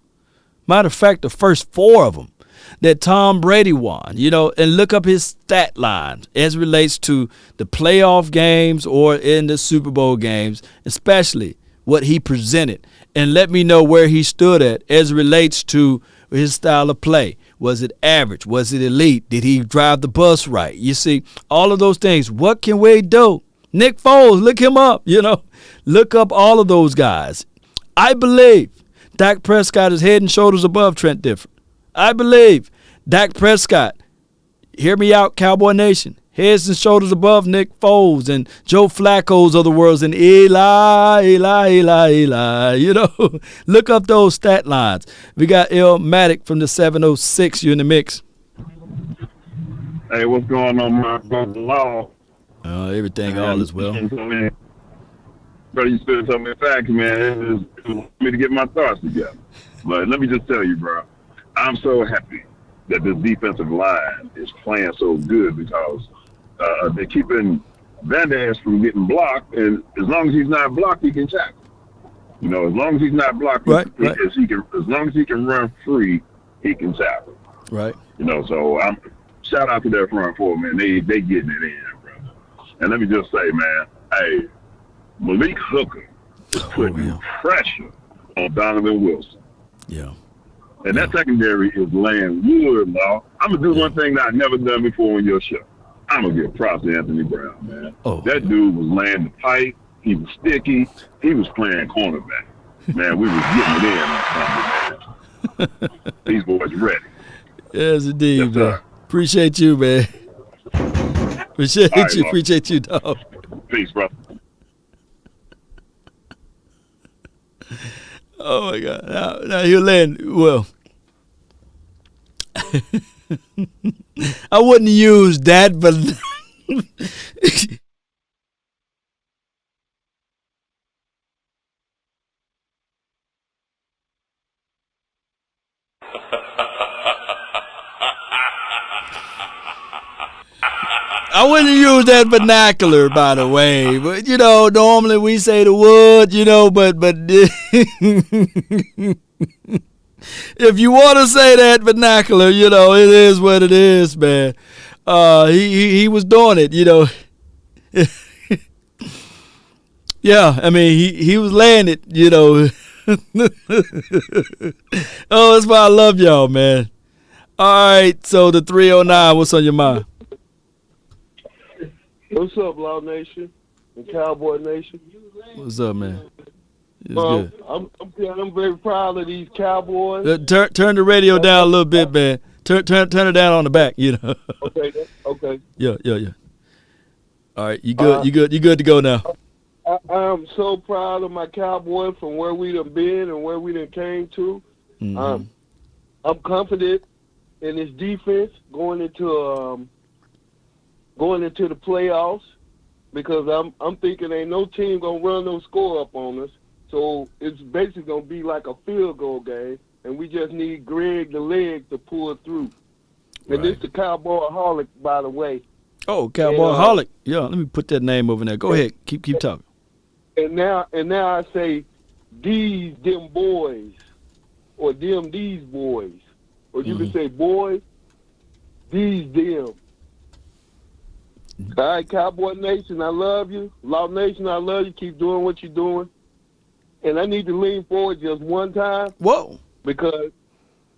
Matter of fact, the first 4 of them that Tom Brady won, and look up his stat lines as relates to the playoff games or in the Super Bowl games, especially what he presented, and let me know where he stood at as relates to his style of play. Was it average? Was it elite? Did he drive the bus right? You see, all of those things. What can we do? Nick Foles, look him up, Look up all of those guys. I believe Dak Prescott is head and shoulders above Trent Difford. I believe Dak Prescott, hear me out, Cowboy Nation, heads and shoulders above Nick Foles and Joe Flacco's of the world and Eli. Look up those stat lines. We got El Matic from the 706. You in the mix. Hey, what's going on, my brother Law? Everything all is well. Brother, you spit so many facts, man. It was me to get my thoughts together. But let me just tell you, bro, I'm so happy that this defensive line is playing so good because they're keeping Van Ness from getting blocked, and as long as he's not blocked, he can tackle. As long as he's not blocked, right. As long as he can run free, he can tackle. Right. So I'm shout out to that front four, man. They getting it in, brother. And let me just say, man, hey, Malik Hooker is putting pressure on Donovan Wilson. Yeah. And that secondary is laying wood, Law. I'm going to do one thing that I've never done before on your show. I'm going to give props to Anthony Brown, man. That dude was laying the pipe. He was sticky. He was playing cornerback. Man, we was getting it in on Sunday, man. These boys ready. Yes, indeed, man. Appreciate you, man. Appreciate you, dog. Peace, bro. Oh, my God. Now he'll land. Well, I wouldn't use that, but I wouldn't use that vernacular, by the way. But, normally we say the wood, but if you want to say that vernacular, it is what it is, man. He was doing it, Yeah, I mean, he was laying it, Oh, that's why I love y'all, man. All right, so the 309, what's on your mind? What's up, Law Nation and Cowboy Nation? What's up, man? It's good. I'm very proud of these Cowboys. Turn the radio down a little bit, man. Turn it down on the back, you know. Okay. Yeah. All right, you good? You good to go now? I am so proud of my Cowboys from where we done been and where we done came to. Mm-hmm. I'm confident in this defense going into the playoffs because I'm thinking ain't no team gonna run no score up on us. So it's basically gonna be like a field goal game, and we just need Greg the leg to pull through. And this the Cowboy-holic, by the way. Oh, Cowboy-holic. Yeah, let me put that name over there. Go ahead. Keep talking. And now I say them boys, or these boys, or you can say boys, them. All right, Cowboy Nation, I love you. Law Nation, I love you. Keep doing what you're doing. And I need to lean forward just one time. Whoa. Because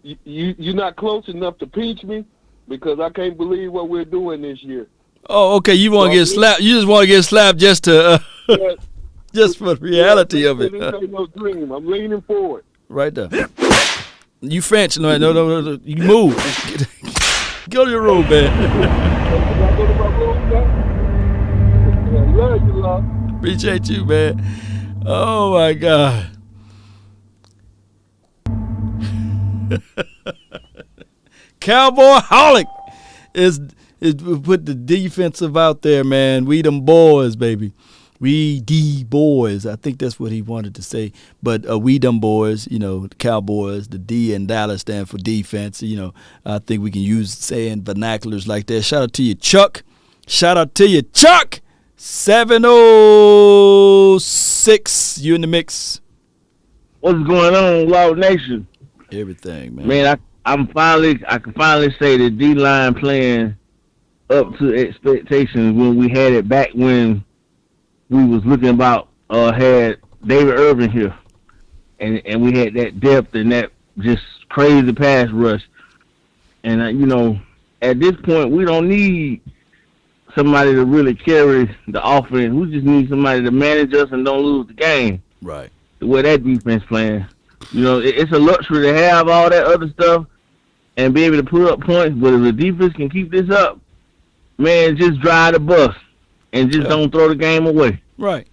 you're not close enough to pinch me because I can't believe what we're doing this year. Oh, okay. You want to get slapped? You just want to get slapped just to, just for the reality of it. This ain't no dream. I'm leaning forward. Right there. You French? No. You move. Go to your room, man. I go to my room now? I love you, love. Appreciate you, man. Oh my God. Cowboy-holic is put the defensive out there, man. We them boys, baby. We D boys. I think that's what he wanted to say. But we them boys, you know, the Cowboys, the D in Dallas stand for defense. You know, I think we can use saying vernaculars like that. Shout out to you, Chuck. 706. You in the mix. What's going on, Law Nation? Everything, man. Man, I can finally say the D-line playing up to expectations when we had it back when we was looking about had David Irvin here, and we had that depth and that just crazy pass rush. And you know, at this point, we don't need somebody to really carry the offense. We just need somebody to manage us and don't lose the game. Right. The way that defense playing, you know, it's a luxury to have all that other stuff and be able to put up points. But if the defense can keep this up, man, just drive the bus and just don't throw the game away. Right.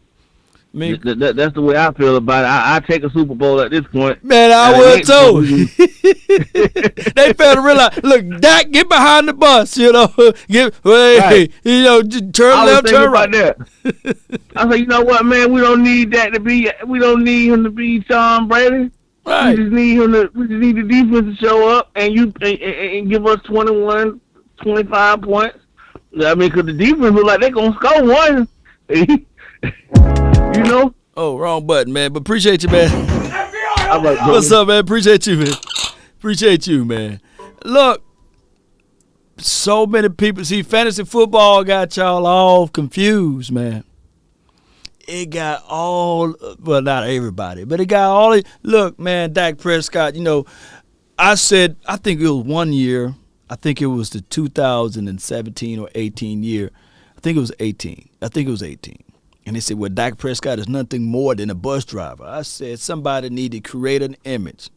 I mean, that's the way I feel about it. I take a Super Bowl at this point. Man, I would too. They fail to realize, look, Dak, get behind the bus, you know. Right. You know, just turn left, turn right. That. I said, you know what, man, we don't need him to be Tom Brady. Right. We just need the defense to show up and give us 21, 25 points. I mean, because the defense look like they're going to score one. You know? Oh, wrong button, man. But appreciate you, man. What's up, man? Appreciate you, man. Appreciate you, man. Look, so many people. See, fantasy football got y'all all confused, man. It got all, well, not everybody, but it got all. Look, man, Dak Prescott, you know, I think it was one year. I think it was the 2017 or 18 year. I think it was 18. And they said, well, Dak Prescott is nothing more than a bus driver. I said, somebody need to create an image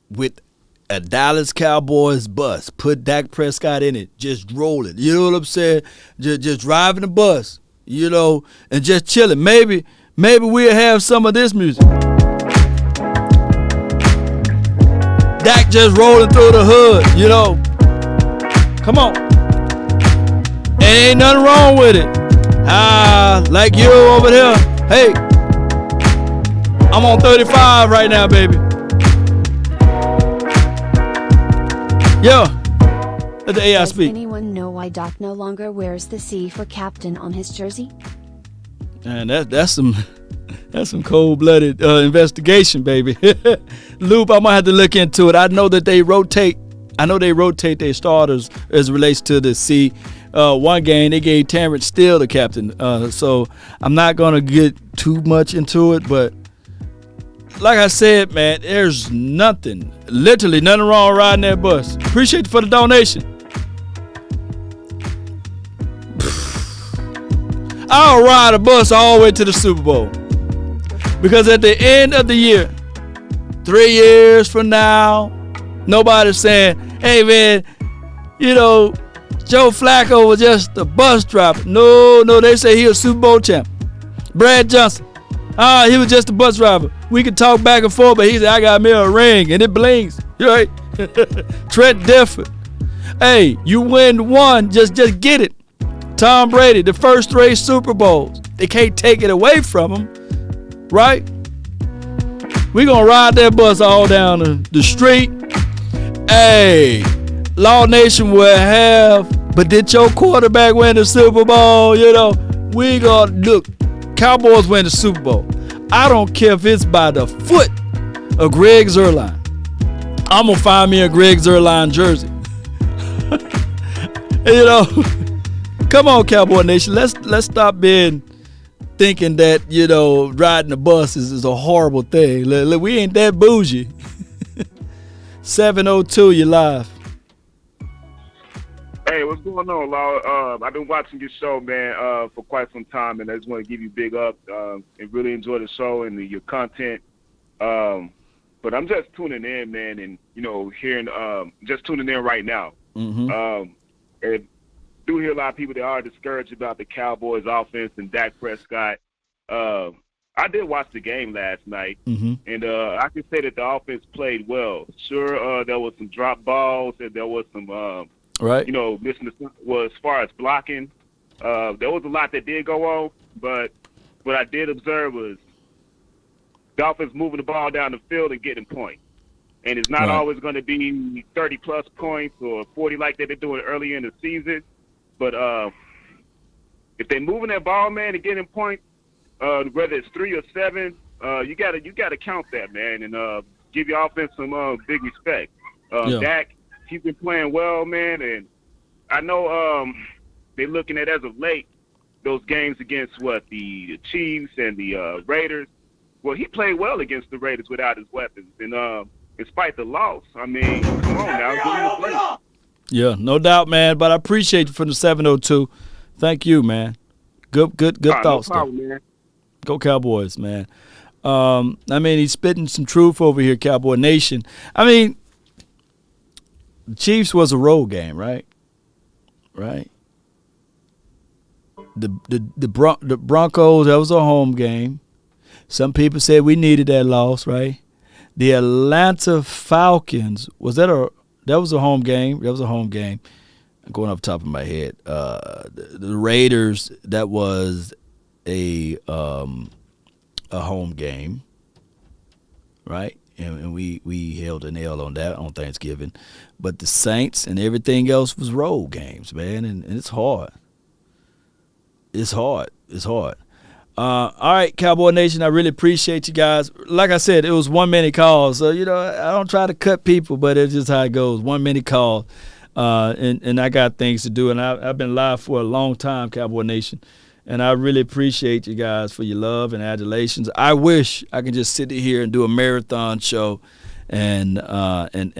with a Dallas Cowboys bus. Put Dak Prescott in it. Just roll it. You know what I'm saying? Just driving the bus, you know, and just chilling. Maybe we'll have some of this music. Dak just rolling through the hood, you know. Come on. And ain't nothing wrong with it. Like you over there. Hey, I'm on 35 right now, baby. Yo, let the AI speak. Does anyone know why Doc no longer wears the C for captain on his jersey? And that's some cold-blooded investigation, baby. Loop, I might have to look into it. I know they rotate their starters as it relates to the C. One game they gave Terrence Steele the captain, so I'm not gonna get too much into it. But like I said, man, there's literally nothing wrong riding that bus. Appreciate you for the donation. I'll ride a bus all the way to the Super Bowl because at the end of the year, 3 years from now, nobody's saying, Hey, man, you know, Joe Flacco was just a bus driver. No, they say he a Super Bowl champ. Brad Johnson, he was just a bus driver. We could talk back and forth, but he said, I got me a ring, and it blinks. Right? Trent Dilfer. Hey, you win one, just get it. Tom Brady, the first 3 Super Bowls. They can't take it away from him, right? We gonna ride that bus all down the street. Hey, Law Nation will have, but did your quarterback win the Super Bowl? You know, we gonna look. Cowboys win the Super Bowl. I don't care if it's by the foot of Greg Zuerlein. I'm gonna find me a Greg Zuerlein jersey. You know, come on, Cowboy Nation. Let's stop thinking that, you know, riding the bus is a horrible thing. Look, we ain't that bougie. 702, you live. Hey, what's going on, Law? I've been watching your show, man, for quite some time, and I just want to give you a big up and really enjoy the show and your content. But I'm just tuning in, man, and, you know, hearing, just tuning in right now. Mm-hmm. And do hear a lot of people that are discouraged about the Cowboys offense and Dak Prescott. I did watch the game last night, mm-hmm. and I can say that the offense played well. Sure, there was some drop balls, and there was some, right, you know, missing as far as blocking. There was a lot that did go on, but what I did observe was the offense moving the ball down the field and getting points. And it's not always going to be 30-plus points or 40 like they've been doing early in the season. But if they're moving that ball, man, and getting points, whether it's 3 or 7, you gotta count that, man, and give your offense some big respect. Dak, he's been playing well, man, and I know they're looking at, as of late, those games against the Chiefs and the Raiders. Well, he played well against the Raiders without his weapons, and despite the loss, I mean, come on now, give him a break. Yeah, no doubt, man. But I appreciate you from the 702. Thank you, man. Good thoughts. No problem, man. Go Cowboys, man. I mean, he's spitting some truth over here, Cowboy Nation. I mean, the Chiefs was a road game, right? Right. The Broncos, that was a home game. Some people said we needed that loss, right? The Atlanta Falcons, that was a home game. That was a home game. I'm going off the top of my head. The Raiders, that was a home game, right? And we held an L on that on Thanksgiving. But the Saints and everything else was road games, man, and it's hard. It's hard. All right, Cowboy Nation, I really appreciate you guys. Like I said, it was 1 minute call, so, you know, I don't try to cut people, but it's just how it goes. 1 minute call, and I got things to do, and I've been live for a long time, Cowboy Nation, and I really appreciate you guys for your love and adulations. I wish I could just sit here and do a marathon show and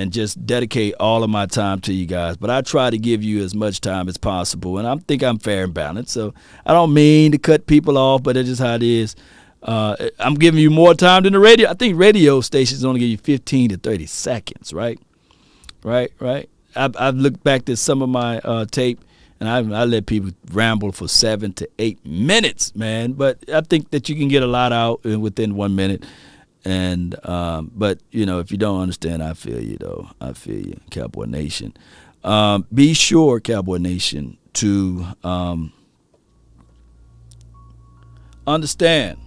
just dedicate all of my time to you guys. But I try to give you as much time as possible, and I think I'm fair and balanced. So I don't mean to cut people off, but it's just how it is. I'm giving you more time than the radio. I think radio stations only give you 15 to 30 seconds, right? Right. I've looked back at some of my tape, and I let people ramble for 7 to 8 minutes, man. But I think that you can get a lot out within 1 minute. And but, you know, if you don't understand, I feel you, though. I feel you, Cowboy Nation. Be sure, Cowboy Nation, to understand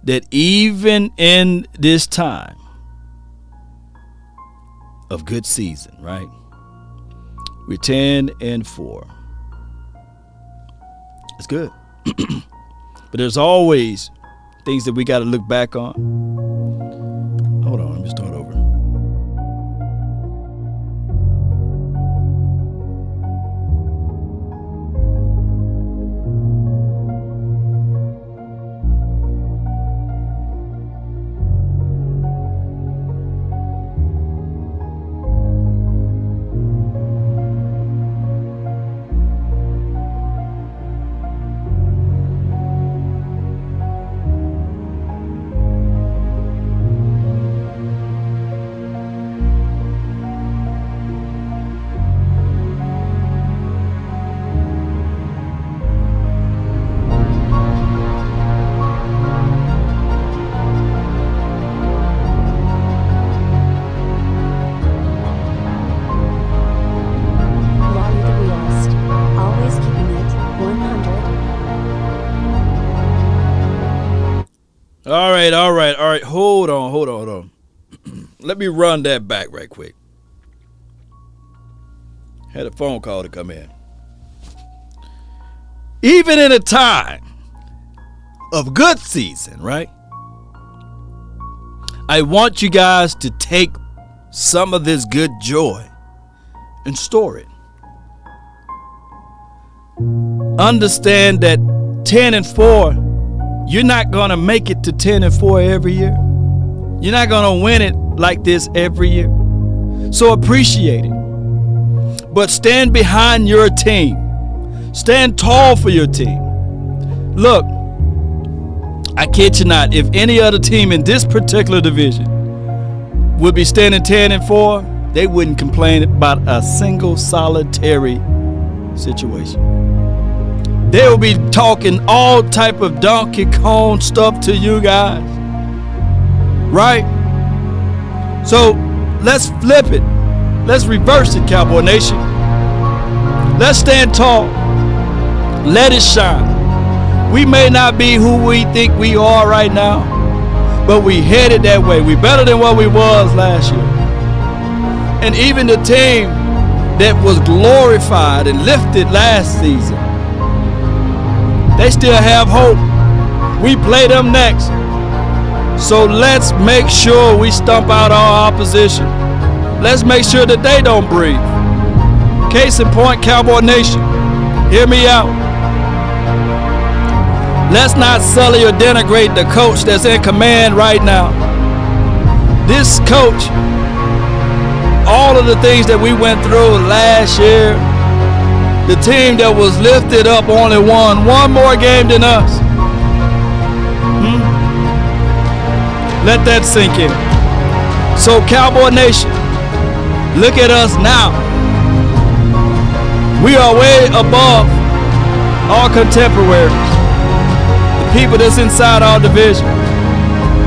that even in this time of good season, right, we're 10-4. It's good. But there's always things that we got to look back on. Hold on, let me start over. All right. Hold on. Let me run that back right quick. Had a phone call to come in. Even in a time of good season, right? I want you guys to take some of this good joy and store it. Understand that 10-4, you're not going to make it to 10-4 every year. You're not going to win it like this every year. So appreciate it. But stand behind your team. Stand tall for your team. Look, I kid you not, if any other team in this particular division would be standing 10-4, they wouldn't complain about a single solitary situation. They will be talking all type of Donkey Kong stuff to you guys. Right? So let's flip it. Let's reverse it, Cowboy Nation. Let's stand tall. Let it shine. We may not be who we think we are right now, but we headed that way. We better than what we was last year. And even the team that was glorified and lifted last season, they still have hope. We play them next. So let's make sure we stomp out our opposition. Let's make sure that they don't breathe. Case in point, Cowboy Nation, hear me out. Let's not sully or denigrate the coach that's in command right now. This coach, all of the things that we went through last year, the team that was lifted up only won one more game than us. Let that sink in. So Cowboy Nation, look at us now. We are way above our contemporaries, the people that's inside our division.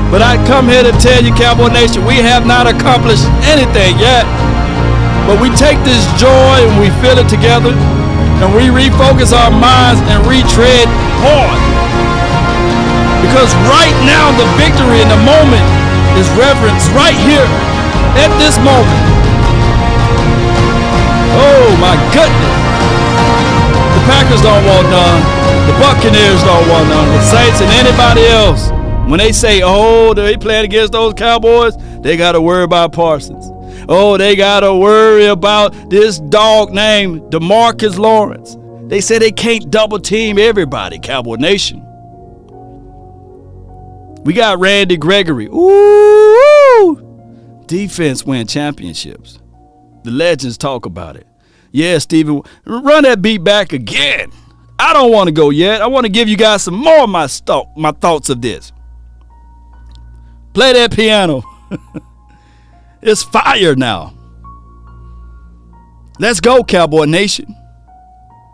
But I come here to tell you, Cowboy Nation, we have not accomplished anything yet. But we take this joy and we feel it together, and we refocus our minds and retread hard. Because right now the victory in the moment is reverence right here at this moment. Oh my goodness. The Packers don't want none. The Buccaneers don't want none. The Saints and anybody else, when they say, oh, they playing against those Cowboys, they got to worry about Parsons. Oh, they got to worry about this dog named DeMarcus Lawrence. They say they can't double team everybody, Cowboy Nation. We got Randy Gregory. Ooh! Defense win championships. The legends talk about it. Yeah, Steven, run that beat back again. I don't want to go yet. I want to give you guys some more of my thoughts of this. Play that piano. It's fire now. Let's go, Cowboy Nation.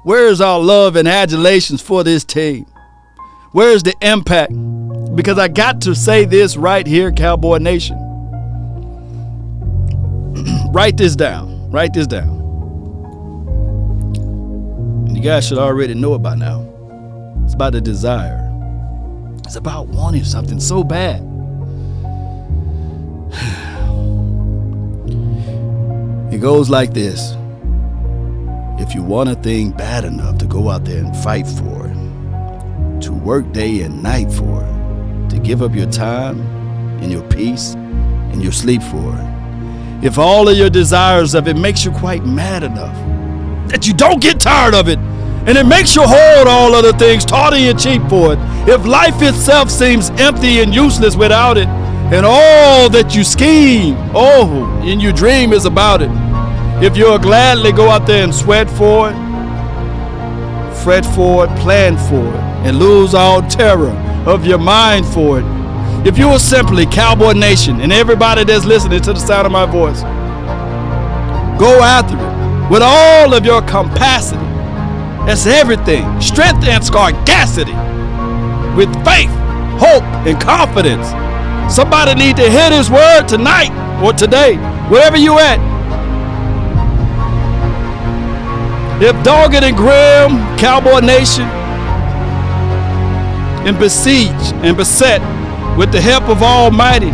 Where is our love and adulations for this team? Where is the impact? Because I got to say this right here, Cowboy Nation. Write this down. Write this down. You guys should already know it by now. It's about the desire. It's about wanting something so bad. It goes like this. If you want a thing bad enough to go out there and fight for it, to work day and night for it, to give up your time and your peace and your sleep for it, if all of your desires of it makes you quite mad enough that you don't get tired of it, and it makes you hold all other things tawdry and cheap for it, if life itself seems empty and useless without it, and all that you scheme, and you dream is about it, if you'll gladly go out there and sweat for it, fret for it, plan for it, and lose all terror of your mind for it, if you will simply, Cowboy Nation, and everybody that's listening to the sound of my voice, go after it with all of your capacity. That's everything. Strength and scarcity. With faith, hope, and confidence. Somebody need to hear this word tonight or today, wherever you at. If dogged and grim, Cowboy Nation, and besieged and beset with the help of Almighty,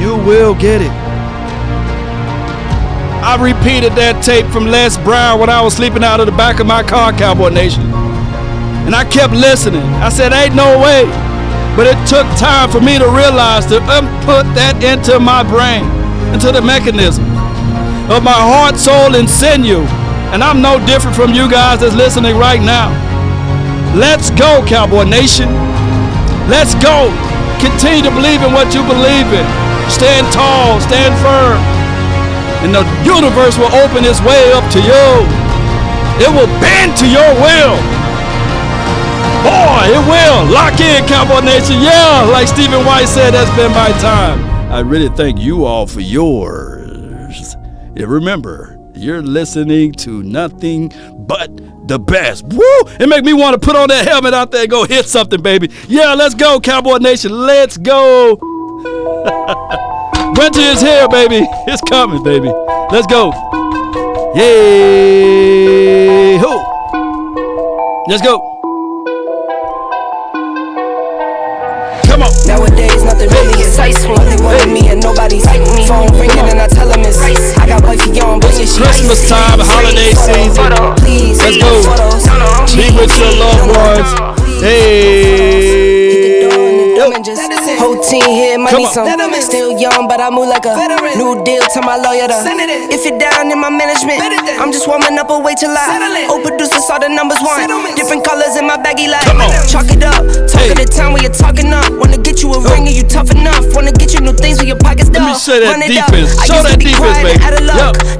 you will get it. I repeated that tape from Les Brown when I was sleeping out of the back of my car, Cowboy Nation. And I kept listening. I said, ain't no way. But it took time for me to realize to put that into my brain, into the mechanism of my heart, soul, and sinew. And I'm no different from you guys that's listening right now. Let's go, Cowboy Nation. Let's go. Continue to believe in what you believe in. Stand tall, stand firm. And the universe will open its way up to you. It will bend to your will. Boy, it will. Lock in, Cowboy Nation. Yeah, like Stephen White said, that's been my time. I really thank you all for yours. Yeah, remember, you're listening to nothing but the best. Woo! It make me want to put on that helmet out there and go hit something, baby. Yeah, let's go, Cowboy Nation. Let's go. Winter is here, baby. It's coming, baby. Let's go. Yay! Ho! Let's go. Come on. Nowadays, nothing really excites me. Only one of me and nobody's like me. Phone ringing and I tell them it's I got wifey on, but she Christmas time, holiday season. Let's go. Be with your loved ones. Hey. Whole team here, money some. Still young, but I move like a new deal to my lawyer. If you're down in my management, I'm just warming up a way till I. Old producers saw the numbers one. Different colors in my baggy light. Chalk it up. Talk of the time when you're talking up. Wanna get you a ring and you tough enough. Wanna get you new things when your pockets dull. Let me show that defense. Show that defense, baby.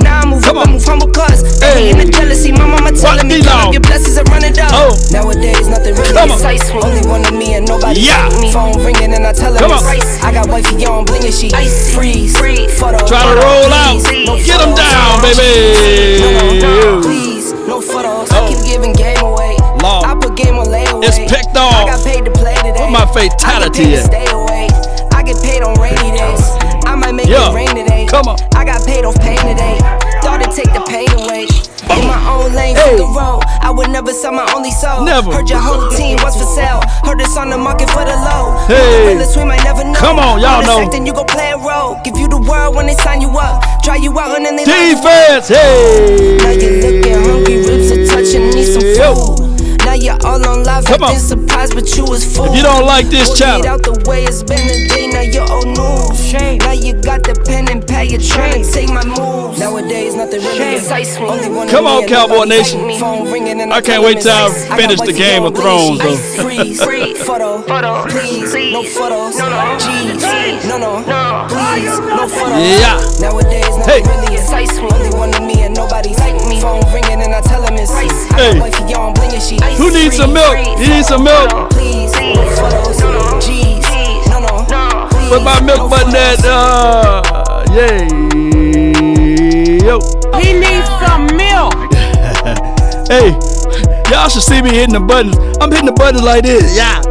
Now I move up, I move humble cause. Hey, in the jealousy, my mama telling me count up your blessings and run it up. Nowadays, nothing really excites me. Only one of me and nobody like me. Phone ringing and I tell her it's I got wifey on, bling and she freeze. Photo. Try to roll out. Get them down, baby. No, please, no photos. I keep giving game away. I put game on layaway. It's picked off. I got paid to play today. Where my fatality at? Stay away. I get paid on rainy days. I might make it rain today. Come on. I got paid off pain today. Thought it'd take the pain away. In my own lane, for the road. I would never sell my only soul. Never. Heard your whole team was for sale. Heard it's on the market for the low. Hey. We might never know. Come on, y'all know. Then you go play a role. Give you the world when they sign you up. Try you out and then they defense. Hey. Now you're looking hungry, ribs are touching, need some food. Now you're all on live, I've been surprised, but you was fooled. If you don't like this channel, out the way it's been a day, now you're old news. Now you got the pen and pad, you're trying to take my moves. Nowadays, nothing really excites me. Come on, Cowboy Nation. I can't wait till I finish the Game of Thrones, though. Photo, please, no photos. Jeez, no, please, no photos. Yeah. Nowadays, nothing really excites me. Only one of me and nobody's like me. Phone ringing and I tell him it's I got wifey on, bling and she. Who needs some milk? You need some milk? Please, no photos. Jeez, no. Put my milk button at, yay. Yo. He needs some milk. Hey, y'all should see me hitting the buttons. I'm hitting the buttons like this, yeah.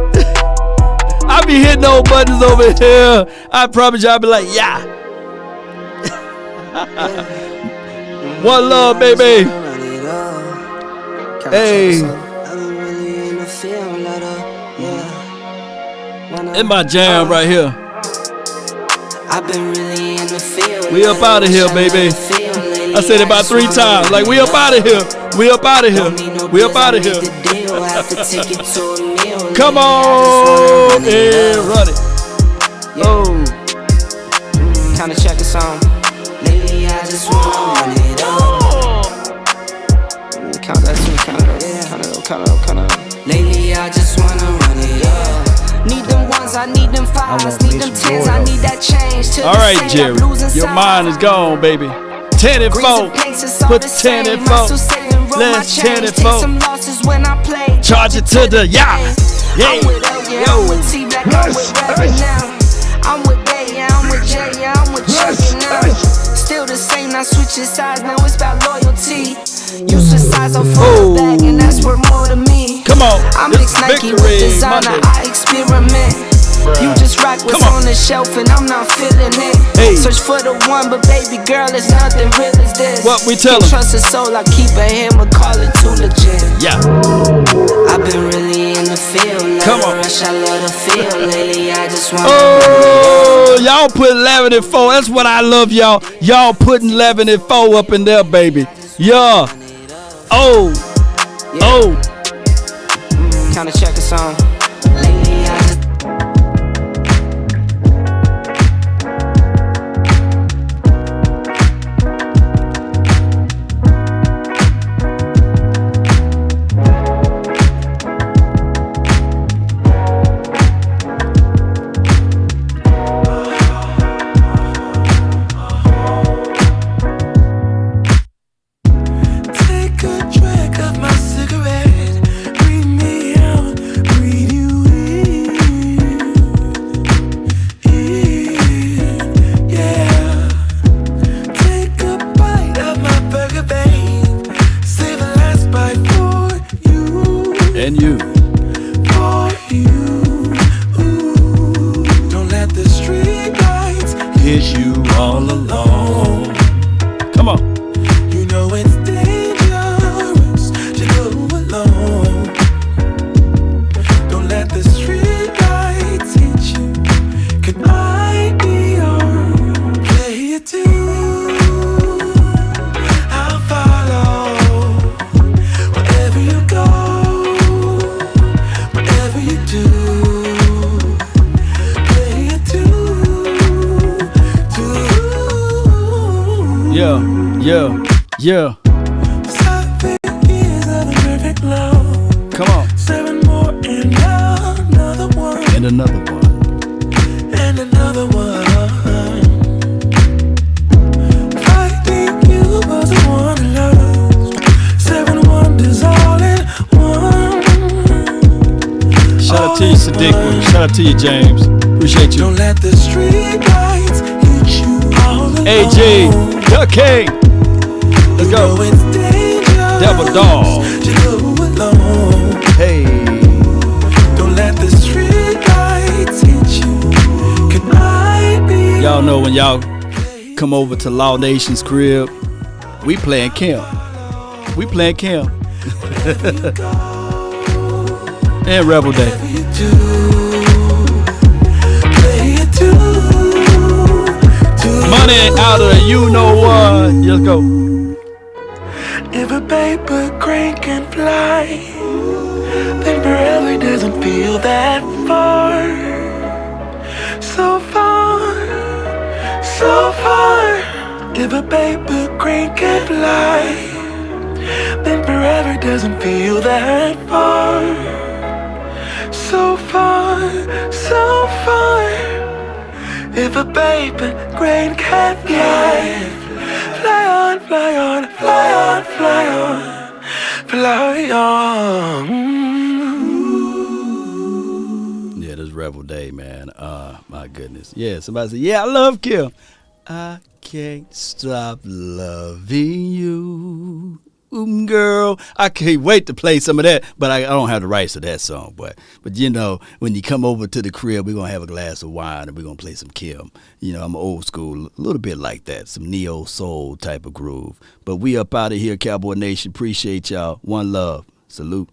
I be hitting those buttons over here. I promise you, I'll be like, yeah. One love, baby. Hey. In my jam right here. I've been really in the field. We up out of here, baby. I said it about 3 times. Like, we up out of here. We up out of here. We up out of here. Come on and run it. Oh. Kinda check the song. Lately I just wanna run it up. Count that too, count it up. Lately I just wanna run it up. Need them ones, I need them fives, need them tens, I need that change. All right, Jerry, your mind is gone, baby. 10 and 4, put 10 and 4. Let's 10 and 4. Charge it to the yeah. Yo, I'm with Bay, yeah, I'm with Jay, yeah, I'm with Chucky now. Still the same, not switching sides, now it's about loyalty. You switch sides on full bag, and that's worth more to me. Come on, I'm mixed Nike with designer, I experiment. You just rock what's on the shelf, and I'm not feeling it. Hey. Search for the one, but baby girl, it's nothing real as this. What we tell him? Trust a soul, I keep a hammer, call it too legit. Yeah. I've been really in the field now. Come on. Rush, I love the feel. Lately, I just want Oh, y'all put 11 and 4. That's what I love, y'all. Y'all putting 11 and 4 up in there, baby. Yeah. Oh. Oh. Kinda check the song. And you. For you. Don't let the street lights hit you all alone. Come on. You know it's dangerous to go alone. Don't let the street lights hit you. Can I be your player too? I'll follow wherever you go, whatever you do. Player too. Yeah, yeah, yeah. 7 years of perfect love. Come on. 7 more and another one. And another one. And another one. Fighting you was the one I lost. 7 wonders all in one. Shout out to you, Sadiq. Shout out to you, James. Appreciate you. Don't let the street lights hit you all alone. AG, the King. Let's go. You know it's dangerous Devil Dog. to go alone. Hey. Don't let the street lights hit you. Can I be Y'all know when y'all come over to Law Nation's crib, we playing Kim. We playing Kim. And Rebel Day. Money out of you know what. Let's go. If a paper crane can fly, then forever doesn't feel that far. So far, so far. If a paper crane can fly, then forever doesn't feel that far. So far, so far. If a paper crane can fly, fly on, fly on, fly on, fly on, fly on. Yeah, this Rebel Day, man. My goodness. Yeah, somebody said, yeah, I love Kim. I can't stop loving you. Girl, I can't wait to play some of that, but I don't have the rights to that song. But you know, when you come over to the crib, we're gonna have a glass of wine and we're gonna play some Kim. You know, I'm old school, a little bit like that, some neo soul type of groove. But we up out of here, Cowboy Nation. Appreciate y'all. One love. Salute.